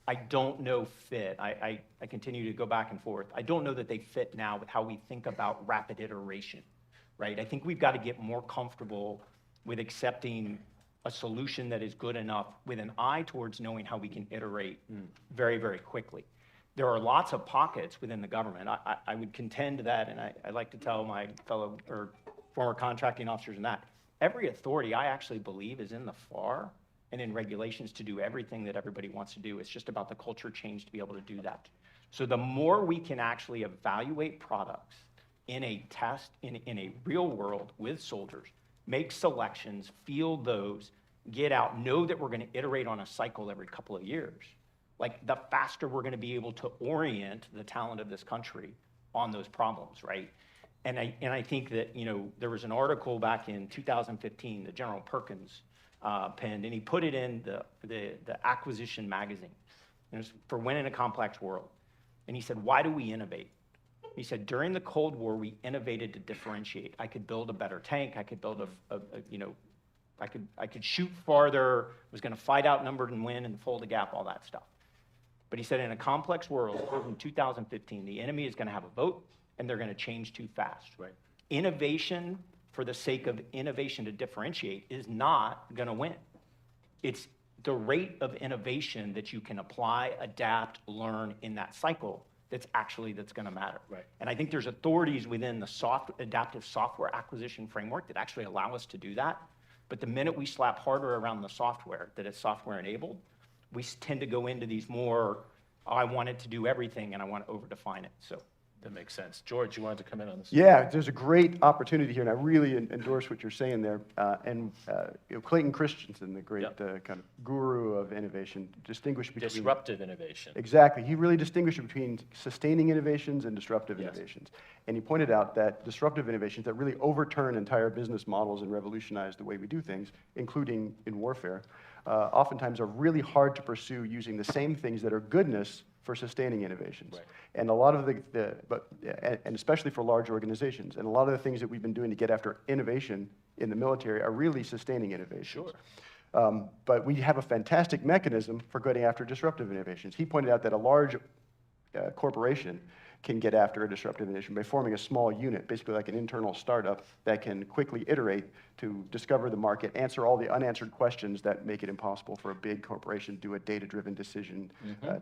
I don't know fit. I continue to go back and forth. I don't know that they fit now with how we think about rapid iteration, right? I think we've got to get more comfortable with accepting a solution that is good enough with an eye towards knowing how we can iterate very, very quickly. There are lots of pockets within the government. I would contend that, and I like to tell my fellow or former contracting officers in that, every authority I actually believe is in the FAR and in regulations to do everything that everybody wants to do. It's just about the culture change to be able to do that. So the more we can actually evaluate products in a test, in a real world with soldiers, make selections, field those, get out, know that we're gonna iterate on a cycle every couple of years, like the faster we're gonna be able to orient the talent of this country on those problems, right? And I think that, you know, there was an article back in 2015 that General Perkins penned, and he put it in the Acquisition magazine. And it was for Winning a Complex World. And he said, why do we innovate? He said, during the Cold War, we innovated to differentiate. I could build a better tank. I could build I could shoot farther, was gonna fight outnumbered and win and fold the gap, all that stuff. But he said, in a complex world, in 2015, the enemy is gonna have a vote and they're gonna change too fast. Right. innovation for the sake of innovation to differentiate is not going to win. It's the rate of innovation that you can apply, adapt, learn in that cycle that's going to matter. Right. And I think there's authorities within the adaptive software acquisition framework that actually allow us to do that. But the minute we slap harder around the software, that it's software enabled, we tend to go into these more, I want it to do everything and I want to over-define it. So That makes sense. George, you wanted to come in on this? Yeah, there's a great opportunity here, and I really endorse what you're saying there. Clayton Christensen, the great kind of guru of innovation, distinguished between... Disruptive innovation. Exactly. He really distinguished between sustaining innovations and disruptive innovations. And he pointed out that disruptive innovations that really overturn entire business models and revolutionize the way we do things, including in warfare, oftentimes are really hard to pursue using the same things that are goodness for sustaining innovations. Right. And a lot of and especially for large organizations, and a lot of the things that we've been doing to get after innovation in the military are really sustaining innovations. Sure. But we have a fantastic mechanism for going after disruptive innovations. He pointed out that a large corporation can get after a disruptive innovation by forming a small unit, basically like an internal startup that can quickly iterate to discover the market, answer all the unanswered questions that make it impossible for a big corporation to do a data-driven decision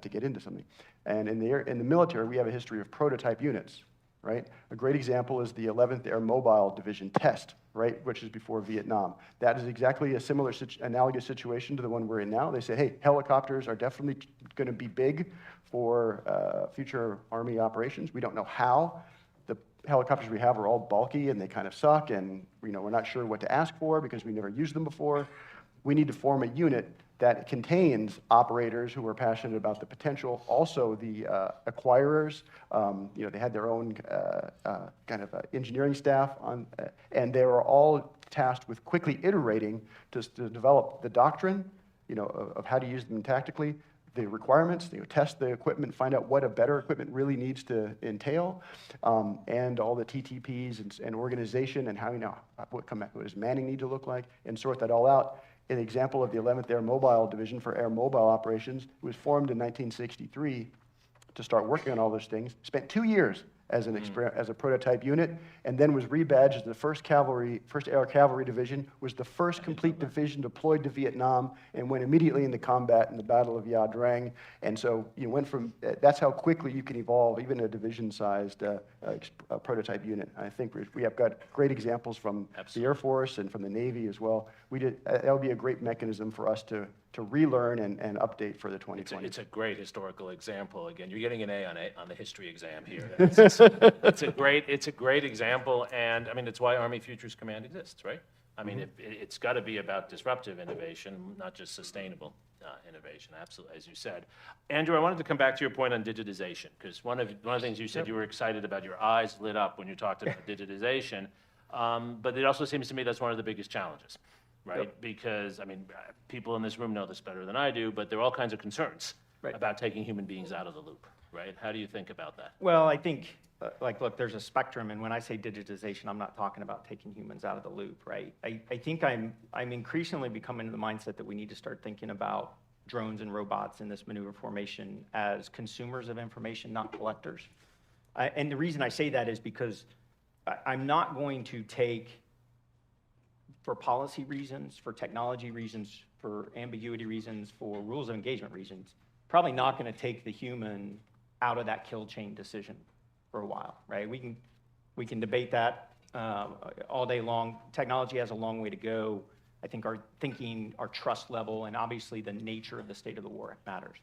to get into something. And in the military, we have a history of prototype units, right? A great example is the 11th Air Mobile Division test, right, which is before Vietnam. That is exactly a similar analogous situation to the one we're in now. They say, hey, helicopters are definitely going to be big for future Army operations. We don't know how. The helicopters we have are all bulky and they kind of suck, and we're not sure what to ask for because we never used them before. We need to form a unit that contains operators who are passionate about the potential, also the acquirers. They had their own kind of engineering staff, and they were all tasked with quickly iterating to develop the doctrine, of how to use them tactically, the requirements, test the equipment, find out what a better equipment really needs to entail, and all the TTPs and organization and how, what does manning need to look like, and sort that all out. An example of the 11th Air Mobile Division for air mobile operations, it was formed in 1963 to start working on all those things. Spent 2 years as a prototype unit, and then was rebadged as the first Air Cavalry Division, was the first complete division deployed to Vietnam, and went immediately into combat in the Battle of Ia Drang. And so you went from, that's how quickly you can evolve even a division-sized prototype unit. I think we have got great examples from the Air Force and from the Navy as well. That would be a great mechanism for us to relearn and update for the 2020s. It's a great historical example. Again, you're getting an A on the history exam here. It's a great example, and I mean, it's why Army Futures Command exists, right? I mean, it's got to be about disruptive innovation, not just sustainable innovation. Absolutely, as you said. Andrew, I wanted to come back to your point on digitization, because one of the things you said you were excited about, your eyes lit up when you talked about digitization, but it also seems to me that's one of the biggest challenges. Right? Yep. Because, I mean, people in this room know this better than I do, but there are all kinds of concerns about taking human beings out of the loop, right? How do you think about that? Well, I think, look, there's a spectrum, and when I say digitization, I'm not talking about taking humans out of the loop, right? I think I'm increasingly becoming in the mindset that we need to start thinking about drones and robots in this maneuver formation as consumers of information, not collectors. And the reason I say that is because I'm not going to take, for policy reasons, for technology reasons, for ambiguity reasons, for rules of engagement reasons, probably not going to take the human out of that kill chain decision for a while, right? We can debate that all day long. Technology has a long way to go. I think our thinking, our trust level, and obviously the nature of the state of the war matters.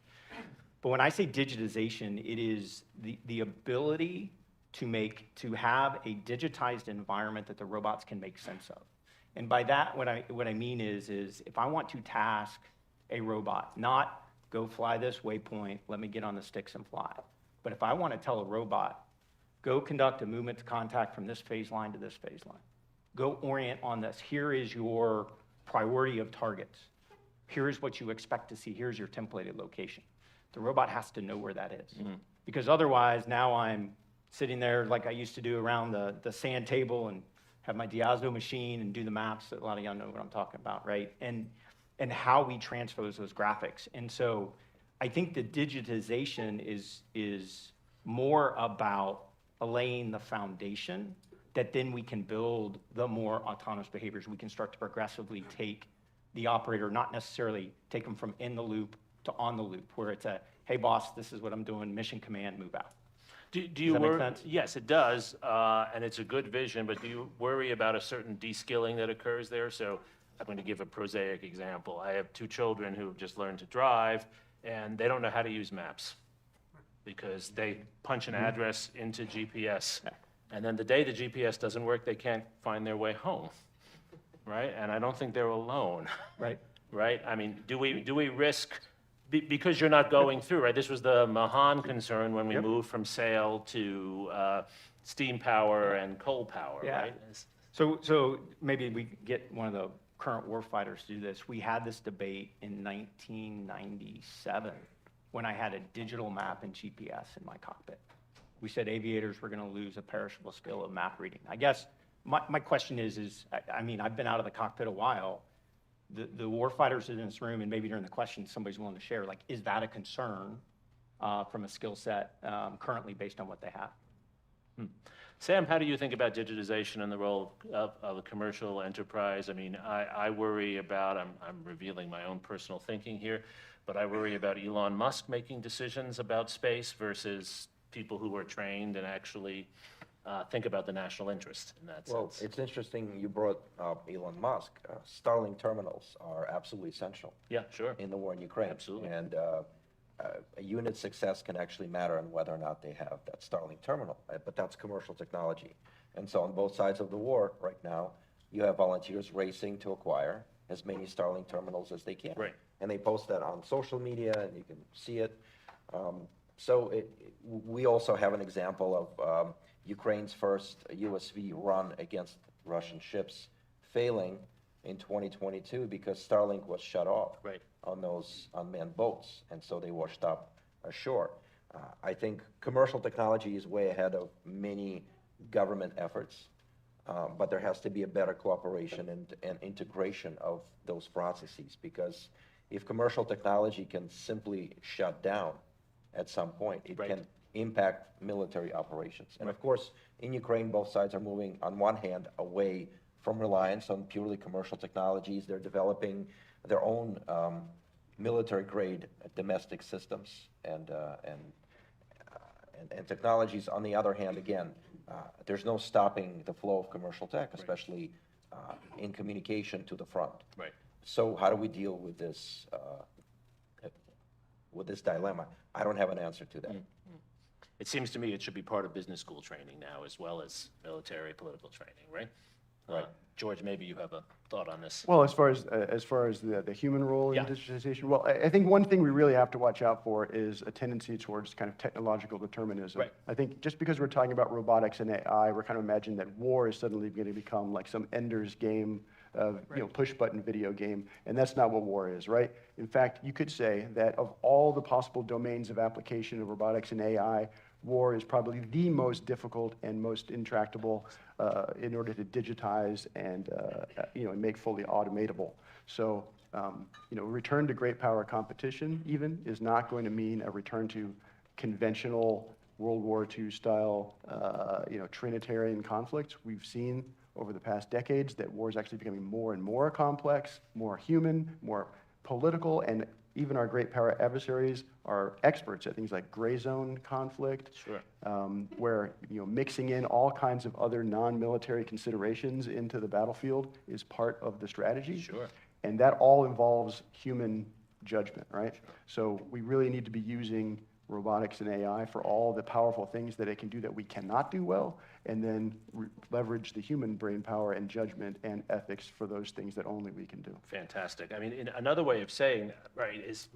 But when I say digitization, it is the ability to have a digitized environment that the robots can make sense of. And by that, what I mean is if I want to task a robot, not go fly this waypoint, let me get on the sticks and fly. But if I want to tell a robot, go conduct a movement to contact from this phase line to this phase line. Go orient on this. Here is your priority of targets. Here is what you expect to see. Here's your templated location. The robot has to know where that is. Mm-hmm. Because otherwise, now I'm sitting there like I used to do around the sand table and have my Diazzo machine and do the maps. A lot of y'all know what I'm talking about, right? And how we transpose those graphics. And so I think the digitization is more about laying the foundation that then we can build the more autonomous behaviors. We can start to progressively take the operator, not necessarily take them from in the loop to on the loop, where it's a, hey boss, this is what I'm doing, mission command, move out. Do you Does that make worry? sense? Yes, it does, and it's a good vision, but do you worry about a certain de-skilling that occurs there? So I'm going to give a prosaic example. I have 2 children who have just learned to drive, and they don't know how to use maps because they punch an address into GPS. And then the day the GPS doesn't work, they can't find their way home, right? And I don't think they're alone. Right. Right? I mean, do we risk, because you're not going through, right? This was the Mahan concern when we moved from sail to steam power and coal power, Yeah. right? So maybe we get one of the current warfighters to do this. We had this debate in 1997 when I had a digital map and GPS in my cockpit. We said aviators were going to lose a perishable skill of map reading. I guess my question is I mean, I've been out of the cockpit a while. The warfighters in this room, and maybe during the question somebody's willing to share, like, is that a concern from a skill set currently based on what they have? Sam, how do you think about digitization and the role of a commercial enterprise? I mean, I worry about, I'm revealing my own personal thinking here, but I worry about Elon Musk making decisions about space versus people who are trained and actually think about the national interest in that Well, sense. it's interesting you brought up Elon Musk. Starlink terminals are absolutely essential. Yeah, sure. In the war in Ukraine. Absolutely. And a unit's success can actually matter on whether or not they have that Starlink terminal, but that's commercial technology. And so on both sides of the war right now, you have volunteers racing to acquire as many Starlink terminals as they can. Right. And they post that on social media, and you can see it. We also have an example of Ukraine's first USV run against Russian ships failing in 2022 because Starlink was shut off on those unmanned boats, and so they washed up ashore. I think commercial technology is way ahead of many government efforts, but there has to be a better cooperation and integration of those processes, because if commercial technology can simply shut down at some point, it can impact military operations. And of course, in Ukraine, both sides are moving, on one hand, away from reliance on purely commercial technologies. They're developing their own military-grade domestic systems and technologies. On the other hand, again, there's no stopping the flow of commercial tech, especially in communication to the front. Right. So how do we deal with this dilemma? I don't have an answer to that. It seems to me it should be part of business school training now as well as military political training, right? Right. George, maybe you have a thought on this. Well, as far as the human role in digitization, well, I think one thing we really have to watch out for is a tendency towards kind of technological determinism. Right. I think just because we're talking about robotics and AI, we're kind of imagining that war is suddenly going to become like some Ender's Game of push-button video game, and that's not what war is, right? In fact, you could say that of all the possible domains of application of robotics and AI, war is probably the most difficult and most intractable in order to digitize and and make fully automatable. So return to great power competition even is not going to mean a return to conventional World War II style Trinitarian conflict. We've seen over the past decades that war is actually becoming more and more complex, more human, more political, and even our great power adversaries are experts at things like gray zone conflict, where mixing in all kinds of other non-military considerations into the battlefield is part of the strategy. Sure. And that all involves human judgment, right? So we really need to be using robotics and AI for all the powerful things that it can do that we cannot do well, and then leverage the human brain power and judgment and ethics for those things that only we can do. Fantastic. I mean, another way of saying that, right, is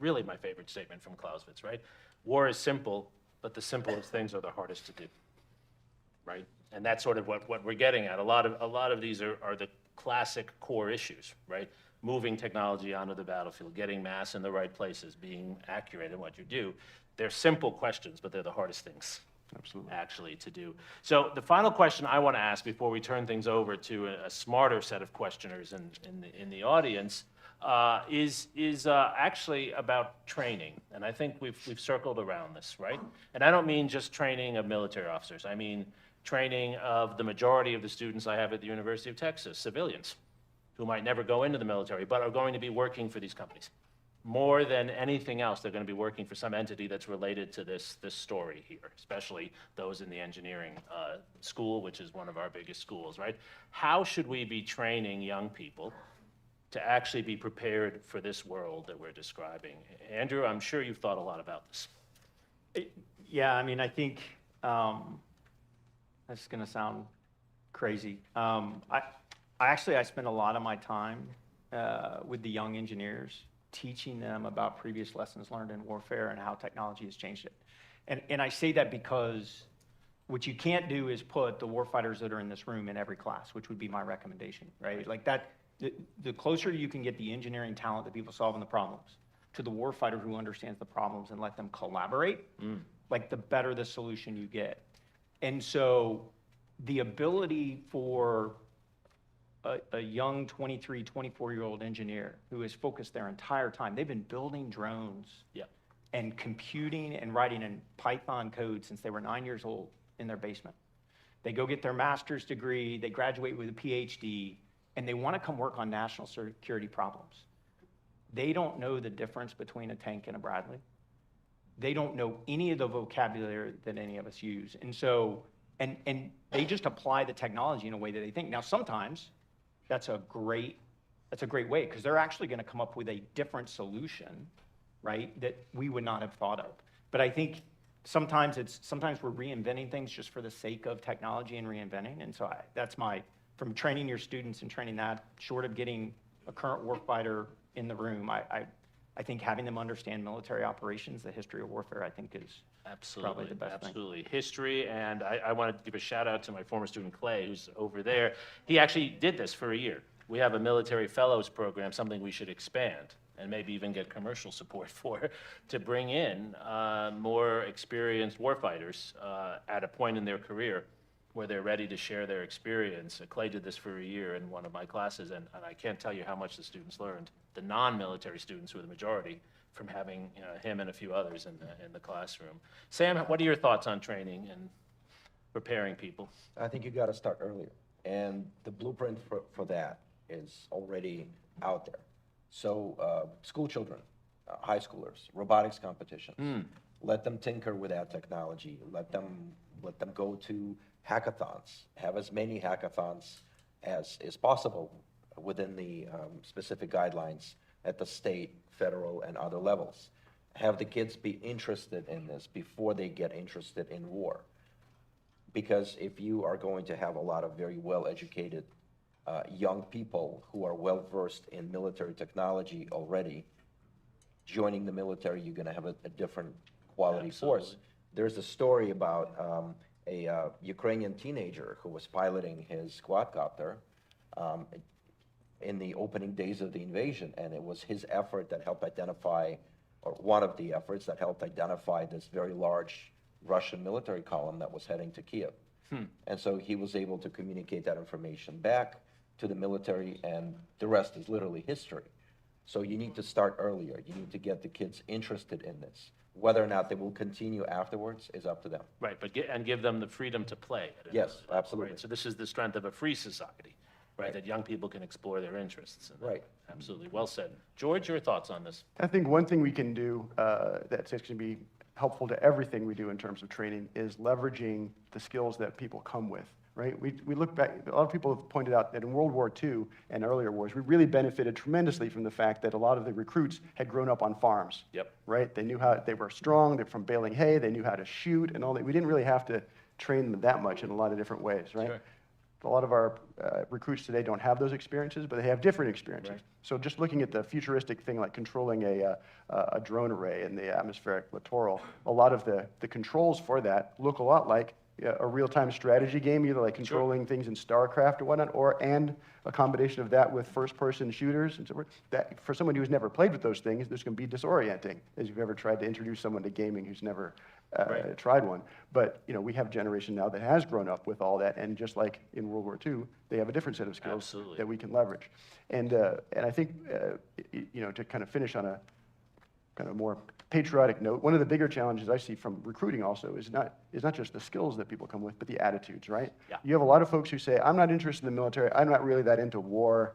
really my favorite statement from Clausewitz, right? War is simple, but the simplest things are the hardest to do, right? And that's sort of what we're getting at. A lot of these are the classic core issues, right? Moving technology onto the battlefield, getting mass in the right places, being accurate in what you do. They're simple questions, but they're the hardest things actually to do. So the final question I want to ask before we turn things over to a smarter set of questioners in the audience is actually about training. And I think we've circled around this, right? And I don't mean just training of military officers. I mean training of the majority of the students I have at the University of Texas, civilians, who might never go into the military, but are going to be working for these companies. More than anything else, they're going to be working for some entity that's related to this story here, especially those in the engineering school, which is one of our biggest schools, right? How should we be training young people to actually be prepared for this world that we're describing? Andrew, I'm sure you've thought a lot about this. Yeah, I mean, I think that's going to sound crazy. I spend a lot of my time with the young engineers, teaching them about previous lessons learned in warfare and how technology has changed it. And I say that because what you can't do is put the warfighters that are in this room in every class, which would be my recommendation, right? Like that, the closer you can get the engineering talent, the people solving the problems, to the warfighter who understands the problems and let them collaborate, like the better the solution you get. And so the ability for a young 23, 24-year-old engineer who has focused their entire time, they've been building drones and computing and writing in Python code since they were 9 years old in their basement. They go get their master's degree, they graduate with a PhD, and they want to come work on national security problems. They don't know the difference between a tank and a Bradley. They don't know any of the vocabulary that any of us use. And so, and they just apply the technology in a way that they think. Now, sometimes that's a great way, because they're actually going to come up with a different solution, right, that we would not have thought of. But I think sometimes we're reinventing things just for the sake of technology and reinventing. And so that's from training your students and training that, short of getting a current warfighter in the room, I think having them understand military operations, the history of warfare, I think is probably the best thing. Absolutely. History, and I wanted to give a shout out to my former student Clay, who's over there. He actually did this for a year. We have a military fellows program, something we should expand and maybe even get commercial support for, to bring in more experienced warfighters at a point in their career where they're ready to share their experience. Clay did this for a year in one of my classes, and I can't tell you how much the students learned, the non-military students who are the majority, from having him and a few others in the classroom. Sam, what are your thoughts on training and preparing people? I think you got to start earlier, and the blueprint for that is already out there. So school children, high schoolers, robotics competitions, let them tinker with that technology. Let them go to hackathons. Have as many hackathons as is possible within the specific guidelines at the state, federal, and other levels. Have the kids be interested in this before they get interested in war. Because if you are going to have a lot of very well-educated young people who are well-versed in military technology already, joining the military, you're going to have a different quality force. There's a story about a Ukrainian teenager who was piloting his quadcopter in the opening days of the invasion, and it was his effort that helped identify, or one of the efforts that helped identify, this very large Russian military column that was heading to Kiev. And so he was able to communicate that information back to the military, and the rest is literally history. So you need to start earlier. You need to get the kids interested in this. Whether or not they will continue afterwards is up to them. Right, but give them the freedom to play. Yes, absolutely. Right. So this is the strength of a free society, right? That young people can explore their interests. Right. Absolutely. Well said. George, your thoughts on this? I think one thing we can do that's going to be helpful to everything we do in terms of training is leveraging the skills that people come with. Right? We look back, a lot of people have pointed out that in World War II and earlier wars, we really benefited tremendously from the fact that a lot of the recruits had grown up on farms. Yep. Right? They knew how, they were strong, they're from baling hay, they knew how to shoot and all that. We didn't really have to train them that much in a lot of different ways, right? Sure. A lot of our recruits today don't have those experiences, but they have different experiences. Right. So just looking at the futuristic thing like controlling a drone array in the atmospheric littoral, a lot of the controls for that look a lot like a real-time strategy game, either like controlling things in StarCraft or whatnot, and a combination of that with first-person shooters and so forth. That, for someone who's never played with those things, this can be disorienting, as you've ever tried to introduce someone to gaming who's never tried one. But we have a generation now that has grown up with all that, and just like in World War II, they have a different set of skills that we can leverage. And I think, to kind of finish on kind of more patriotic note, one of the bigger challenges I see from recruiting also is not just the skills that people come with, but the attitudes, right? Yeah. You have a lot of folks who say, I'm not interested in the military, I'm not really that into war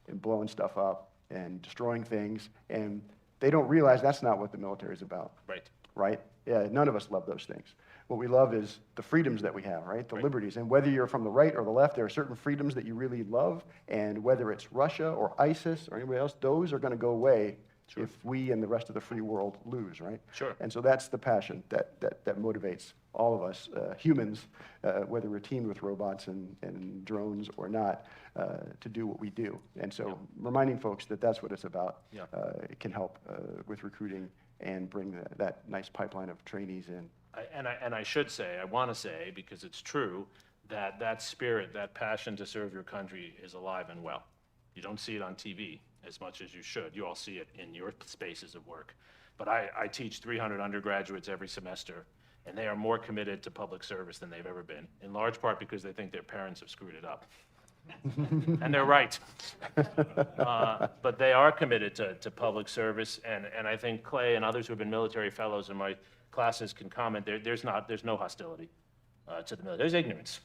and blowing stuff up and destroying things, and they don't realize that's not what the military is about. Right. Right? Yeah, none of us love those things. What we love is the freedoms that we have, right? The liberties. And whether you're from the right or the left, there are certain freedoms that you really love, and whether it's Russia or ISIS or anybody else, those are going to go away if we and the rest of the free world lose, right? Sure. And so that's the passion that motivates all of us, humans, whether we're teamed with robots and drones or not, to do what we do. And so reminding folks that that's what it's about, it can help with recruiting and bring that nice pipeline of trainees in. And I should say, I want to say, because it's true, that that spirit, that passion to serve your country is alive and well. You don't see it on TV as much as you should. You all see it in your spaces of work. But I teach 300 undergraduates every semester, and they are more committed to public service than they've ever been, in large part because they think their parents have screwed it up. And they're right. But they are committed to public service, and I think Clay and others who have been military fellows in my classes can comment, there's no hostility to the military. There's ignorance.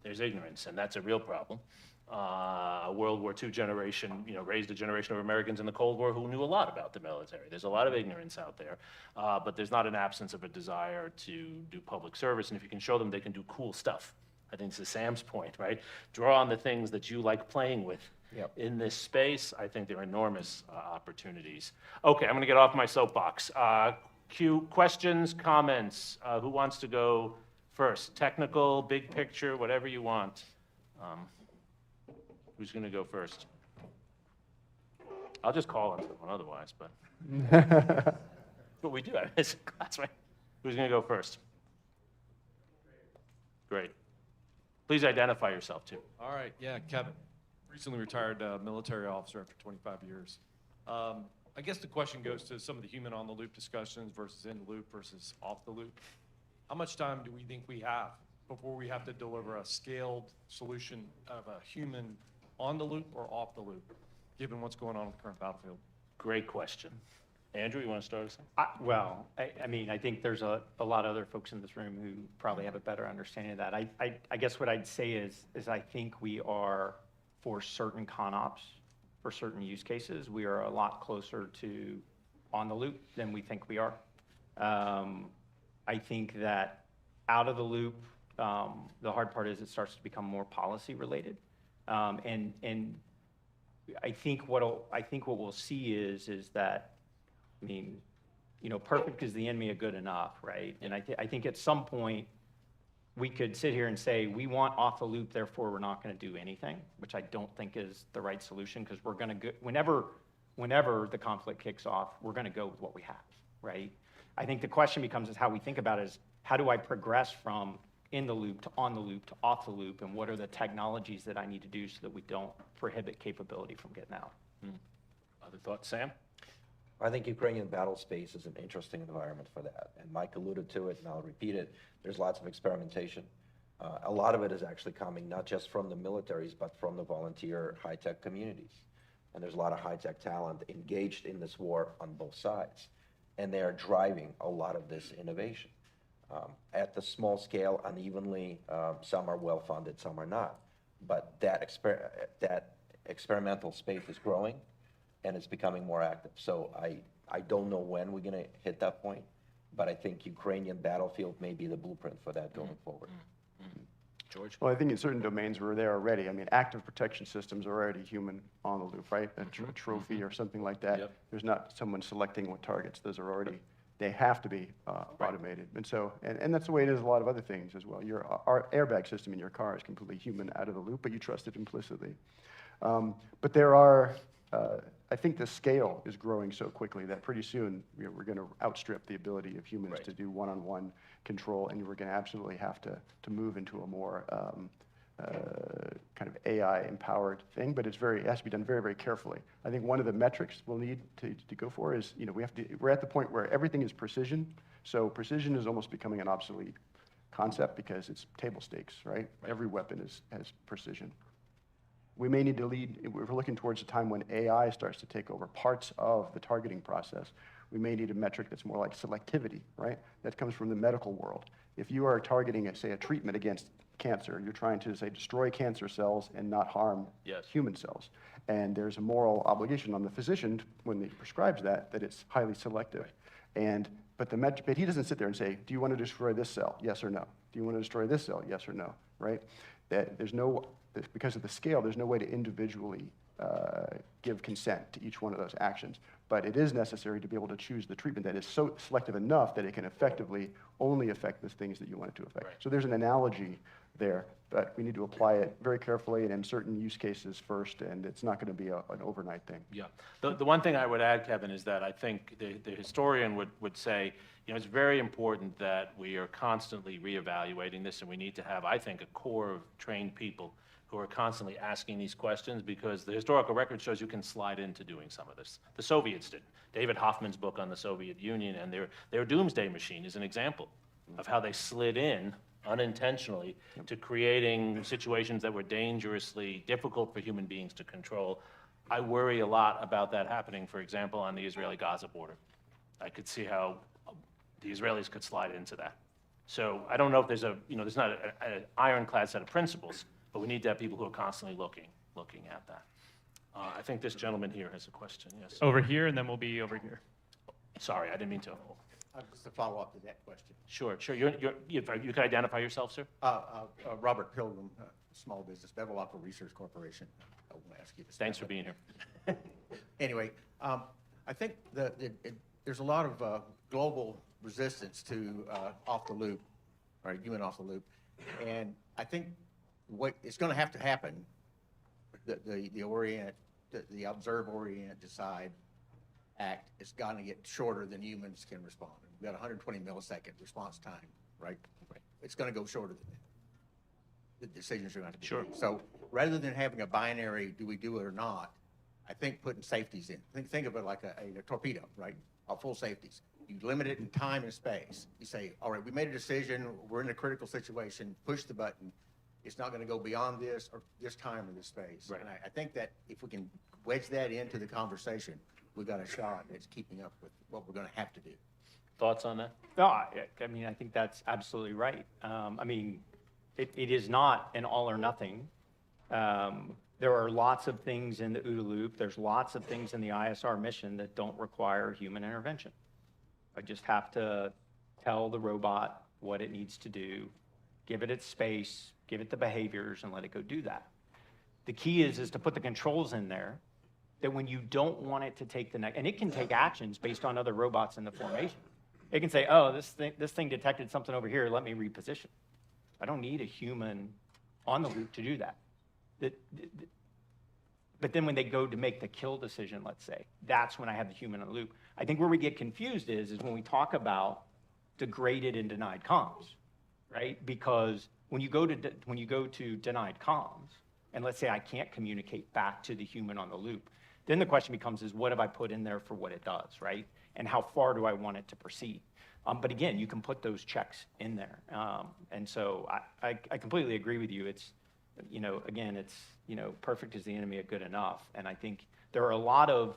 There's ignorance, and that's a real problem. A World War II generation, raised a generation of Americans in the Cold War who knew a lot about the military. There's a lot of ignorance out there, but there's not an absence of a desire to do public service, and if you can show them they can do cool stuff, I think to Sam's point, right? Draw on the things that you like playing with in this space. I think there are enormous opportunities. Okay, I'm going to get off my soapbox. Questions, comments? Who wants to go first? Technical, big picture, whatever you want. Who's going to go first? I'll just call on someone otherwise, but that's what we do. It's a class, right? Who's going to go first? Great. Please identify yourself, too. All right, yeah, Kevin, recently retired military officer after 25 years. I guess the question goes to some of the human on-the-loop discussions versus in-the-loop versus off-the-loop. How much time do we think we have before we have to deliver a scaled solution of a human on the loop or off the loop, given what's going on in the current battlefield? Great question. Andrew, you want to start us off? I think there's a lot of other folks in this room who probably have a better understanding of that. I guess what I'd say is I think we are, for certain ConOps, for certain use cases, we are a lot closer to on the loop than we think we are. I think that out of the loop, the hard part is it starts to become more policy related. And I think what we'll see is that, perfect is the enemy of good enough, right? And I think at some point we could sit here and say, we want off the loop, therefore we're not going to do anything, which I don't think is the right solution, because we're going to go, whenever the conflict kicks off, we're going to go with what we have, right? I think the question becomes is how we think about it is, how do I progress from in the loop to on the loop to off the loop, and what are the technologies that I need to do so that we don't prohibit capability from getting out? Other thoughts, Sam? I think Ukrainian battle space is an interesting environment for that. And Mike alluded to it, and I'll repeat it. There's lots of experimentation. A lot of it is actually coming not just from the militaries, but from the volunteer high-tech communities. And there's a lot of high-tech talent engaged in this war on both sides. And they are driving a lot of this innovation. At the small scale, unevenly, some are well-funded, some are not. But that experimental space is growing, and it's becoming more active. So I don't know when we're going to hit that point, but I think Ukrainian battlefield may be the blueprint for that going forward. George? Well, I think in certain domains we're there already. Active protection systems are already human on the loop, right? A trophy or something like that. Yep. There's not someone selecting what targets. Those are already, they have to be automated. And so, and that's the way it is a lot of other things as well. Our airbag system in your car is completely human out of the loop, but you trust it implicitly. But there are, I think the scale is growing so quickly that pretty soon we're going to outstrip the ability of humans to do one-on-one control, and we're going to absolutely have to move into a more kind of AI-empowered thing, but it has to be done very, very carefully. I think one of the metrics we'll need to go for is, we're at the point where everything is precision, so precision is almost becoming an obsolete concept because it's table stakes, right? Every weapon has precision. We may need to lead, we're looking towards a time when AI starts to take over parts of the targeting process, We may need a metric that's more like selectivity, right? That comes from the medical world. If you are targeting, say, a treatment against cancer, you're trying to, say, destroy cancer cells and not harm human cells. And there's a moral obligation on the physician when he prescribes that it's highly selective. But he doesn't sit there and say, do you want to destroy this cell? Yes or no. Do you want to destroy this cell? Yes or no, right? Because of the scale, there's no way to individually give consent to each one of those actions. But it is necessary to be able to choose the treatment that is so selective enough that it can effectively only affect the things that you want it to affect. So there's an analogy there, but we need to apply it very carefully and in certain use cases first, and it's not going to be an overnight thing. Yeah. The one thing I would add, Kevin, is that I think the historian would say, it's very important that we are constantly reevaluating this, and we need to have, I think, a core of trained people who are constantly asking these questions, because the historical record shows you can slide into doing some of this. The Soviets did. David Hoffman's book on the Soviet Union and their doomsday machine is an example of how they slid in unintentionally to creating situations that were dangerously difficult for human beings to control. I worry a lot about that happening, for example, on the Israeli-Gaza border. I could see how the Israelis could slide into that. So I don't know if there's there's not an ironclad set of principles, but we need to have people who are constantly looking at that. I think this gentleman here has a question, yes. Over here, and then we'll be over here. Sorry, I didn't mean to. Just to follow up to that question. Sure. You can identify yourself, sir? Robert Pilgrim, small business, Bevilacqua Research Corporation. I want to ask you this. Thanks for being here. Anyway, I think there's a lot of global resistance to off the loop, or human off the loop, and I think what is going to have to happen, the observe, orient, decide act is going to get shorter than humans can respond. We've got 120 millisecond response time, right? It's going to go shorter than that. The decisions are going to be made. So rather than having a binary, do we do it or not, I think putting safeties in. Think of it like a torpedo, right? Full safeties. You limit it in time and space. You say, all right, we made a decision. We're in a critical situation. Push the button. It's not going to go beyond this or this time or this space. Right. And I think that if we can wedge that into the conversation, we've got a shot at keeping up with what we're going to have to do. Thoughts on that? No, I think that's absolutely right. It is not an all or nothing. There are lots of things in the OODA loop. There's lots of things in the ISR mission that don't require human intervention. I just have to tell the robot what it needs to do, give it its space, give it the behaviors, and let it go do that. The key is to put the controls in there that when you don't want it to take the next, and it can take actions based on other robots in the formation. It can say, oh, this thing detected something over here, let me reposition. I don't need a human on the loop to do that. But then when they go to make the kill decision, let's say, that's when I have the human on the loop. I think where we get confused is when we talk about degraded and denied comms, right? Because when you go to denied comms, and let's say I can't communicate back to the human on the loop, then the question becomes is what have I put in there for what it does, right? And how far do I want it to proceed? But again, you can put those checks in there. And so I completely agree with you. It's, again, it's, perfect is the enemy of good enough. And I think there are a lot of,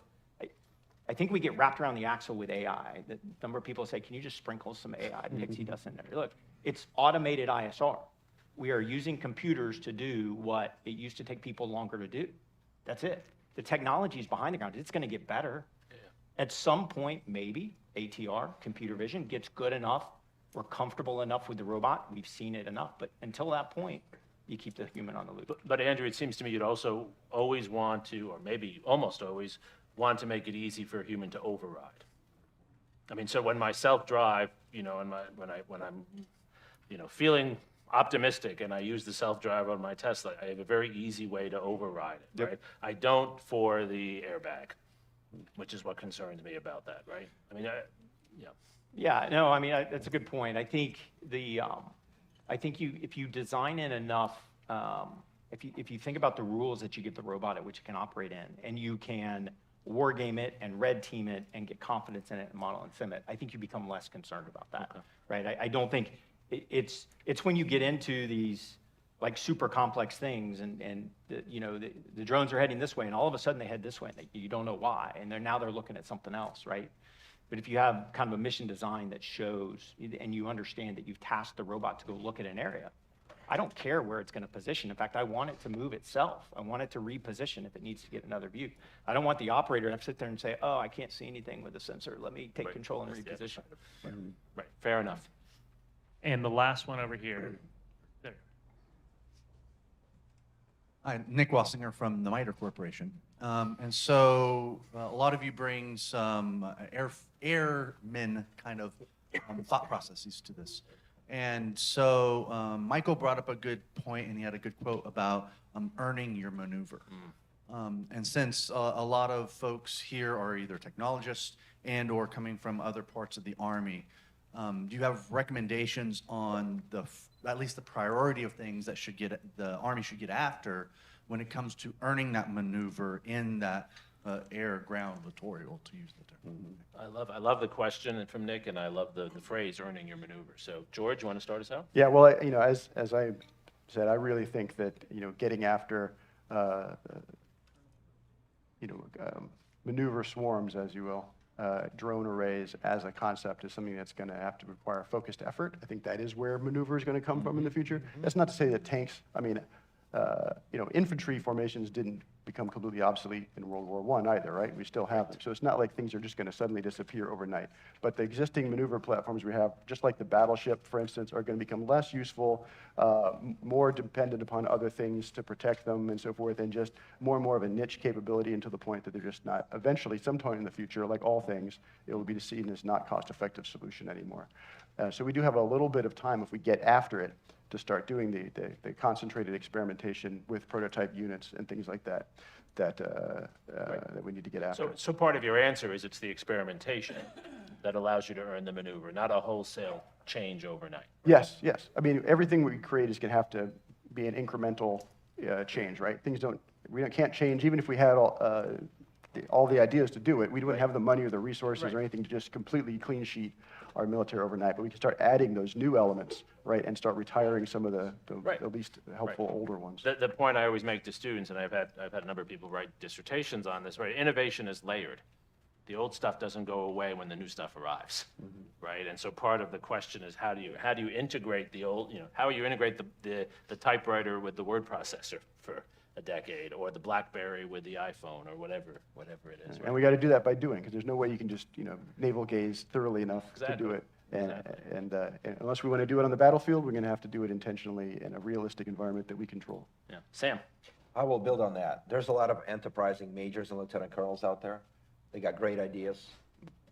I think we get wrapped around the axle with AI. The number of people say, can you just sprinkle some AI pixie dust in there? Look, it's automated ISR. We are using computers to do what it used to take people longer to do. That's it. The technology is behind the ground. It's going to get better. Yeah. At some point, maybe ATR, computer vision, gets good enough. We're comfortable enough with the robot. We've seen it enough. But until that point, you keep the human on the loop. But Andrew, it seems to me you'd also always want to, or maybe almost always, want to make it easy for a human to override. I mean, so when my self-drive, when I'm, feeling optimistic and I use the self-drive on my Tesla, I have a very easy way to override it, right? I don't for the airbag, which is what concerns me about that, right? I mean, Yeah, no, that's a good point. I think if you design in enough, if you think about the rules that you give the robot at which it can operate in, and you can war game it and red team it and get confidence in it and model and sim it, I think you become less concerned about that, right? I don't think it's when you get into these like super complex things and the drones are heading this way and all of a sudden they head this way and you don't know why, and now they're looking at something else, right? But if you have kind of a mission design that shows, and you understand that you've tasked the robot to go look at an area, I don't care where it's going to position. In fact, I want it to move itself. I want it to reposition if it needs to get another view. I don't want the operator to have to sit there and say, oh, I can't see anything with the sensor. Let me take control and reposition. Right, fair enough. And the last one over here. There. Hi, Nick Wassinger from the MITRE Corporation. And so a lot of you bring some airmen kind of thought processes to this. And so Michael brought up a good point, and he had a good quote about earning your maneuver. And since a lot of folks here are either technologists and or coming from other parts of the Army, do you have recommendations on at least the priority of things that the Army should get after when it comes to earning that maneuver in that air-ground littoral, to use the term? I love the question from Nick, and I love the phrase "earning your maneuver." So, George, you want to start us out? Yeah, well, as I said, I really think that getting after maneuver swarms, as you will, drone arrays as a concept is something that's going to have to require focused effort. I think that is where maneuver is going to come from in the future. That's not to say that tanks, infantry formations didn't become completely obsolete in World War I either, right? We still have them. So it's not like things are just going to suddenly disappear overnight. But the existing maneuver platforms we have, just like the battleship, for instance, are going to become less useful, more dependent upon other things to protect them and so forth, and just more and more of a niche capability, until the point that they're just not, eventually, sometime in the future, like all things, it will be seen as not cost-effective solution anymore. So we do have a little bit of time if we get after it to start doing the concentrated experimentation with prototype units and things like that that we need to get after. So part of your answer is it's the experimentation that allows you to earn the maneuver, not a wholesale change overnight. Yes, yes. Everything we create is going to have to be an incremental change, right? We can't change, even if we had all the ideas to do it. We wouldn't have the money or the resources or anything to just completely clean sheet our military overnight. But we can start adding those new elements, right, and start retiring some of the least helpful older ones. The point I always make to students, and I've had a number of people write dissertations on this, right? Innovation is layered. The old stuff doesn't go away when the new stuff arrives, right? And so part of the question is how do you integrate the old, how you integrate the typewriter with the word processor for a decade, or the BlackBerry with the iPhone, or whatever it is. Right? And we got to do that by doing, because there's no way you can just navel gaze thoroughly enough to do it. And unless we want to do it on the battlefield, we're going to have to do it intentionally in a realistic environment that we control. Yeah, Sam. I will build on that. There's a lot of enterprising majors and lieutenant colonels out there. They got great ideas,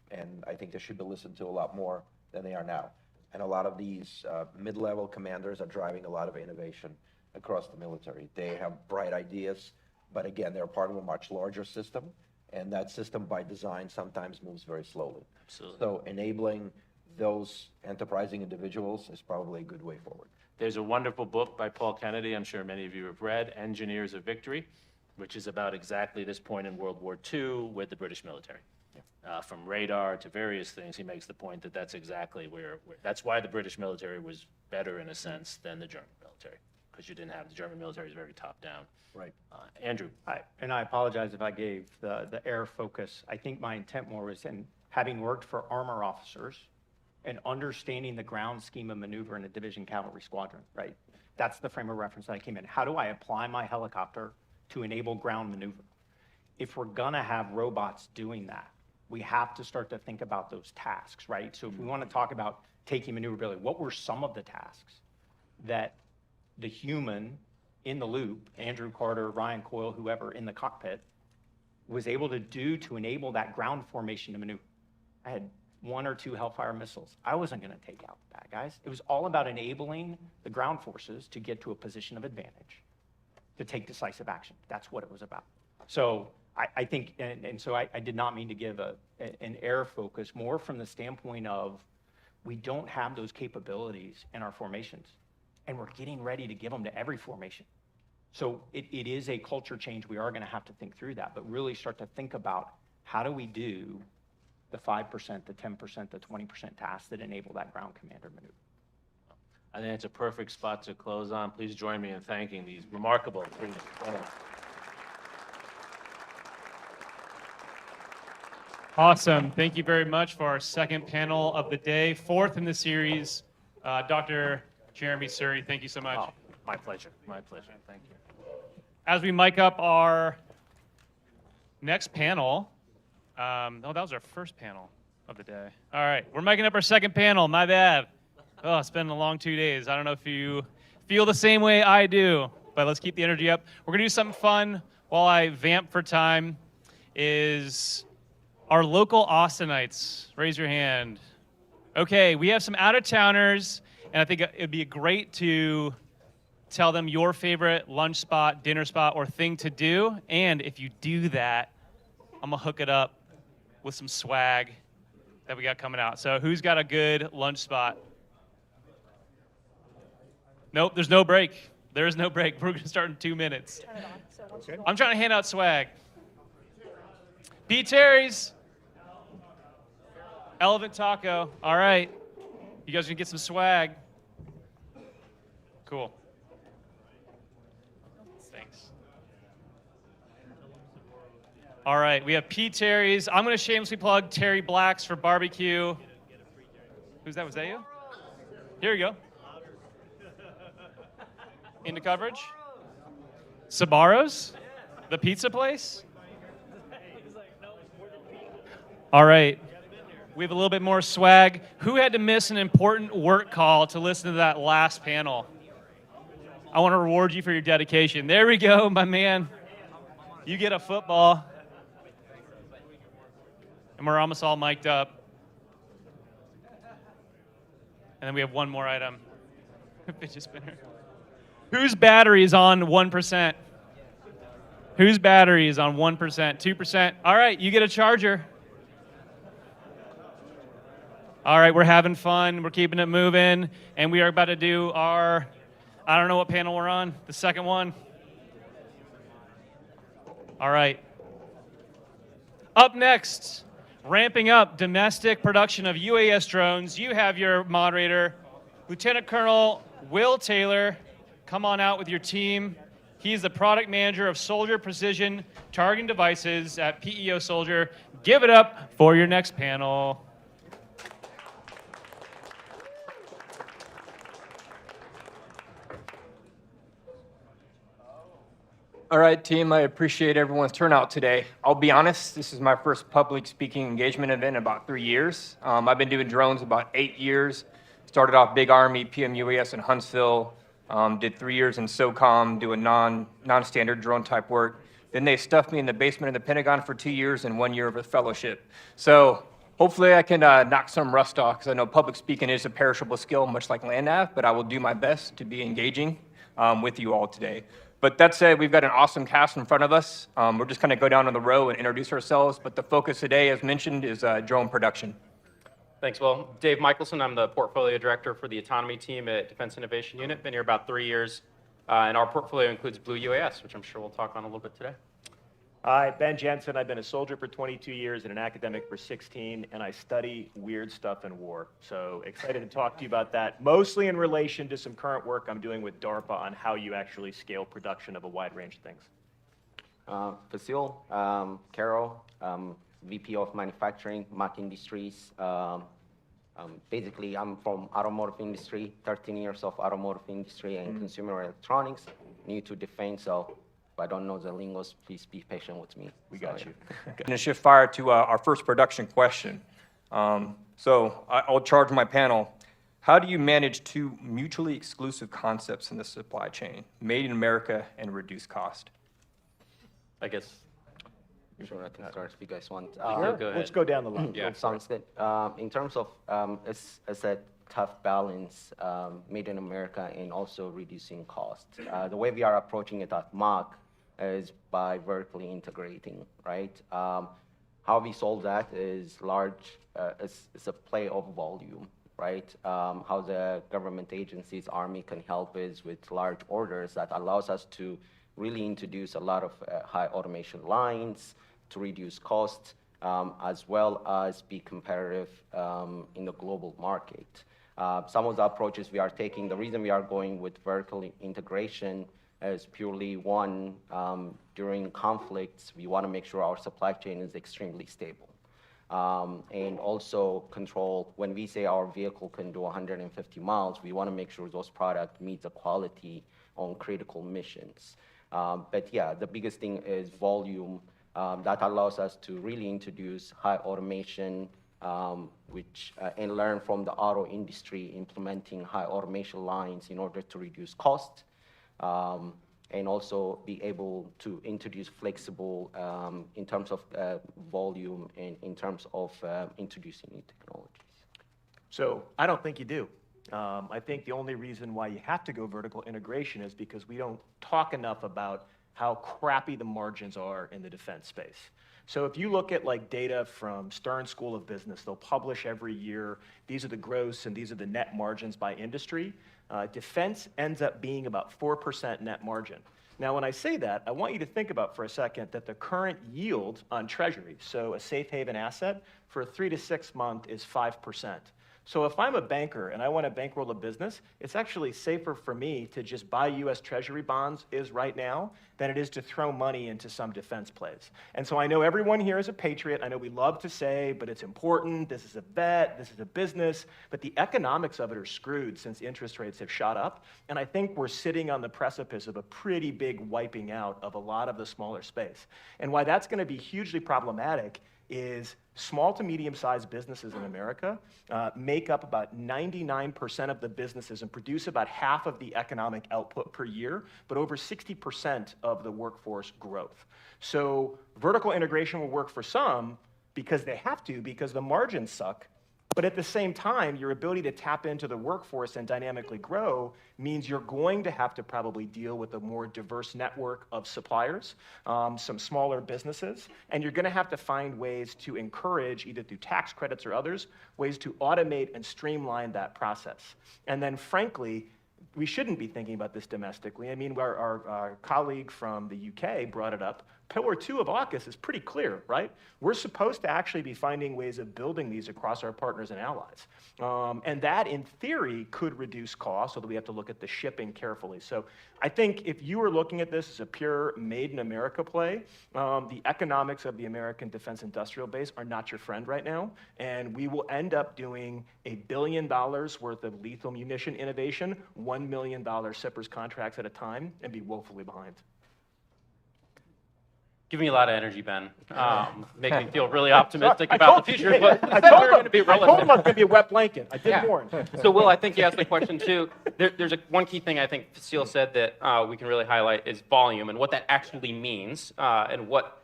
and I think they should be listened to a lot more than they are now. And a lot of these mid-level commanders are driving a lot of innovation across the military. They have bright ideas, but again, they're part of a much larger system, and that system by design sometimes moves very slowly. Absolutely. So enabling those enterprising individuals is probably a good way forward. There's a wonderful book by Paul Kennedy, I'm sure many of you have read, Engineers of Victory, which is about exactly this point in World War II with the British military. From radar to various things, he makes the point that that's exactly that's why the British military was better in a sense than the German military, because you didn't have, the German military is very top down. Right. Andrew. And I apologize if I gave the air focus. I think my intent more was in having worked for armor officers and understanding the ground scheme of maneuver in a division cavalry squadron, right? That's the frame of reference that I came in. How do I apply my helicopter to enable ground maneuver? If we're gonna have robots doing that, we have to start to think about those tasks, right? So if we want to talk about taking maneuverability, what were some of the tasks that the human in the loop, Andrew Carter, Ryan Coyle, whoever in the cockpit, was able to do to enable that ground formation to maneuver? I had 1 or 2 Hellfire missiles. I wasn't going to take out the bad guys. It was all about enabling the ground forces to get to a position of advantage, to take decisive action. That's what it was about. So I think, and so I did not mean to give an air focus, more from the standpoint of we don't have those capabilities in our formations, and we're getting ready to give them to every formation. So it is a culture change. We are going to have to think through that, but really start to think about how do we do the 5%, the 10%, the 20% tasks that enable that ground commander maneuver. I think it's a perfect spot to close on. Please join me in thanking these remarkable three gentlemen. Awesome. Thank you very much for our second panel of the day, fourth in the series. Dr. Jeremy Suri, thank you so much. Oh, my pleasure. My pleasure. Thank you. As we mic up our next panel, that was our first panel of the day. All right, we're miking up our second panel. My bad. Oh, it's been a long 2 days. I don't know if you feel the same way I do, but let's keep the energy up. We're gonna do something fun while I vamp for time. Is our local Austinites. Raise your hand. Okay, we have some out-of-towners, and I think it'd be great to tell them your favorite lunch spot, dinner spot, or thing to do. And if you do that, I'm gonna hook it up with some swag that we got coming out. So who's got a good lunch spot? Nope, there's no break. There is no break. We're gonna start in 2 minutes. I'm trying to hand out swag. P. Terry's. Elephant Taco. All right. You guys gonna get some swag. Cool. Thanks. All right, we have P. Terry's. I'm gonna shamelessly plug Terry Black's for barbecue. Who's that? Was that you? Here you go. Into coverage. Sabaros? The pizza place? All right. We have a little bit more swag. Who had to miss an important work call to listen to that last panel? I want to reward you for your dedication. There we go, my man. You get a football. And we're almost all mic'd up. And then we have one more item. Fidget spinner. Whose battery is on 1%? Whose battery is on 1%? 2%? All right, you get a charger. All right, we're having fun. We're keeping it moving. And we are about to do our, I don't know what panel we're on, the second one. All right. Up next, ramping up domestic production of UAS drones, you have your moderator, Lieutenant Colonel Will Taylor. Come on out with your team. He's the product manager of Soldier Precision Targeting Devices at PEO Soldier. Give it up for your next panel. All right, team, I appreciate everyone's turnout today. I'll be honest, this is my first public speaking engagement event in about 3 years. I've been doing drones about 8 years. Started off Big Army, PMUAS in Huntsville, did 3 years in SOCOM doing non-standard drone type work. Then they stuffed me in the basement of the Pentagon for 2 years and 1 year of a fellowship. So hopefully I can knock some rust off, because I know public speaking is a perishable skill, much like land nav, but I will do my best to be engaging with you all today. But that said, we've got an awesome cast in front of us. We're just going to go down on the row and introduce ourselves, but the focus today, as mentioned, is drone production. Thanks, Will. Dave Michelson, I'm the portfolio director for the autonomy team at Defense Innovation Unit. Been here about 3 years, and our portfolio includes Blue UAS, which I'm sure we'll talk on a little bit today. Hi, Ben Jensen. I've been a soldier for 22 years and an academic for 16, and I study weird stuff in war. So excited to talk to you about that, mostly in relation to some current work I'm doing with DARPA on how you actually scale production of a wide range of things. Fasil, Carol, VP of Manufacturing, Mack Industries. Basically, I'm from automotive industry, 13 years of automotive industry and consumer electronics, new to defense, so if I don't know the lingos, please be patient with me. We got you. Going to shift fire to our first production question. So I'll charge my panel. How do you manage two mutually exclusive concepts in the supply chain, made in America and reduced cost? I guess. Sure, I can start if you guys want. Sure. Go ahead. Let's go down the line. Yeah, sounds good. In terms of, it's a tough balance, made in America and also reducing cost. The way we are approaching it at Mack is by vertically integrating, right? How we solve that is large, it's a play of volume, right? How the government agencies, Army can help is with large orders that allows us to really introduce a lot of high automation lines to reduce costs, as well as be competitive in the global market. Some of the approaches we are taking, the reason we are going with vertical integration is purely one, during conflicts, we want to make sure our supply chain is extremely stable. and also control, when we say our vehicle can do 150 miles, we want to make sure those products meet the quality on critical missions. But yeah, the biggest thing is volume. That allows us to really introduce high automation, and learn from the auto industry implementing high automation lines in order to reduce cost, and also be able to introduce flexible in terms of volume and in terms of introducing new technologies. So I don't think you do. I think the only reason why you have to go vertical integration is because we don't talk enough about how crappy the margins are in the defense space. So if you look at like data from Stern School of Business, they'll publish every year, these are the gross and these are the net margins by industry. Defense ends up being about 4% net margin. Now, when I say that, I want you to think about for a second that the current yield on Treasury, so a safe haven asset, for a 3 to 6 month is 5%. So if I'm a banker and I want to bankroll a business, it's actually safer for me to just buy US Treasury bonds right now than it is to throw money into some defense plays. And so I know everyone here is a patriot. I know we love to say, but it's important, this is a bet, this is a business, but the economics of it are screwed since interest rates have shot up. And I think we're sitting on the precipice of a pretty big wiping out of a lot of the smaller space. And why that's going to be hugely problematic is small to medium-sized businesses in America make up about 99% of the businesses and produce about half of the economic output per year, but over 60% of the workforce growth. So vertical integration will work for some because they have to, because the margins suck. But at the same time, your ability to tap into the workforce and dynamically grow means you're going to have to probably deal with a more diverse network of suppliers, some smaller businesses, and you're going to have to find ways to encourage, either through tax credits or others, ways to automate and streamline that process. And then frankly, we shouldn't be thinking about this domestically. I mean, our colleague from the UK brought it up. Pillar 2 of AUKUS is pretty clear, right? We're supposed to actually be finding ways of building these across our partners and allies. And that, in theory, could reduce costs, although we have to look at the shipping carefully. So I think if you were looking at this as a pure made-in-America play, the economics of the American defense industrial base are not your friend right now. And we will end up doing $1 billion worth of lethal munition innovation, $1 million SIPRS contracts at a time, and be woefully behind. Give me a lot of energy, Ben. Make me feel really optimistic about the future. But I told him I I was going to be a wet blanket. I did warn. So, Will, I think you asked the question too. There's one key thing I think Facile said that we can really highlight is volume and what that actually means, and what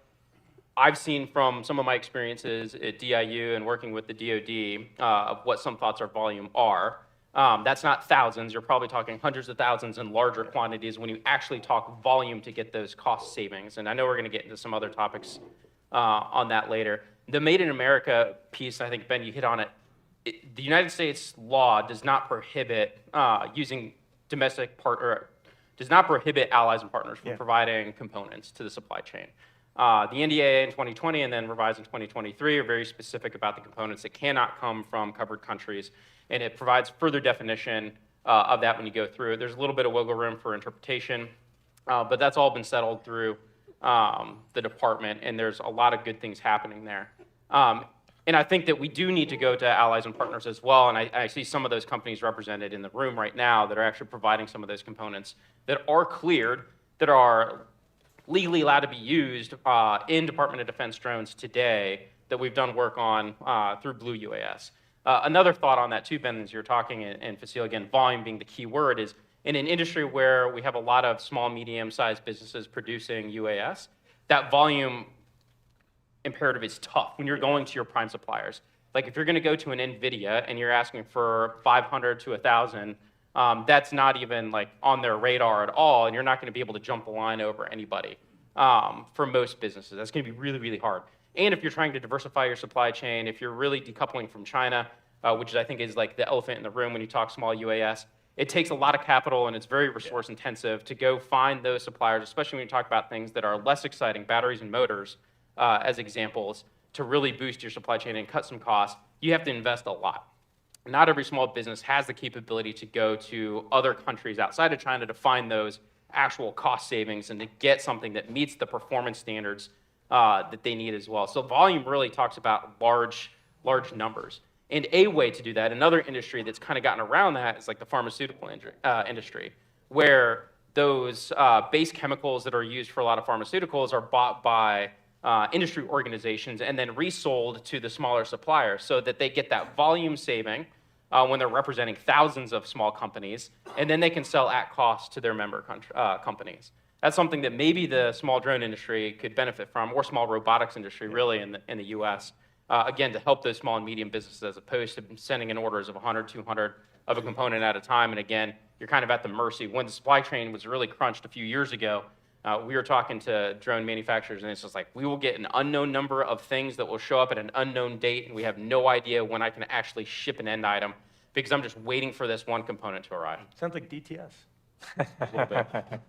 I've seen from some of my experiences at DIU and working with the DoD of what some thoughts of volume are. That's not thousands. You're probably talking hundreds of thousands in larger quantities when you actually talk volume to get those cost savings. And I know we're going to get into some other topics on that later. The Made in America piece, I think, Ben, you hit on it. The United States law does not prohibit using does not prohibit allies and partners from providing components to the supply chain. The NDAA in 2020 and then revised in 2023 are very specific about the components that cannot come from covered countries, and it provides further definition of that when you go through. There's a little bit of wiggle room for interpretation, but that's all been settled through the department, and there's a lot of good things happening there. And I think that we do need to go to allies and partners as well, and I see some of those companies represented in the room right now that are actually providing some of those components that are cleared, that are legally allowed to be used in Department of Defense drones today that we've done work on through Blue UAS. Another thought on that too, Ben, as you're talking, and Facile, again, volume being the key word, is in an industry where we have a lot of small, medium-sized businesses producing UAS, that volume imperative is tough when you're going to your prime suppliers. Like if you're going to go to an NVIDIA and you're asking for 500 to 1,000, that's not even like on their radar at all, and you're not going to be able to jump the line over anybody for most businesses. That's going to be really, really hard. And if you're trying to diversify your supply chain, if you're really decoupling from China, which I think is like the elephant in the room when you talk small UAS, it takes a lot of capital and it's very resource intensive to go find those suppliers, especially when you talk about things that are less exciting, batteries and motors as examples, to really boost your supply chain and cut some costs. You have to invest a lot. Not every small business has the capability to go to other countries outside of China to find those actual cost savings and to get something that meets the performance standards that they need as well. So volume really talks about large numbers. And a way to do that, another industry that's kind of gotten around that is like the pharmaceutical industry, where those base chemicals that are used for a lot of pharmaceuticals are bought by industry organizations and then resold to the smaller suppliers so that they get that volume saving when they're representing thousands of small companies, and then they can sell at cost to their member companies. That's something that maybe the small drone industry could benefit from, or small robotics industry really in the US, again, to help those small and medium businesses as opposed to sending in orders of 100, 200 of a component at a time. And again, you're kind of at the mercy. When the supply chain was really crunched a few years ago, we were talking to drone manufacturers, and it's just like, we will get an unknown number of things that will show up at an unknown date, and we have no idea when I can actually ship an end item because I'm just waiting for this one component to arrive. Sounds like DTS. A little bit.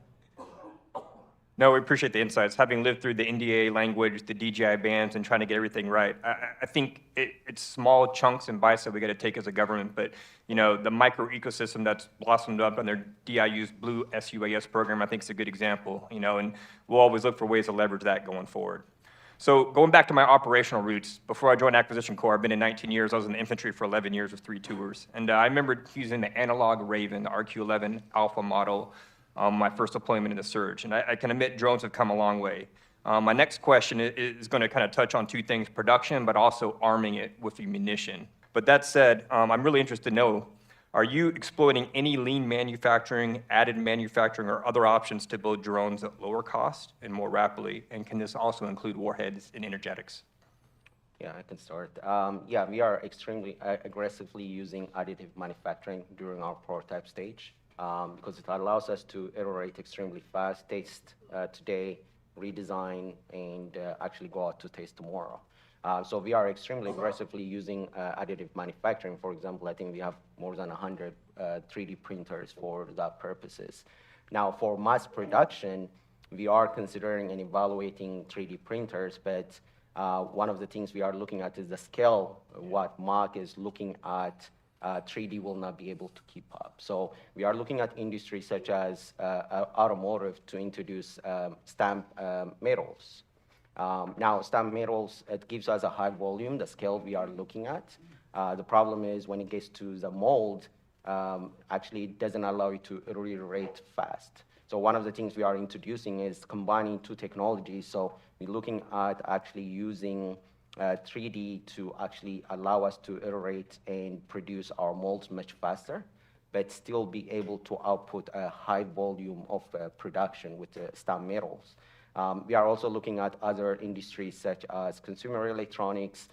No, we appreciate the insights. Having lived through the NDA language, the DJI bands, and trying to get everything right, I think it's small chunks and bites that we got to take as a government. But the micro ecosystem that's blossomed up on their DIU's Blue SUAS program, I think is a good example. And we'll always look for ways to leverage that going forward. So going back to my operational roots, before I joined Acquisition Corps, I've been in 19 years. I was in the infantry for 11 years with 3 tours, and I remember using the analog Raven, the RQ-11 Alpha model. My first deployment in the surge, and I can admit drones have come a long way. My next question is going to kind of touch on 2 things: production, but also arming it with ammunition. But that said, I'm really interested to know, are you exploiting any lean manufacturing, additive manufacturing, or other options to build drones at lower cost and more rapidly? And can this also include warheads and energetics? Yeah, I can start. Yeah, we are extremely aggressively using additive manufacturing during our prototype stage. Because it allows us to iterate extremely fast, test today, redesign, and actually go out to test tomorrow. So we are extremely aggressively using additive manufacturing. For example, I think we have more than 100 3D printers for that purposes. Now, for mass production, we are considering and evaluating 3D printers, but one of the things we are looking at is the scale. What Mark is looking at, 3D will not be able to keep up. So we are looking at industries such as automotive to introduce stamp metals. Now, stamp metals, it gives us a high volume, the scale we are looking at. The problem is when it gets to the mold, actually it doesn't allow you to iterate fast. So one of the things we are introducing is combining 2 technologies. So we're looking at actually using 3D to actually allow us to iterate and produce our molds much faster, but still be able to output a high volume of production with the stamp metals. We are also looking at other industries such as consumer electronics,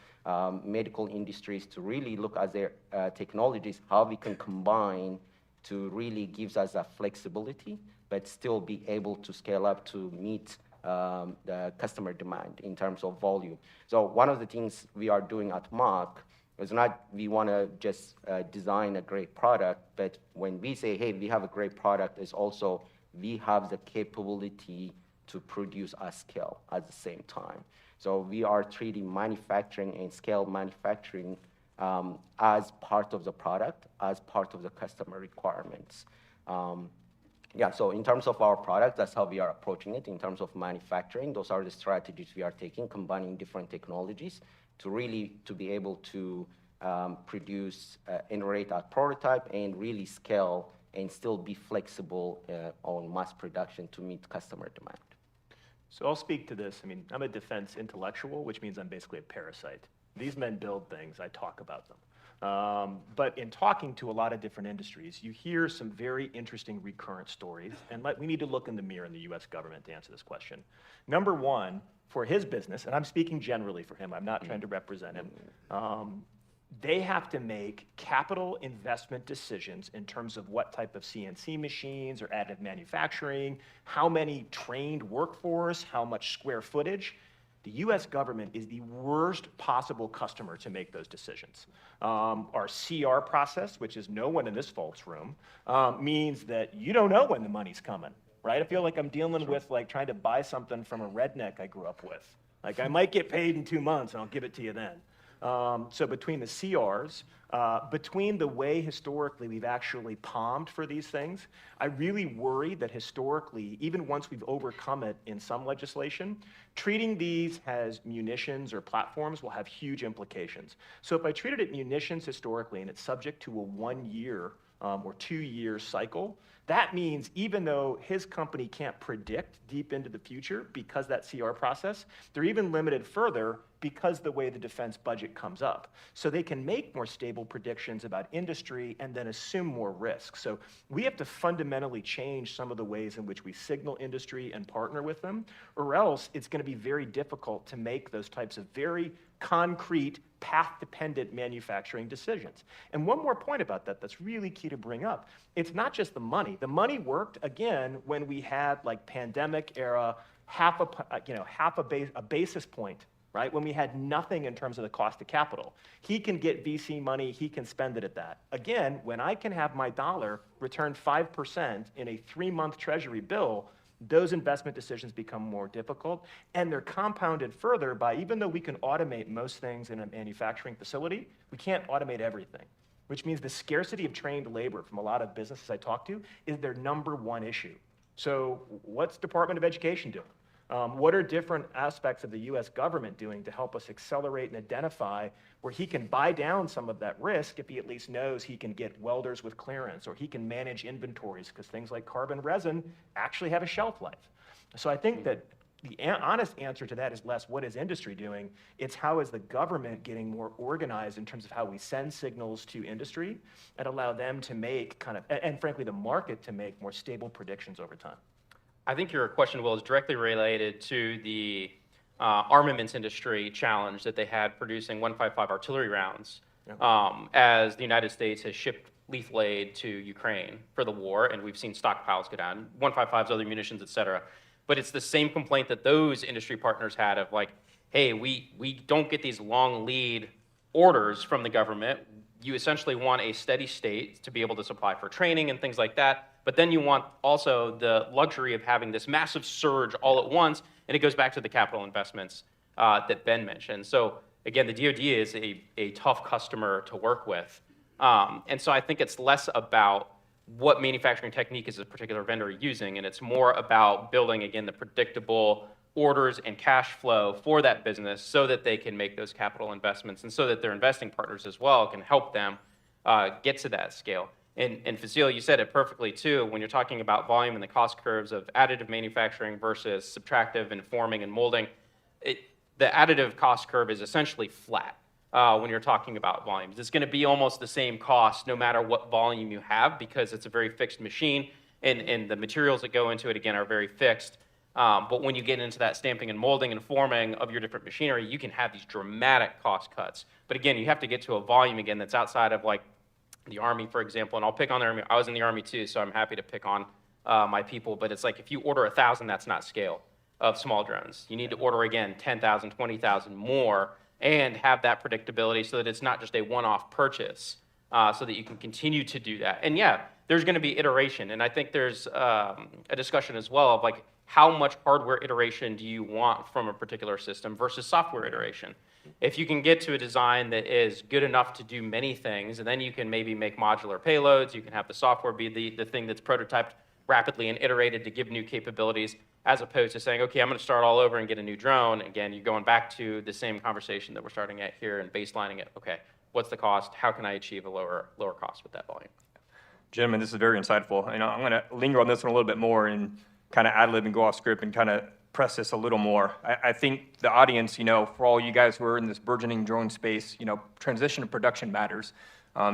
medical industries to really look at their technologies, how we can combine to really gives us a flexibility, but still be able to scale up to meet the customer demand in terms of volume. So one of the things we are doing at Mach is not we want to just design a great product, but when we say, hey, we have a great product, it's also we have the capability to produce at scale at the same time. So we are 3D manufacturing and scale manufacturing as part of the product, as part of the customer requirements. Yeah, so in terms of our product, that's how we are approaching it. In terms of manufacturing, those are the strategies we are taking, combining different technologies to really to be able to produce, iterate our prototype and really scale and still be flexible on mass production to meet customer demand. So I'll speak to this. I mean, I'm a defense intellectual, which means I'm basically a parasite. These men build things, I talk about them. But in talking to a lot of different industries, you hear some very interesting recurrent stories, and we need to look in the mirror in the US government to answer this question. Number one, for his business, and I'm speaking generally for him, I'm not trying to represent him, they have to make capital investment decisions in terms of what type of CNC machines or additive manufacturing, how many trained workforce, how much square footage. The US government is the worst possible customer to make those decisions. Our CR process, which is no one in this folks room, means that you don't know when the money's coming, right? I feel like I'm dealing with like trying to buy something from a redneck I grew up with. Like I might get paid in 2 months and I'll give it to you then. So between the CRs, between the way historically we've actually palmed for these things, I really worry that historically, even once we've overcome it in some legislation, treating these as munitions or platforms will have huge implications. So if I treated it munitions historically and it's subject to a 1 year or 2 year cycle, that means even though his company can't predict deep into the future because that CR process, they're even limited further because the way the defense budget comes up. So they can make more stable predictions about industry and then assume more risk. So we have to fundamentally change some of the ways in which we signal industry and partner with them, or else it's going to be very difficult to make those types of very concrete, path-dependent manufacturing decisions. And one more point about that that's really key to bring up. It's not just the money. The money worked, again, when we had like pandemic era, half a basis point, right? When we had nothing in terms of the cost of capital. He can get VC money, he can spend it at that. Again, when I can have my dollar return 5% in a 3-month treasury bill, those investment decisions become more difficult, and they're compounded further by, even though we can automate most things in a manufacturing facility, we can't automate everything, which means the scarcity of trained labor from a lot of businesses I talk to is their #1 issue. So what's Department of Education doing? What are different aspects of the US government doing to help us accelerate and identify where he can buy down some of that risk if he at least knows he can get welders with clearance, or he can manage inventories, because things like carbon resin actually have a shelf life. So I think that the honest answer to that is less what is industry doing, it's how is the government getting more organized in terms of how we send signals to industry and allow them to make and frankly the market to make more stable predictions over time. I think your question, Will, is directly related to the armaments industry challenge that they had producing 155 artillery rounds, as the United States has shipped lethal aid to Ukraine for the war, and we've seen stockpiles go down, 155s, other munitions, et cetera. But it's the same complaint that those industry partners had of like, hey, we don't get these long lead orders from the government. You essentially want a steady state to be able to supply for training and things like that. But then you want also the luxury of having this massive surge all at once, and it goes back to the capital investments that Ben mentioned. So again, the DoD is a tough customer to work with. And so I think it's less about what manufacturing technique is a particular vendor using, and it's more about building, again, the predictable orders and cash flow for that business so that they can make those capital investments and so that their investing partners as well can help them get to that scale. And Fasil, you said it perfectly too, when you're talking about volume and the cost curves of additive manufacturing versus subtractive and forming and molding, the additive cost curve is essentially flat when you're talking about volumes. It's going to be almost the same cost no matter what volume you have, because it's a very fixed machine, and the materials that go into it, again, are very fixed. But when you get into that stamping and molding and forming of your different machinery, you can have these dramatic cost cuts. But again, you have to get to a volume, again, that's outside of like the Army, for example, and I'll pick on the Army. I was in the Army too, so I'm happy to pick on my people, but it's like if you order 1,000, that's not scale of small drones. You need to order, again, 10,000, 20,000 more and have that predictability so that it's not just a one-off purchase, so that you can continue to do that. And yeah, there's going to be iteration, and I think there's a discussion as well of like how much hardware iteration do you want from a particular system versus software iteration. If you can get to a design that is good enough to do many things, and then you can maybe make modular payloads, you can have the software be the thing that's prototyped rapidly and iterated to give new capabilities, as opposed to saying, okay, I'm going to start all over and get a new drone. Again, you're going back to the same conversation that we're starting at here and baselining it. Okay, what's the cost? How can I achieve a lower cost with that volume? Gentlemen, this is very insightful. I'm going to linger on this one a little bit more and kind of ad-lib and go off script and kind of press this a little more. I think the audience, for all you guys who are in this burgeoning drone space, transition to production matters.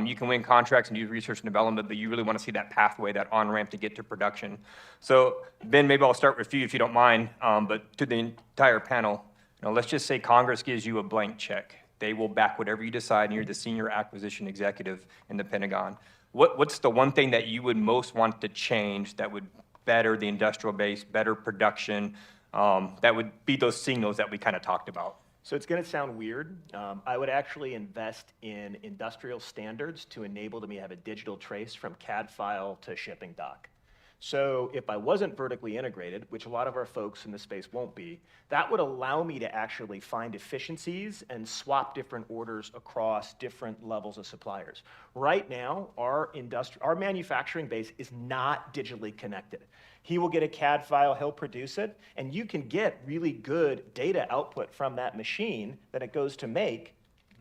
You can win contracts and do research and development, but you really want to see that pathway, that on-ramp to get to production. So, Ben, maybe I'll start with you if you don't mind, but to the entire panel, let's just say Congress gives you a blank check. They will back whatever you decide, and you're the senior acquisition executive in the Pentagon. What's the one thing that you would most want to change that would better the industrial base, better production, that would be those signals that we kind of talked about? So it's going to sound weird. I would actually invest in industrial standards to enable me to have a digital trace from CAD file to shipping dock. So if I wasn't vertically integrated, which a lot of our folks in the space won't be, that would allow me to actually find efficiencies and swap different orders across different levels of suppliers. Right now, our manufacturing base is not digitally connected. He will get a CAD file, he'll produce it, and you can get really good data output from that machine that it goes to make,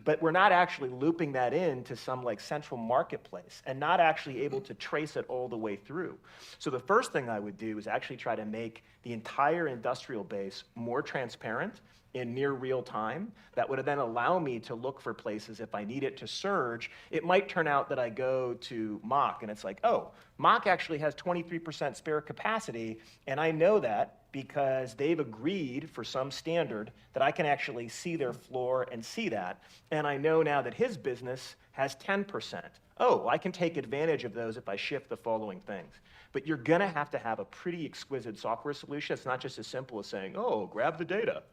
but we're not actually looping that into some like central marketplace and not actually able to trace it all the way through. So the first thing I would do is actually try to make the entire industrial base more transparent in near real time. That would then allow me to look for places if I need it to surge. It might turn out that I go to Mach and it's like, oh, Mach actually has 23% spare capacity, and I know that because they've agreed for some standard that I can actually see their floor and see that. And I know now that his business has 10%. Oh, I can take advantage of those if I shift the following things. But you're gonna have to have a pretty exquisite software solution. It's not just as simple as saying, oh, grab the data.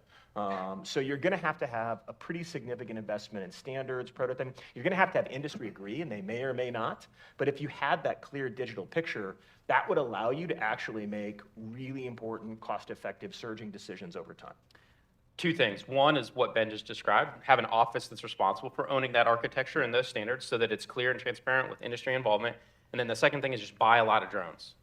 So you're gonna have to have a pretty significant investment in standards, prototyping. You're gonna have to have industry agree, and they may or may not. But if you had that clear digital picture, that would allow you to actually make really important, cost-effective surging decisions over time. Two things. One is what Ben just described, have an office that's responsible for owning that architecture and those standards so that it's clear and transparent with industry involvement. And then the second thing is just buy a lot of drones.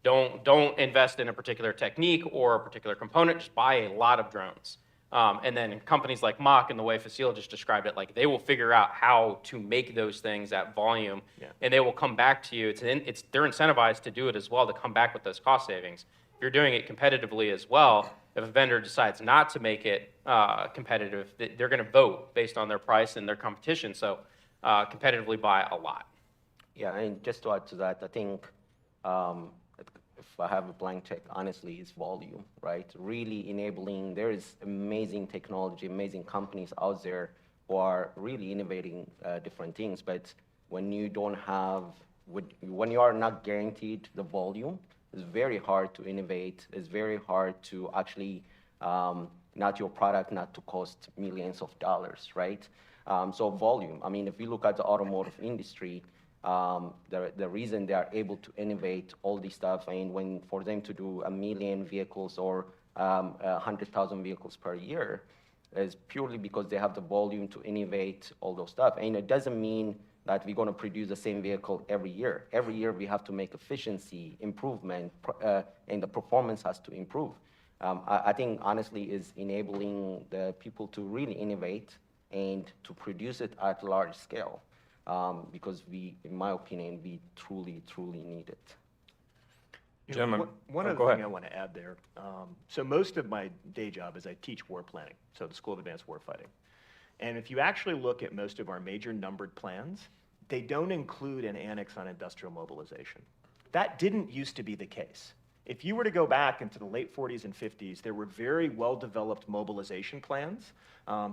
Don't invest in a particular technique or a particular component, just buy a lot of drones. And then companies like Mach and the way Facile just described it, like they will figure out how to make those things at volume, and they will come back to you. They're incentivized to do it as well, to come back with those cost savings. If you're doing it competitively as well, if a vendor decides not to make it competitive, they're going to vote based on their price and their competition. So competitively buy a lot. Yeah, and just to add to that, I think if I have a blank check, honestly, it's volume, right? Really enabling, there is amazing technology, amazing companies out there who are really innovating different things, but when you don't have, when you are not guaranteed the volume, it's very hard to innovate. It's very hard to actually, not your product, not to cost millions of dollars, right? So volume, I mean, if you look at the automotive industry, the reason they are able to innovate all this stuff, and when for them to do 1 million vehicles or 100,000 vehicles per year is purely because they have the volume to innovate all those stuff. And it doesn't mean that we're going to produce the same vehicle every year. Every year we have to make efficiency improvement, and the performance has to improve. I think honestly is enabling the people to really innovate and to produce it at large scale. Because we, in my opinion, we truly, truly need it. Gentlemen, one other thing I want to add there. So most of my day job is I teach war planning, so the School of Advanced Warfighting. And if you actually look at most of our major numbered plans, they don't include an annex on industrial mobilization. That didn't used to be the case. If you were to go back into the late 40s and 50s, there were very well-developed mobilization plans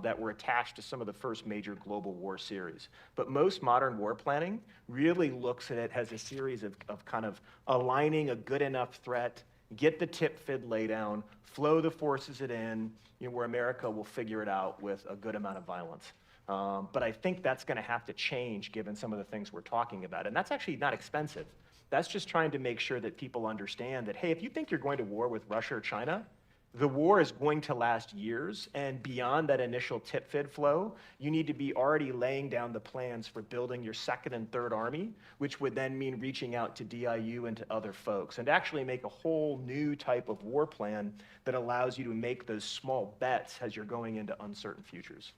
that were attached to some of the first major global war series. But most modern war planning really looks at it as a series of kind of aligning a good enough threat, get the tip fid laydown, flow the forces it in, where America will figure it out with a good amount of violence. But I think that's going to have to change given some of the things we're talking about. And that's actually not expensive. That's just trying to make sure that people understand that, hey, if you think you're going to war with Russia or China, the war is going to last years, and beyond that initial tip-fid flow, you need to be already laying down the plans for building your second and third army, which would then mean reaching out to DIU and to other folks, and actually make a whole new type of war plan that allows you to make those small bets as you're going into uncertain futures.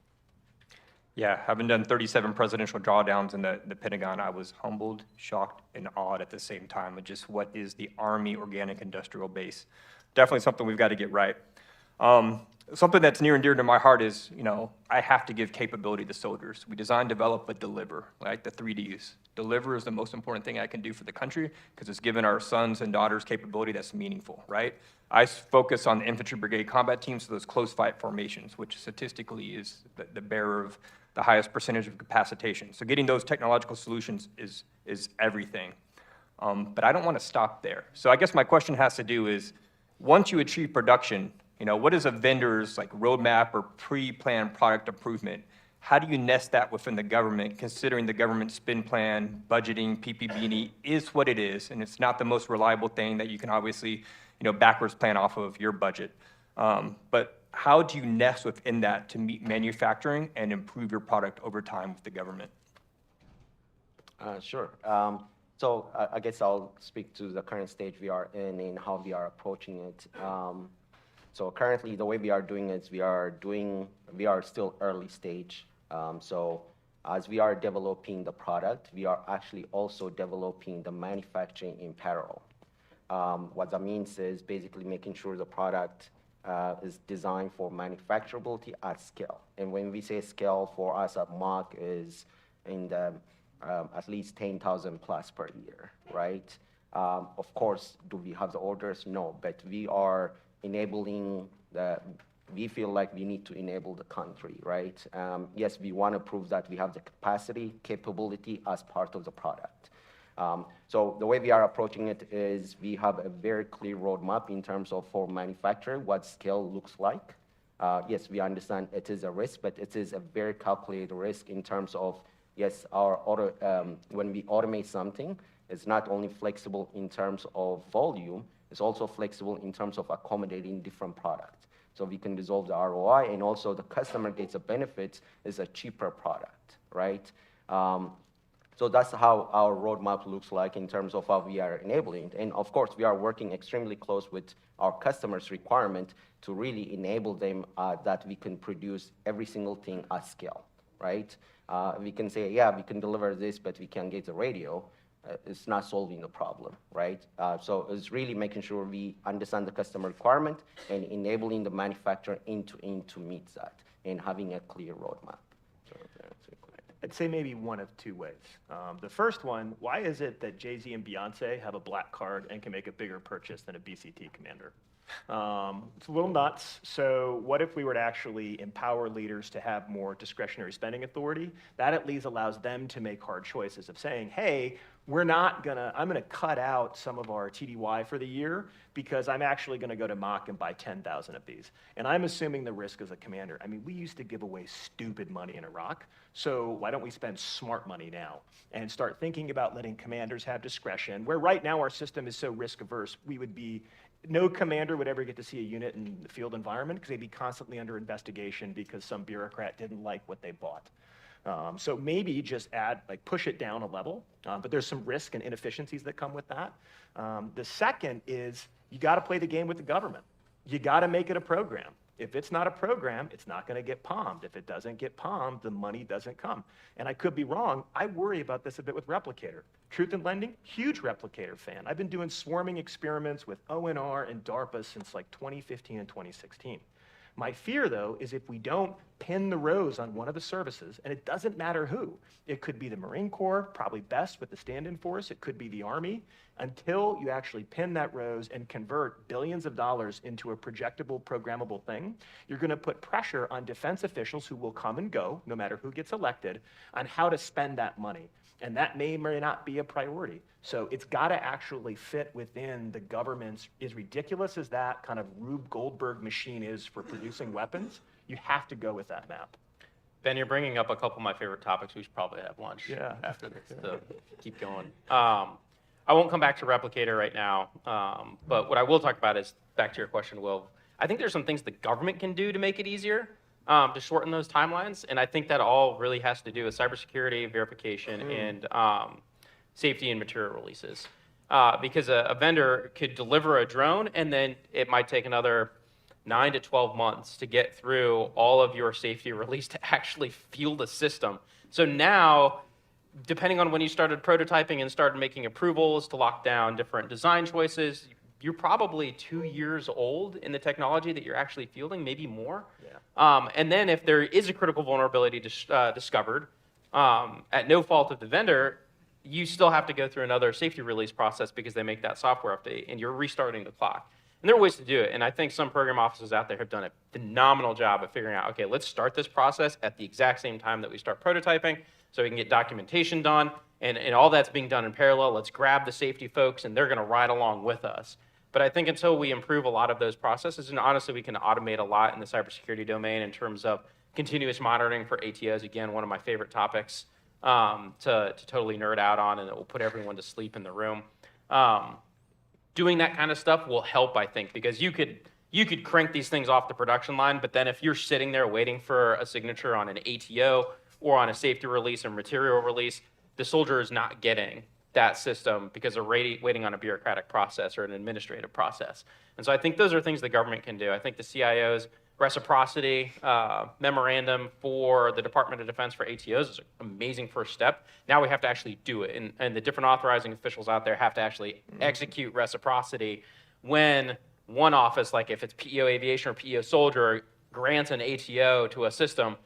Yeah, having done 37 presidential drawdowns in the Pentagon, I was humbled, shocked, and awed at the same time with just what is the Army Organic Industrial Base. Definitely something we've got to get right. Something that's near and dear to my heart is, I have to give capability to soldiers. We design, develop, but deliver, right? The 3 Ds. Deliver is the most important thing I can do for the country because it's given our sons and daughters capability that's meaningful, right? I focus on the infantry brigade combat teams, so those close fight formations, which statistically is the bearer of the highest percentage of capacitation. So getting those technological solutions is everything. But I don't want to stop there. So I guess my question has to do is, once you achieve production, what is a vendor's roadmap or pre-planned product improvement? how do you nest that within the government, considering the government spend plan, budgeting, PPB&E is what it is, and it's not the most reliable thing that you can obviously, backwards plan off of your budget. But how do you nest within that to meet manufacturing and improve your product over time with the government? Sure. So I guess I'll speak to the current stage we are in and how we are approaching it. So currently, the way we are doing it, we are still early stage. So as we are developing the product, we are actually also developing the manufacturing in parallel. What that means is basically making sure the product is designed for manufacturability at scale. And when we say scale, for us at Mach is in the at least 10,000 plus per year, right? Of course, do we have the orders? No, but we are enabling we feel like we need to enable the country, right? Yes, we want to prove that we have the capacity, capability as part of the product. So the way we are approaching it is we have a very clear roadmap in terms of for manufacturing, what scale looks like. Yes, we understand it is a risk, but it is a very calculated risk in terms of, yes, when we automate something, it's not only flexible in terms of volume, it's also flexible in terms of accommodating different products. So we can resolve the ROI, and also the customer gets a benefit, is a cheaper product, right? So that's how our roadmap looks like in terms of how we are enabling. And of course, we are working extremely close with our customers' requirement to really enable them that we can produce every single thing at scale, right? We can say, yeah, we can deliver this, but we can't get the radio. It's not solving the problem, right? So it's really making sure we understand the customer requirement and enabling the manufacturer end-to-end to meet that and having a clear roadmap. I'd say maybe one of two ways. The first one, why is it that Jay-Z and Beyonce have a black card and can make a bigger purchase than a BCT commander? It's a little nuts. So what if we were to actually empower leaders to have more discretionary spending authority? That at least allows them to make hard choices of saying, hey, I'm gonna cut out some of our TDY for the year because I'm actually gonna go to Mach and buy 10,000 of these. And I'm assuming the risk as a commander. I mean, we used to give away stupid money in Iraq, so why don't we spend smart money now and start thinking about letting commanders have discretion, where right now our system is so risk averse, no commander would ever get to see a unit in the field environment because they'd be constantly under investigation because some bureaucrat didn't like what they bought. So maybe just push it down a level, but there's some risk and inefficiencies that come with that. The second is you got to play the game with the government. You got to make it a program. If it's not a program, it's not going to get palmed. If it doesn't get palmed, the money doesn't come. And I could be wrong. I worry about this a bit with Replicator. Truth in Lending, huge Replicator fan. I've been doing swarming experiments with ONR and DARPA since like 2015 and 2016. My fear, though, is if we don't pin the rose on one of the services, and it doesn't matter who, it could be the Marine Corps, probably best with the stand-in force, it could be the Army, until you actually pin that rose and convert billions of dollars into a projectable, programmable thing, you're gonna put pressure on defense officials who will come and go, no matter who gets elected, on how to spend that money. And that may or may not be a priority. So it's got to actually fit within the government's, as ridiculous as that kind of Rube Goldberg machine is for producing weapons, you have to go with that map. Ben, you're bringing up a couple of my favorite topics. We should probably have lunch after this to keep going. I won't come back to Replicator right now, but what I will talk about is, back to your question, Will, I think there's some things the government can do to make it easier. To shorten those timelines, and I think that all really has to do with cybersecurity, verification, and safety and material releases. Because a vendor could deliver a drone, and then it might take another 9 to 12 months to get through all of your safety release to actually field a system. So now, depending on when you started prototyping and started making approvals to lock down different design choices, you're probably 2 years old in the technology that you're actually fielding, maybe more. And then if there is a critical vulnerability discovered, at no fault of the vendor, you still have to go through another safety release process because they make that software update, and you're restarting the clock. And there are ways to do it, and I think some program offices out there have done a phenomenal job of figuring out, okay, let's start this process at the exact same time that we start prototyping so we can get documentation done, and all that's being done in parallel. Let's grab the safety folks, and they're going to ride along with us. But I think until we improve a lot of those processes, and honestly, we can automate a lot in the cybersecurity domain in terms of continuous monitoring for ATOs, again, one of my favorite topics to totally nerd out on, and it will put everyone to sleep in the room. Doing that kind of stuff will help, I think, because you could crank these things off the production line, but then if you're sitting there waiting for a signature on an ATO or on a safety release or material release, the soldier is not getting that system because they're waiting on a bureaucratic process or an administrative process. And so I think those are things the government can do. I think the CIO's reciprocity memorandum for the Department of Defense for ATOs is an amazing first step. Now we have to actually do it, and the different authorizing officials out there have to actually execute reciprocity when one office, like if it's PEO Aviation or PEO Soldier, grants an ATO to a system,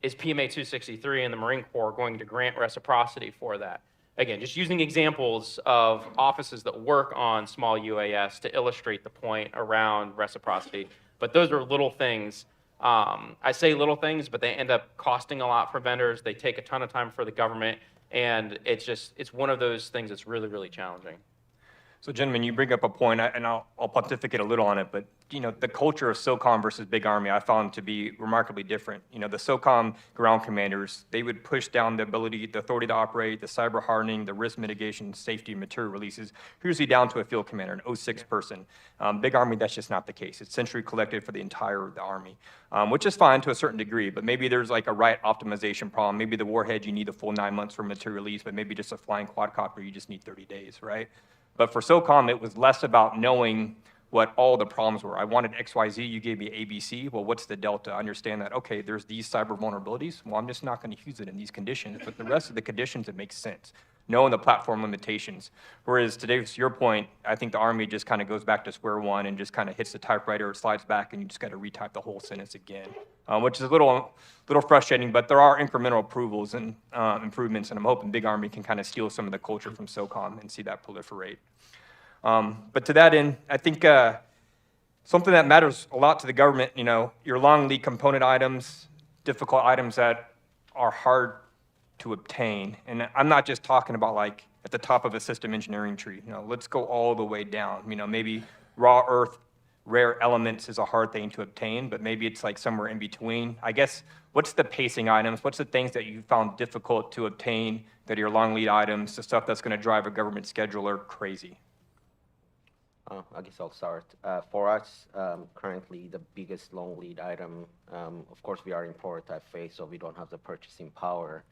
is PMA 263 and the Marine Corps going to grant reciprocity for that? Again, just using examples of offices that work on small UAS to illustrate the point around reciprocity. But those are little things. I say little things, but they end up costing a lot for vendors. They take a ton of time for the government, and it's one of those things that's really, really challenging. So, gentlemen, you bring up a point, and I'll pontificate a little on it, but the culture of SOCOM versus Big Army I found to be remarkably different. The SOCOM ground commanders, they would push down the authority to operate, the cyber hardening, the risk mitigation, safety, and material releases, usually down to a field commander, an 06 person. Big Army, that's just not the case. It's centrally collected for the entire the Army, which is fine to a certain degree, but maybe there's like a right optimization problem. Maybe the warhead, you need a full 9 months for material release, but maybe just a flying quadcopter, you just need 30 days, right? But for SOCOM, it was less about knowing what all the problems were. I wanted XYZ, you gave me ABC. Well, what's the delta? Understand that, okay, there's these cyber vulnerabilities. Well, I'm just not going to use it in these conditions, but the rest of the conditions, it makes sense. Knowing the platform limitations. Whereas today, to your point, I think the Army just kind of goes back to square one and just kind of hits the typewriter, it slides back, and you just got to retype the whole sentence again, which is a little frustrating, but there are incremental approvals and improvements, and I'm hoping Big Army can kind of steal some of the culture from SOCOM and see that proliferate. But to that end, I think something that matters a lot to the government, your long lead component items, difficult items that are hard to obtain. And I'm not just talking about like at the top of a system engineering tree. Let's go all the way down. Maybe raw earth, rare elements is a hard thing to obtain, but maybe it's like somewhere in between. I guess, what's the pacing items? What's the things that you found difficult to obtain that are your long lead items, the stuff that's going to drive a government scheduler crazy? I guess I'll start. For us, currently the biggest long lead item, of course we are in prototype phase, so we don't have the purchasing power,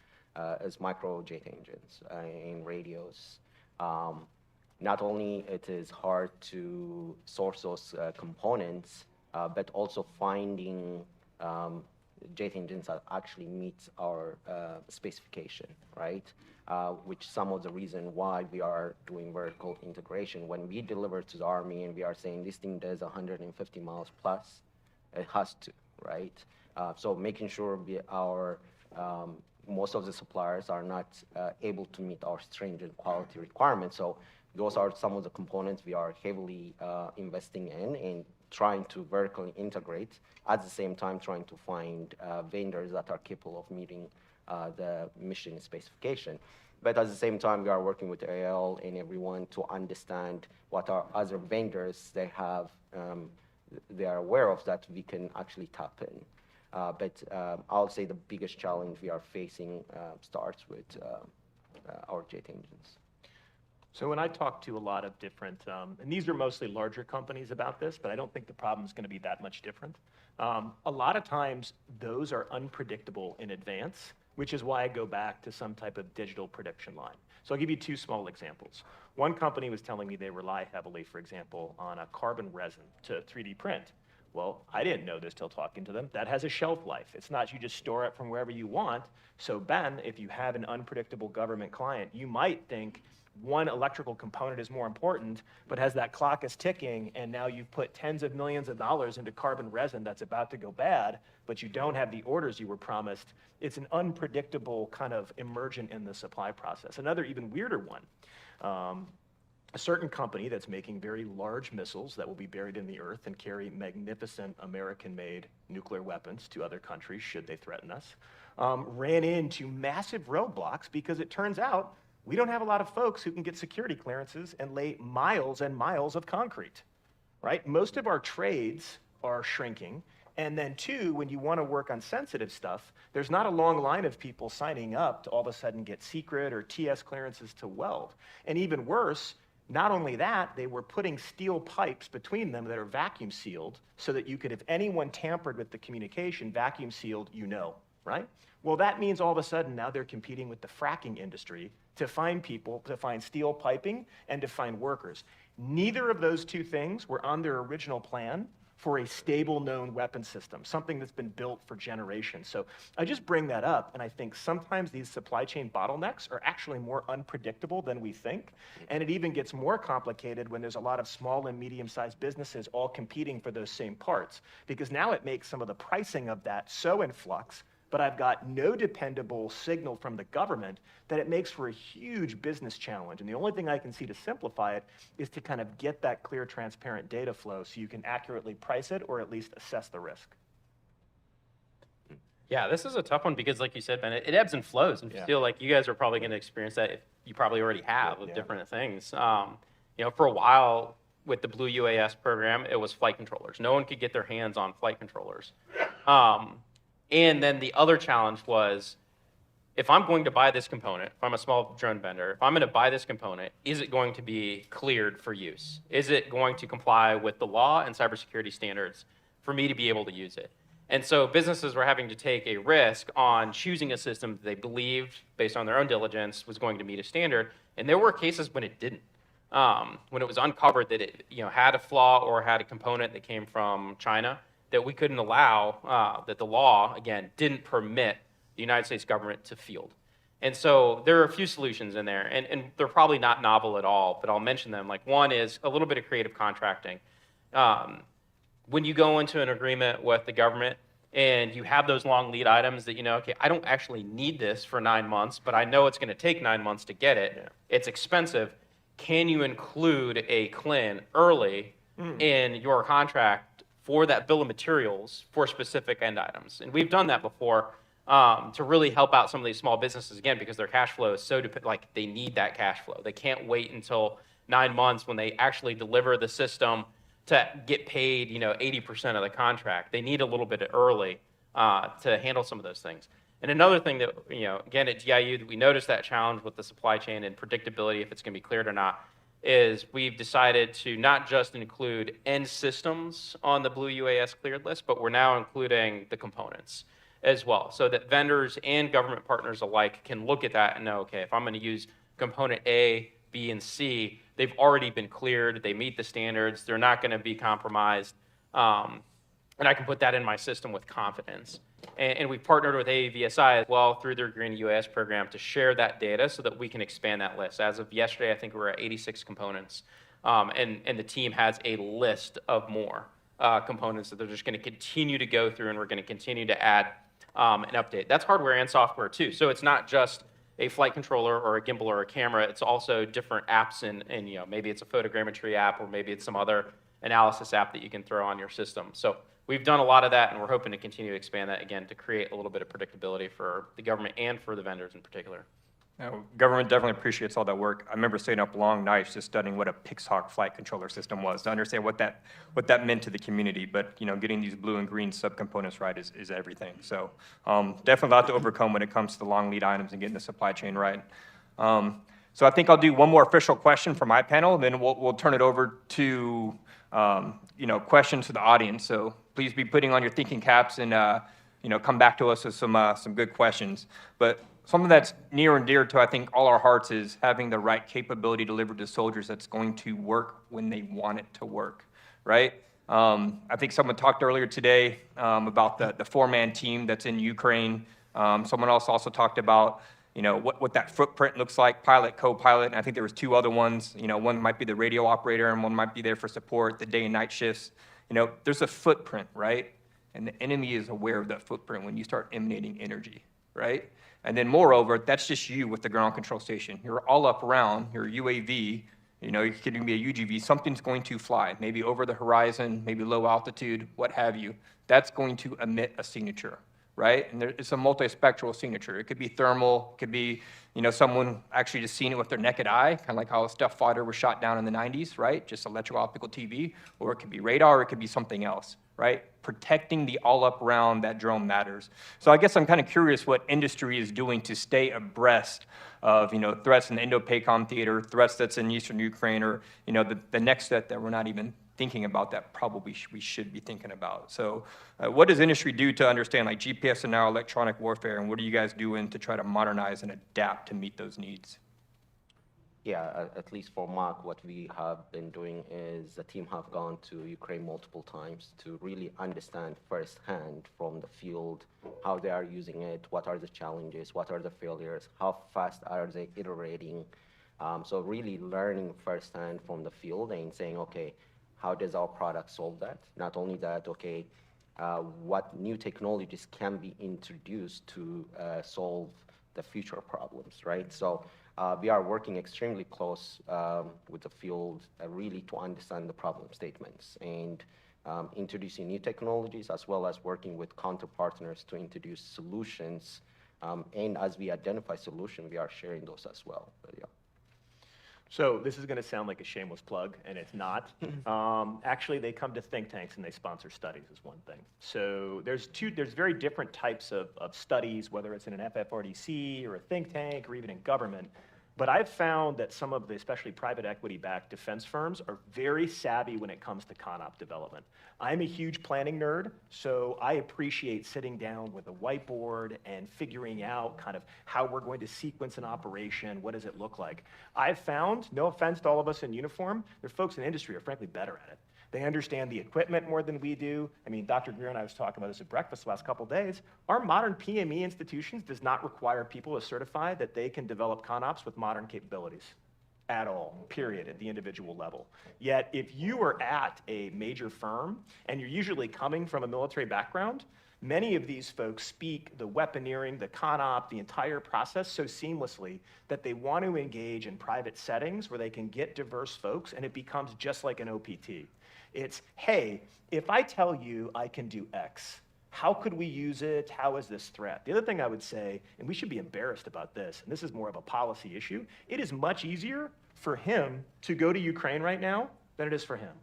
is micro jet engines in radios. Not only it is hard to source those components, but also finding jet engines that actually meet our specification, right? Which some of the reason why we are doing vertical integration. When we deliver to the Army and we are saying this thing does 150 miles plus, it has to, right? So making sure most of the suppliers are not able to meet our stringent quality requirements. So those are some of the components we are heavily investing in and trying to vertically integrate, at the same time trying to find vendors that are capable of meeting the mission specification. But at the same time, we are working with AL and everyone to understand what our other vendors they have, they are aware of that we can actually tap in. But I'll say the biggest challenge we are facing starts with our jet engines. So when I talk to a lot of different, and these are mostly larger companies about this, but I don't think the problem is going to be that much different. A lot of times those are unpredictable in advance, which is why I go back to some type of digital prediction line. So I'll give you two small examples. One company was telling me they rely heavily, for example, on a carbon resin to 3D print. Well, I didn't know this till talking to them. That has a shelf life. It's not you just store it from wherever you want. So Ben, if you have an unpredictable government client, you might think one electrical component is more important, but as that clock is ticking and now you've put tens of millions of dollars into carbon resin that's about to go bad, but you don't have the orders you were promised, it's an unpredictable kind of emergent in the supply process. Another even weirder one, a certain company that's making very large missiles that will be buried in the earth and carry magnificent American-made nuclear weapons to other countries should they threaten us, ran into massive roadblocks because it turns out we don't have a lot of folks who can get security clearances and lay miles and miles of concrete, right? Most of our trades are shrinking, And then two, when you want to work on sensitive stuff, there's not a long line of people signing up to all of a sudden get secret or TS clearances to weld. And even worse, not only that, they were putting steel pipes between them that are vacuum sealed so that you could, if anyone tampered with the communication, vacuum sealed, you know, right? Well, that means all of a sudden now they're competing with the fracking industry to find people, to find steel piping, and to find workers. Neither of those two things were on their original plan for a stable known weapon system, something that's been built for generations. So I just bring that up, and I think sometimes these supply chain bottlenecks are actually more unpredictable than we think, and it even gets more complicated when there's a lot of small and medium-sized businesses all competing for those same parts, because now it makes some of the pricing of that so in flux, but I've got no dependable signal from the government that it makes for a huge business challenge. And the only thing I can see to simplify it is to kind of get that clear, transparent data flow so you can accurately price it or at least assess the risk. Yeah, this is a tough one because, like you said, Ben, it ebbs and flows. And I feel like you guys are probably going to experience that. If you probably already have with different things. You know, for a while with the Blue UAS program, it was flight controllers. No one could get their hands on flight controllers. And then the other challenge was, if I'm going to buy this component, if I'm a small drone vendor, if I'm going to buy this component, is it going to be cleared for use? Is it going to comply with the law and cybersecurity standards for me to be able to use it? And so businesses were having to take a risk on choosing a system that they believed, based on their own diligence, was going to meet a standard. And there were cases when it didn't. When it was uncovered that it had a flaw or had a component that came from China, that we couldn't allow, that the law, again, didn't permit the United States government to field. And so there are a few solutions in there, and they're probably not novel at all, but I'll mention them. Like, one is a little bit of creative contracting. When you go into an agreement with the government and you have those long lead items that, okay, I don't actually need this for 9 months, but I know it's going to take 9 months to get it. It's expensive. Can you include a CLIN early in your contract for that bill of materials for specific end items? And we've done that before to really help out some of these small businesses, again, because their cash flow is so like they need that cash flow. They can't wait until 9 months when they actually deliver the system to get paid 80% of the contract. They need a little bit early to handle some of those things. And another thing that, again, at DIU, we noticed that challenge with the supply chain and predictability, if it's going to be cleared or not, is we've decided to not just include end systems on the Blue UAS cleared list, but we're now including the components as well, so that vendors and government partners alike can look at that and know, okay, if I'm going to use component A, B, and C, they've already been cleared, they meet the standards, they're not going to be compromised, and I can put that in my system with confidence. And we've partnered with AVSI as well through their Green UAS program to share that data so that we can expand that list. As of yesterday, I think we're at 86 components. And the team has a list of more components that they're just going to continue to go through, and we're going to continue to add and update. That's hardware and software too. So it's not just a flight controller or a gimbal or a camera. It's also different apps, and maybe it's a photogrammetry app, or maybe it's some other analysis app that you can throw on your system. So we've done a lot of that, and we're hoping to continue to expand that again to create a little bit of predictability for the government and for the vendors in particular. Government definitely appreciates all that work. I remember staying up long nights just studying what a Pixhawk flight controller system was to understand what that meant to the community. But getting these blue and green subcomponents right is everything. So definitely a lot to overcome when it comes to the long lead items and getting the supply chain right. So I think I'll do one more official question from my panel, and then we'll turn it over to questions to the audience. So please be putting on your thinking caps and come back to us with some good questions. But something that's near and dear to, I think, all our hearts is having the right capability delivered to soldiers that's going to work when they want it to work, right? I think someone talked earlier today about the four-man team that's in Ukraine. Someone else also talked about what that footprint looks like, pilot, co-pilot, and I think there was two other ones. One might be the radio operator, and one might be there for support, the day and night shifts. There's a footprint, right? And the enemy is aware of that footprint when you start emanating energy, right? And then moreover, that's just you with the ground control station. You're all up around, your UAV, it could be a UGV, something's going to fly, maybe over the horizon, maybe low altitude, what have you. That's going to emit a signature, right? And it's a multispectral signature. It could be thermal, it could be, someone actually just seeing it with their naked eye, kind of like how a Stealth fighter was shot down in the 90s, right? Just electro-optical TV, or it could be radar, or it could be something else, right? Protecting the all up around that drone matters. So I guess I'm kind of curious what industry is doing to stay abreast of, threats in the Indo-PACOM theater, threats that's in Eastern Ukraine, or, the next threat that we're not even thinking about that probably we should be thinking about. So what does industry do to understand like GPS and now electronic warfare, and what are you guys doing to try to modernize and adapt to meet those needs? Yeah, at least for MAC, what we have been doing is the team have gone to Ukraine multiple times to really understand firsthand from the field how they are using it, what are the challenges, what are the failures, how fast are they iterating. So really learning firsthand from the field and saying, okay, how does our product solve that? Not only that, okay, what new technologies can be introduced to solve the future problems, right? So we are working extremely close with the field really to understand the problem statements and introducing new technologies as well as working with counter partners to introduce solutions. And as we identify solutions, we are sharing those as well. But, yeah. So this is going to sound like a shameless plug, and it's not. Actually, they come to think tanks and they sponsor studies is one thing. So there's very different types of studies, whether it's in an FFRDC or a think tank or even in government. But I've found that some of the, especially private equity-backed defense firms, are very savvy when it comes to ConOp development. I'm a huge planning nerd, so I appreciate sitting down with a whiteboard and figuring out kind of how we're going to sequence an operation, what does it look like. I've found, no offense to all of us in uniform, there are folks in industry who are frankly better at it. They understand the equipment more than we do. I mean, Dr. Greer and I was talking about this at breakfast the last couple of days. Our modern PME institutions does not require people to certify that they can develop ConOps with modern capabilities at all, period, at the individual level. Yet, if you are at a major firm and you're usually coming from a military background, many of these folks speak the weaponeering, the ConOp, the entire process so seamlessly that they want to engage in private settings where they can get diverse folks, and it becomes just like an OPT. It's, hey, if I tell you I can do X, how could we use it? How is this threat? The other thing I would say, and we should be embarrassed about this, and this is more of a policy issue, it is much easier for him to go to Ukraine right now than it is for him.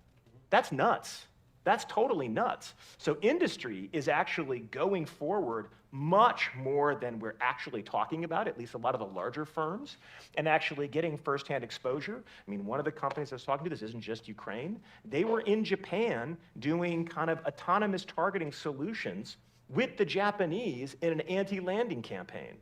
That's nuts. That's totally nuts. So industry is actually going forward much more than we're actually talking about, at least a lot of the larger firms, and actually getting firsthand exposure. I mean, one of the companies I was talking to, this isn't just Ukraine, they were in Japan doing kind of autonomous targeting solutions with the Japanese in an anti-landing campaign.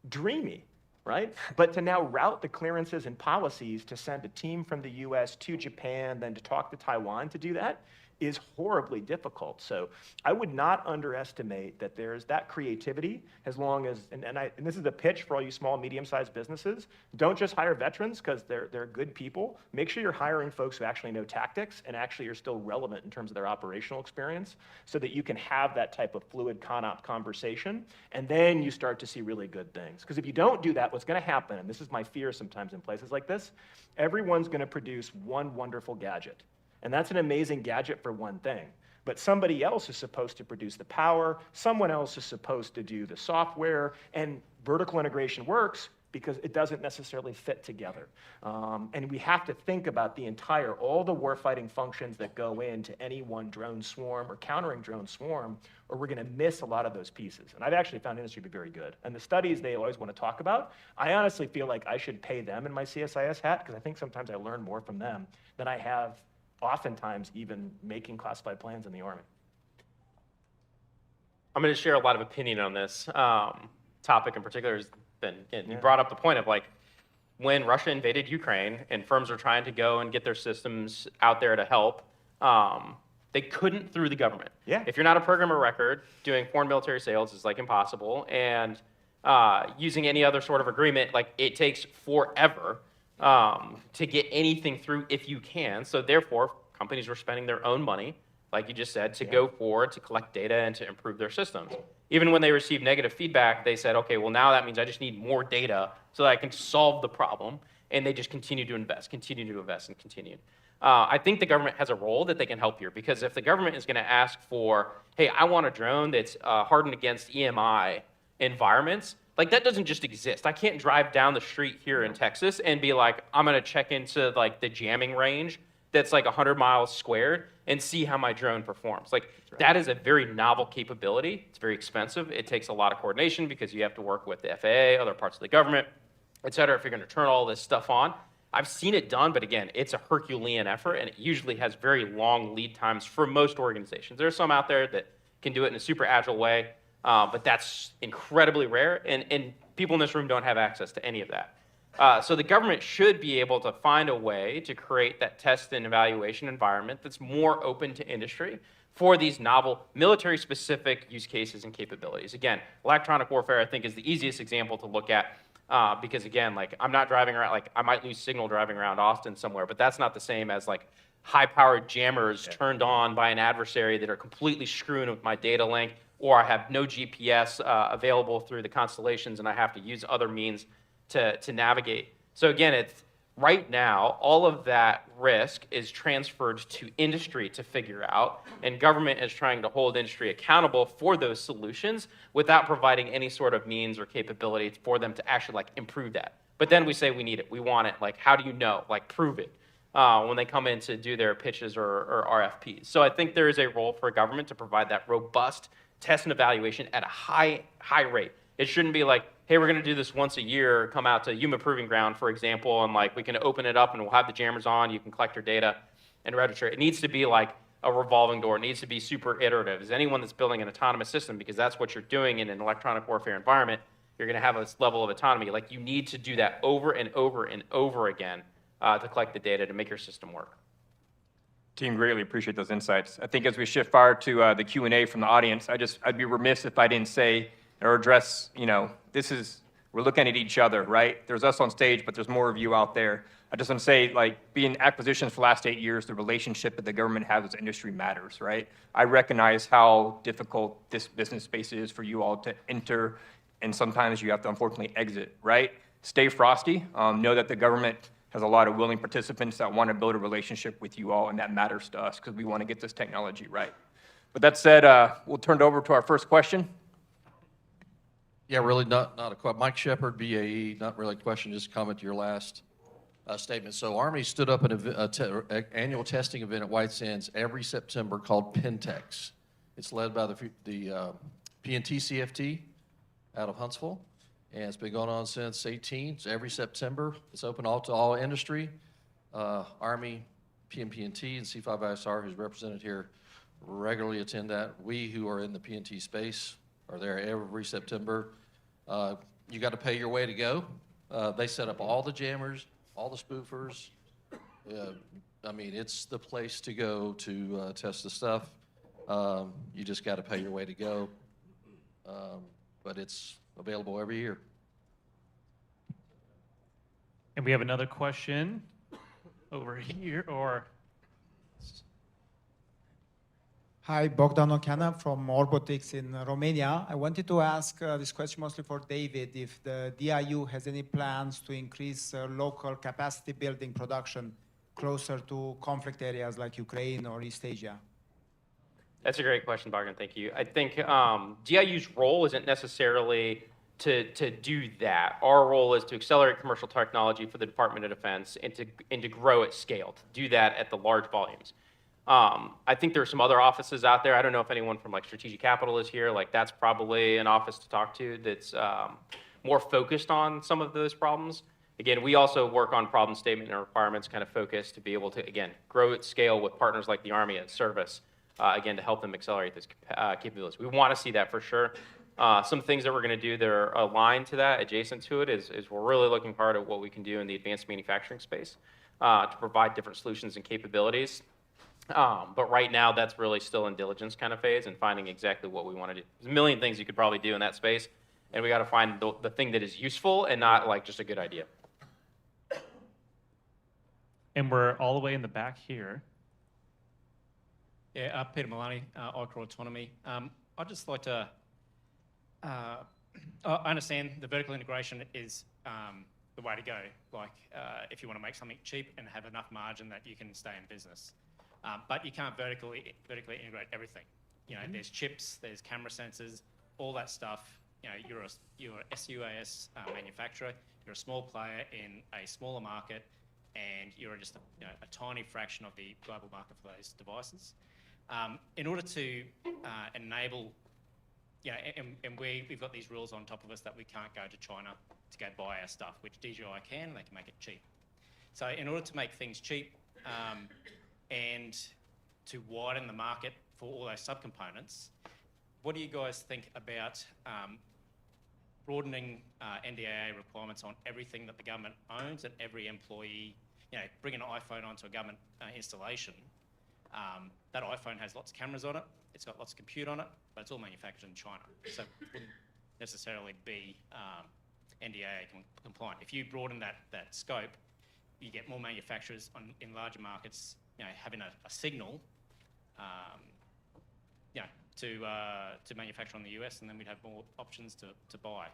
Dreamy, right? But to now route the clearances and policies to send a team from the US to Japan, then to talk to Taiwan to do that, is horribly difficult. So I would not underestimate that there's that creativity as long as, and this is a pitch for all you small, medium-sized businesses, don't just hire veterans because they're good people. Make sure you're hiring folks who actually know tactics and actually are still relevant in terms of their operational experience so that you can have that type of fluid ConOp conversation, and then you start to see really good things. Because if you don't do that, what's going to happen, and this is my fear sometimes in places like this, everyone's going to produce one wonderful gadget. And that's an amazing gadget for one thing. But somebody else is supposed to produce the power, someone else is supposed to do the software, and vertical integration works because it doesn't necessarily fit together. And we have to think about the entire, all the warfighting functions that go into any one drone swarm or countering drone swarm, or we're gonna miss a lot of those pieces. And I've actually found industry to be very good. And the studies they always wanna talk about, I honestly feel like I should pay them in my CSIS hat, because I think sometimes I learn more from them than I have oftentimes even making classified plans in the Army. I'm going to share a lot of opinion on this topic in particular. You brought up the point of like when Russia invaded Ukraine and firms are trying to go and get their systems out there to help, they couldn't through the government. Yeah. If you're not a program of record, doing foreign military sales is like impossible, and using any other sort of agreement, like it takes forever to get anything through if you can. So therefore, companies were spending their own money, like you just said, to go forward, to collect data and to improve their systems. Even when they received negative feedback, they said, okay, well now that means I just need more data so that I can solve the problem. And they just continue to invest, and continue. I think the government has a role that they can help here, because if the government is gonna ask for, hey, I want a drone that's hardened against EMI environments, like that doesn't just exist. I can't drive down the street here in Texas and be like, I'm gonna check into like the jamming range that's like 100 miles squared and see how my drone performs. Like that is a very novel capability. It's very expensive. It takes a lot of coordination because you have to work with the FAA, other parts of the government, et cetera, if you're going to turn all this stuff on. I've seen it done, but again, it's a Herculean effort, and it usually has very long lead times for most organizations. There are some out there that can do it in a super agile way, but that's incredibly rare, and people in this room don't have access to any of that. So the government should be able to find a way to create that test and evaluation environment that's more open to industry for these novel military-specific use cases and capabilities. Again, electronic warfare, I think, is the easiest example to look at. Because again, like I'm not driving around, like I might lose signal driving around Austin somewhere, but that's not the same as like high-powered jammers turned on by an adversary that are completely screwing with my data link, or I have no GPS available through the constellations and I have to use other means to navigate. So again, it's right now, all of that risk is transferred to industry to figure out, and government is trying to hold industry accountable for those solutions without providing any sort of means or capability for them to actually like improve that. But then we say we need it, we want it. Like, how do you know? Like, prove it when they come in to do their pitches or RFPs. So I think there is a role for government to provide that robust test and evaluation at a high rate. It shouldn't be like, hey, we're going to do this once a year, come out to Human Proving Ground, for example, and like we can open it up and we'll have the jammers on, you can collect your data and register. It needs to be like a revolving door. It needs to be super iterative. As anyone that's building an autonomous system, because that's what you're doing in an electronic warfare environment, you're going to have this level of autonomy. Like you need to do that over and over and over again to collect the data to make your system work. Team, greatly appreciate those insights. I think as we shift forward to the Q&A from the audience, I'd be remiss if I didn't say or address, we're looking at each other, right? There's us on stage, but there's more of you out there. I just want to say, like, being acquisitions for the last 8 years, the relationship that the government has with industry matters, right? I recognize how difficult this business space is for you all to enter, and sometimes you have to unfortunately exit, right? Stay frosty. Know that the government has a lot of willing participants that want to build a relationship with you all, and that matters to us because we want to get this technology right. With that said, we'll turn it over to our first question. Yeah, really not a question. Mike Shepard, BAE, not really a question, just a comment to your last statement. So Army stood up an annual testing event at White Sands every September called Pentex. It's led by the PNT CFT out of Huntsville, and it's been going on since 18. So every September, it's open to all industry. Army, PNT, and C5ISR, who's represented here, regularly attend that. We who are in the PNT space are there every September. You got to pay your way to go. They set up all the jammers, all the spoofers. I mean, it's the place to go to test the stuff. You just got to pay your way to go. But it's available every year. And we have another question over here, or... Hi, Bogdan Okeana from Orbotics in Romania. I wanted to ask this question mostly for David, if the DIU has any plans to increase local capacity building production closer to conflict areas like Ukraine or East Asia. That's a great question, Bogdan. Thank you. I think DIU's role isn't necessarily to do that. Our role is to accelerate commercial technology for the Department of Defense and to grow at scale, to do that at the large volumes. I think there are some other offices out there. I don't know if anyone from like Strategic Capital is here. Like that's probably an office to talk to that's more focused on some of those problems. Again, we also work on problem statement and requirements kind of focused to be able to, again, grow at scale with partners like the Army and service, again, to help them accelerate this capabilities. We want to see that for sure. Some things that we're going to do that are aligned to that, adjacent to it, is we're really looking hard at what we can do in the advanced manufacturing space to provide different solutions and capabilities. But right now, that's really still in diligence kind of phase and finding exactly what we want to do. There's a million things you could probably do in that space, and we got to find the thing that is useful and not like just a good idea. And we're all the way in the back here. Yeah, Peter Maloney, Ultra Autonomy. I'd just like to, I understand the vertical integration is the way to go. Like if you want to make something cheap and have enough margin that you can stay in business. But you can't vertically integrate everything. You know, there's chips, there's camera sensors, all that stuff. You know, you're a SUAS manufacturer. You're a small player in a smaller market. and you're just a tiny fraction of the global market for those devices. In order to enable, and we've got these rules on top of us that we can't go to China to go buy our stuff, which DJI can, they can make it cheap. So in order to make things cheap and to widen the market for all those subcomponents, what do you guys think about broadening NDAA requirements on everything that the government owns and every employee, bringing an iPhone onto a government installation? That iPhone has lots of cameras on it, it's got lots of compute on it, but it's all manufactured in China. So it wouldn't necessarily be NDAA compliant. If you broaden that scope, you get more manufacturers in larger markets, having a signal, to manufacture in the US, and then we'd have more options to buy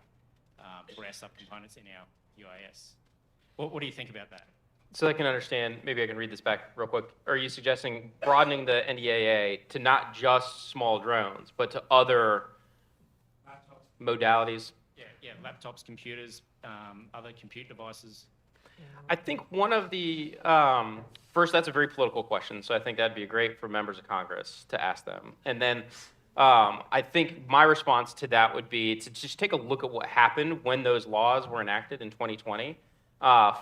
for our subcomponents in our UAS. What do you think about that? So I can understand, maybe I can read this back real quick. Are you suggesting broadening the NDAA to not just small drones, but to other modalities? Yeah, laptops, computers, other compute devices. I think one of the, first, that's a very political question, so I think that'd be great for members of Congress to ask them. And then I think my response to that would be to just take a look at what happened when those laws were enacted in 2020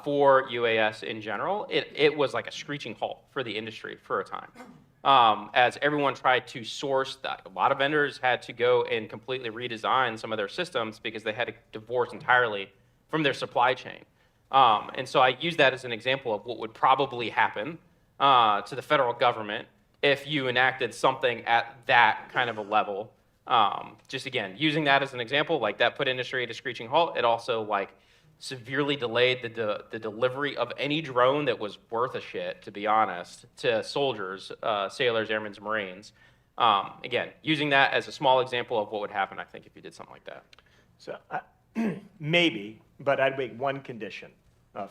for UAS in general. It was like a screeching halt for the industry for a time. As everyone tried to source that, a lot of vendors had to go and completely redesign some of their systems because they had to divorce entirely from their supply chain. And so I use that as an example of what would probably happen to the federal government if you enacted something at that kind of a level. Just again, using that as an example, like that put industry at a screeching halt. It also like severely delayed the delivery of any drone that was worth a shit, to be honest, to soldiers, sailors, airmen, and Marines. Again, using that as a small example of what would happen, I think, if you did something like that. So maybe, but I'd make one condition.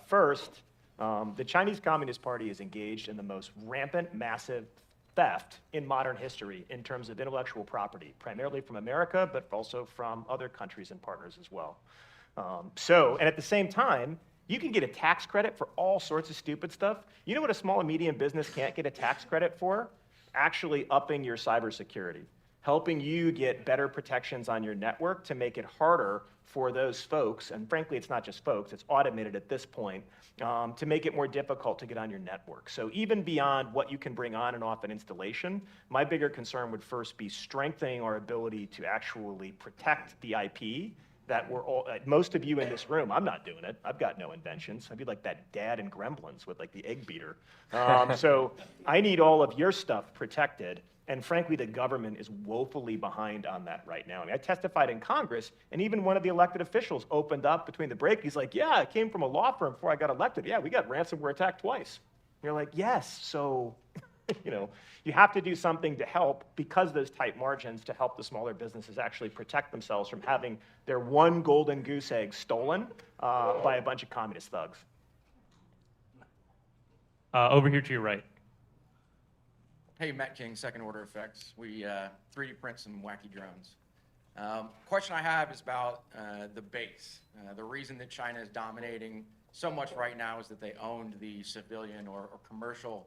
First, the Chinese Communist Party is engaged in the most rampant, massive theft in modern history in terms of intellectual property, primarily from America, but also from other countries and partners as well. And at the same time, you can get a tax credit for all sorts of stupid stuff. You know what a small and medium business can't get a tax credit for? Actually upping your cybersecurity, helping you get better protections on your network to make it harder for those folks, and frankly, it's not just folks, it's automated at this point, to make it more difficult to get on your network. So even beyond what you can bring on and off an installation, my bigger concern would first be strengthening our ability to actually protect the IP that we're all, most of you in this room, I'm not doing it. I've got no inventions. I'd be like that dad in Gremlins with like the egg beater. So I need all of your stuff protected. And frankly, the government is woefully behind on that right now. I mean, I testified in Congress, and even one of the elected officials opened up between the break. He's like, yeah, I came from a law firm before I got elected. Yeah, we got ransomware attacked twice. And you're like, yes, so you have to do something to help, because those tight margins, to help the smaller businesses actually protect themselves from having their one golden goose egg stolen by a bunch of communist thugs. Over here to your right. Hey, Matt King, Second Order Effects. We 3D print some wacky drones. Question I have is about the base. The reason that China is dominating so much right now is that they owned the civilian or commercial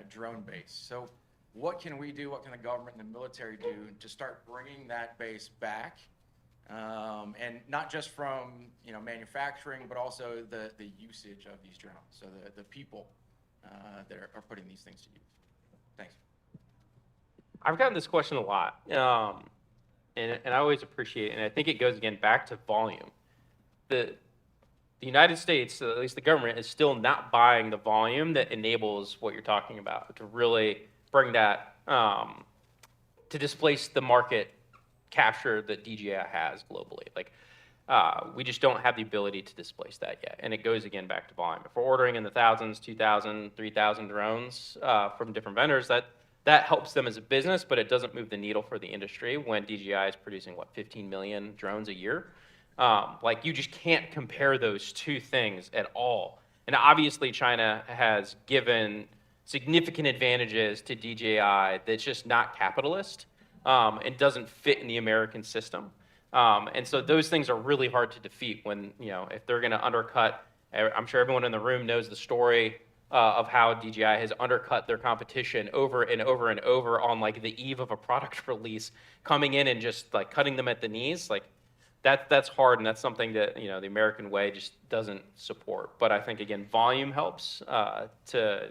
drone base. So what can we do, what can the government and the military do to start bringing that base back? And not just from manufacturing, but also the usage of these drones, so the people that are putting these things to use. Thanks. I've gotten this question a lot, and I always appreciate it, and I think it goes again back to volume. The United States, at least the government, is still not buying the volume that enables what you're talking about to really bring that, to displace the market capture that DJI has globally. Like, we just don't have the ability to displace that yet. And it goes again back to volume. If we're ordering in the thousands, 2,000, 3,000 drones from different vendors, that helps them as a business, but it doesn't move the needle for the industry when DJI is producing, 15 million drones a year? You just can't compare those two things at all. And obviously China has given significant advantages to DJI that's just not capitalist and doesn't fit in the American system. And so those things are really hard to defeat when, if they're going to undercut I'm sure everyone in the room knows the story of how DJI has undercut their competition over and over and over on like the eve of a product release, coming in and just like cutting them at the knees. Like that's hard, and that's something that the American way just doesn't support. But I think again, volume helps to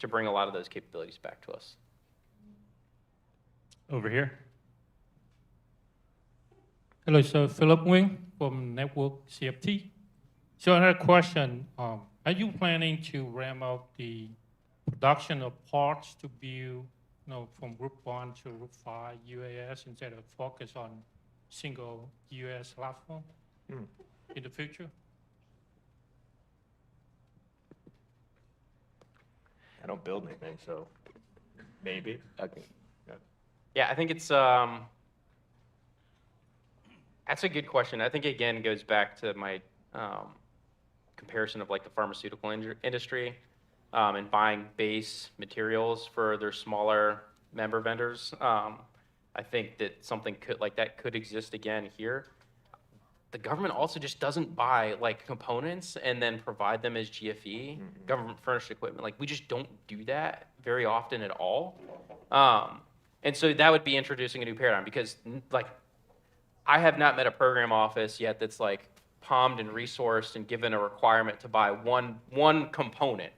bring a lot of those capabilities back to us. Over here. Hello, sir. Philip Wing from Network CFT. So I had a question. Are you planning to ramp up the production of parts to build, from Group 1 to Group 5 UAS instead of focus on single US platform in the future? I don't build anything, so maybe. Okay. Yeah, I think it's that's a good question. I think again it goes back to my comparison of like the pharmaceutical industry and buying base materials for their smaller member vendors. I think that something like that could exist again here. The government also just doesn't buy like components and then provide them as GFE, government furnished equipment. Like we just don't do that very often at all. And so that would be introducing a new paradigm, because like I have not met a program office yet that's like palmed and resourced and given a requirement to buy one component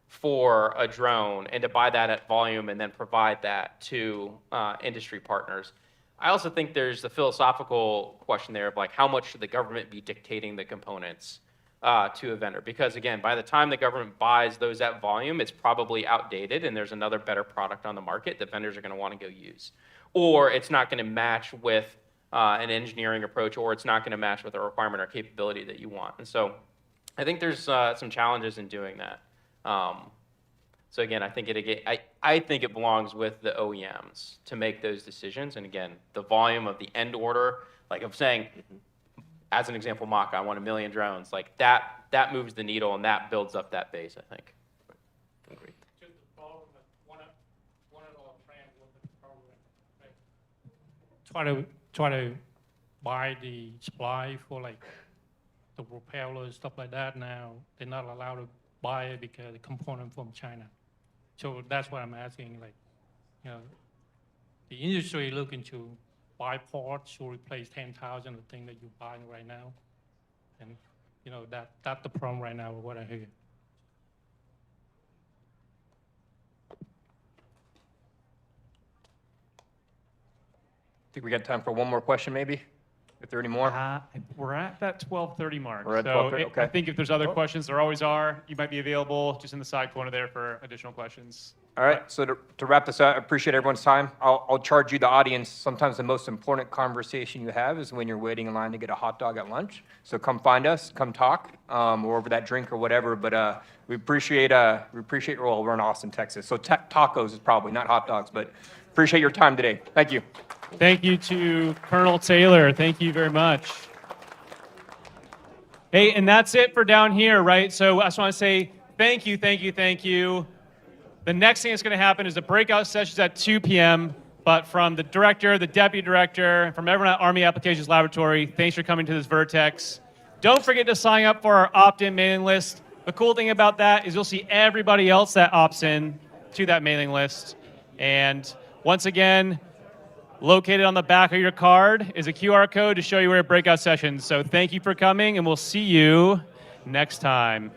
for a drone and to buy that at volume and then provide that to industry partners. I also think there's the philosophical question there of like how much should the government be dictating the components to a vendor? Because again, by the time the government buys those at volume, it's probably outdated and there's another better product on the market that vendors are going to want to go use. Or it's not going to match with an engineering approach, or it's not going to match with a requirement or capability that you want. And so I think there's some challenges in doing that. So again, I think it belongs with the OEMs to make those decisions. And again, the volume of the end order, like I'm saying, as an example, Mach, I want 1 million drones. Like that moves the needle and that builds up that base, I think. Agreed. Just to follow one of our friends with the program, try to buy the supply for like the propellers, stuff like that. Now they're not allowed to buy it because the component from China. So that's why I'm asking, like, the industry looking to buy parts to replace 10,000 of the thing that you're buying right now. And, that's the problem right now with what I hear. I think we got time for one more question, maybe, if there are any more. We're at that 12:30 mark. We're at So 12:30, okay. I think if there's other questions, there always are. You might be available just in the side corner there for additional questions. All right, so to wrap this up, I appreciate everyone's time. I'll charge you, the audience, sometimes the most important conversation you have is when you're waiting in line to get a hot dog at lunch. So come find us, come talk, or over that drink or whatever. But we appreciate well, we're in Austin, Texas. So tacos is probably, not hot dogs, but appreciate your time today. Thank you. Thank you to Colonel Taylor. Thank you very much. Hey, and that's it for down here, right? So I just want to say thank you, thank you, thank you. The next thing that's going to happen is the breakout sessions at 2 p.m. But from the director, the deputy director, and from everyone at Army Applications Laboratory, thanks for coming to this VERTEX. Don't forget to sign up for our opt-in mailing list. The cool thing about that is you'll see everybody else that opts in to that mailing list. And once again, located on the back of your card is a QR code to show you where to breakout sessions. So thank you for coming, and we'll see you next time.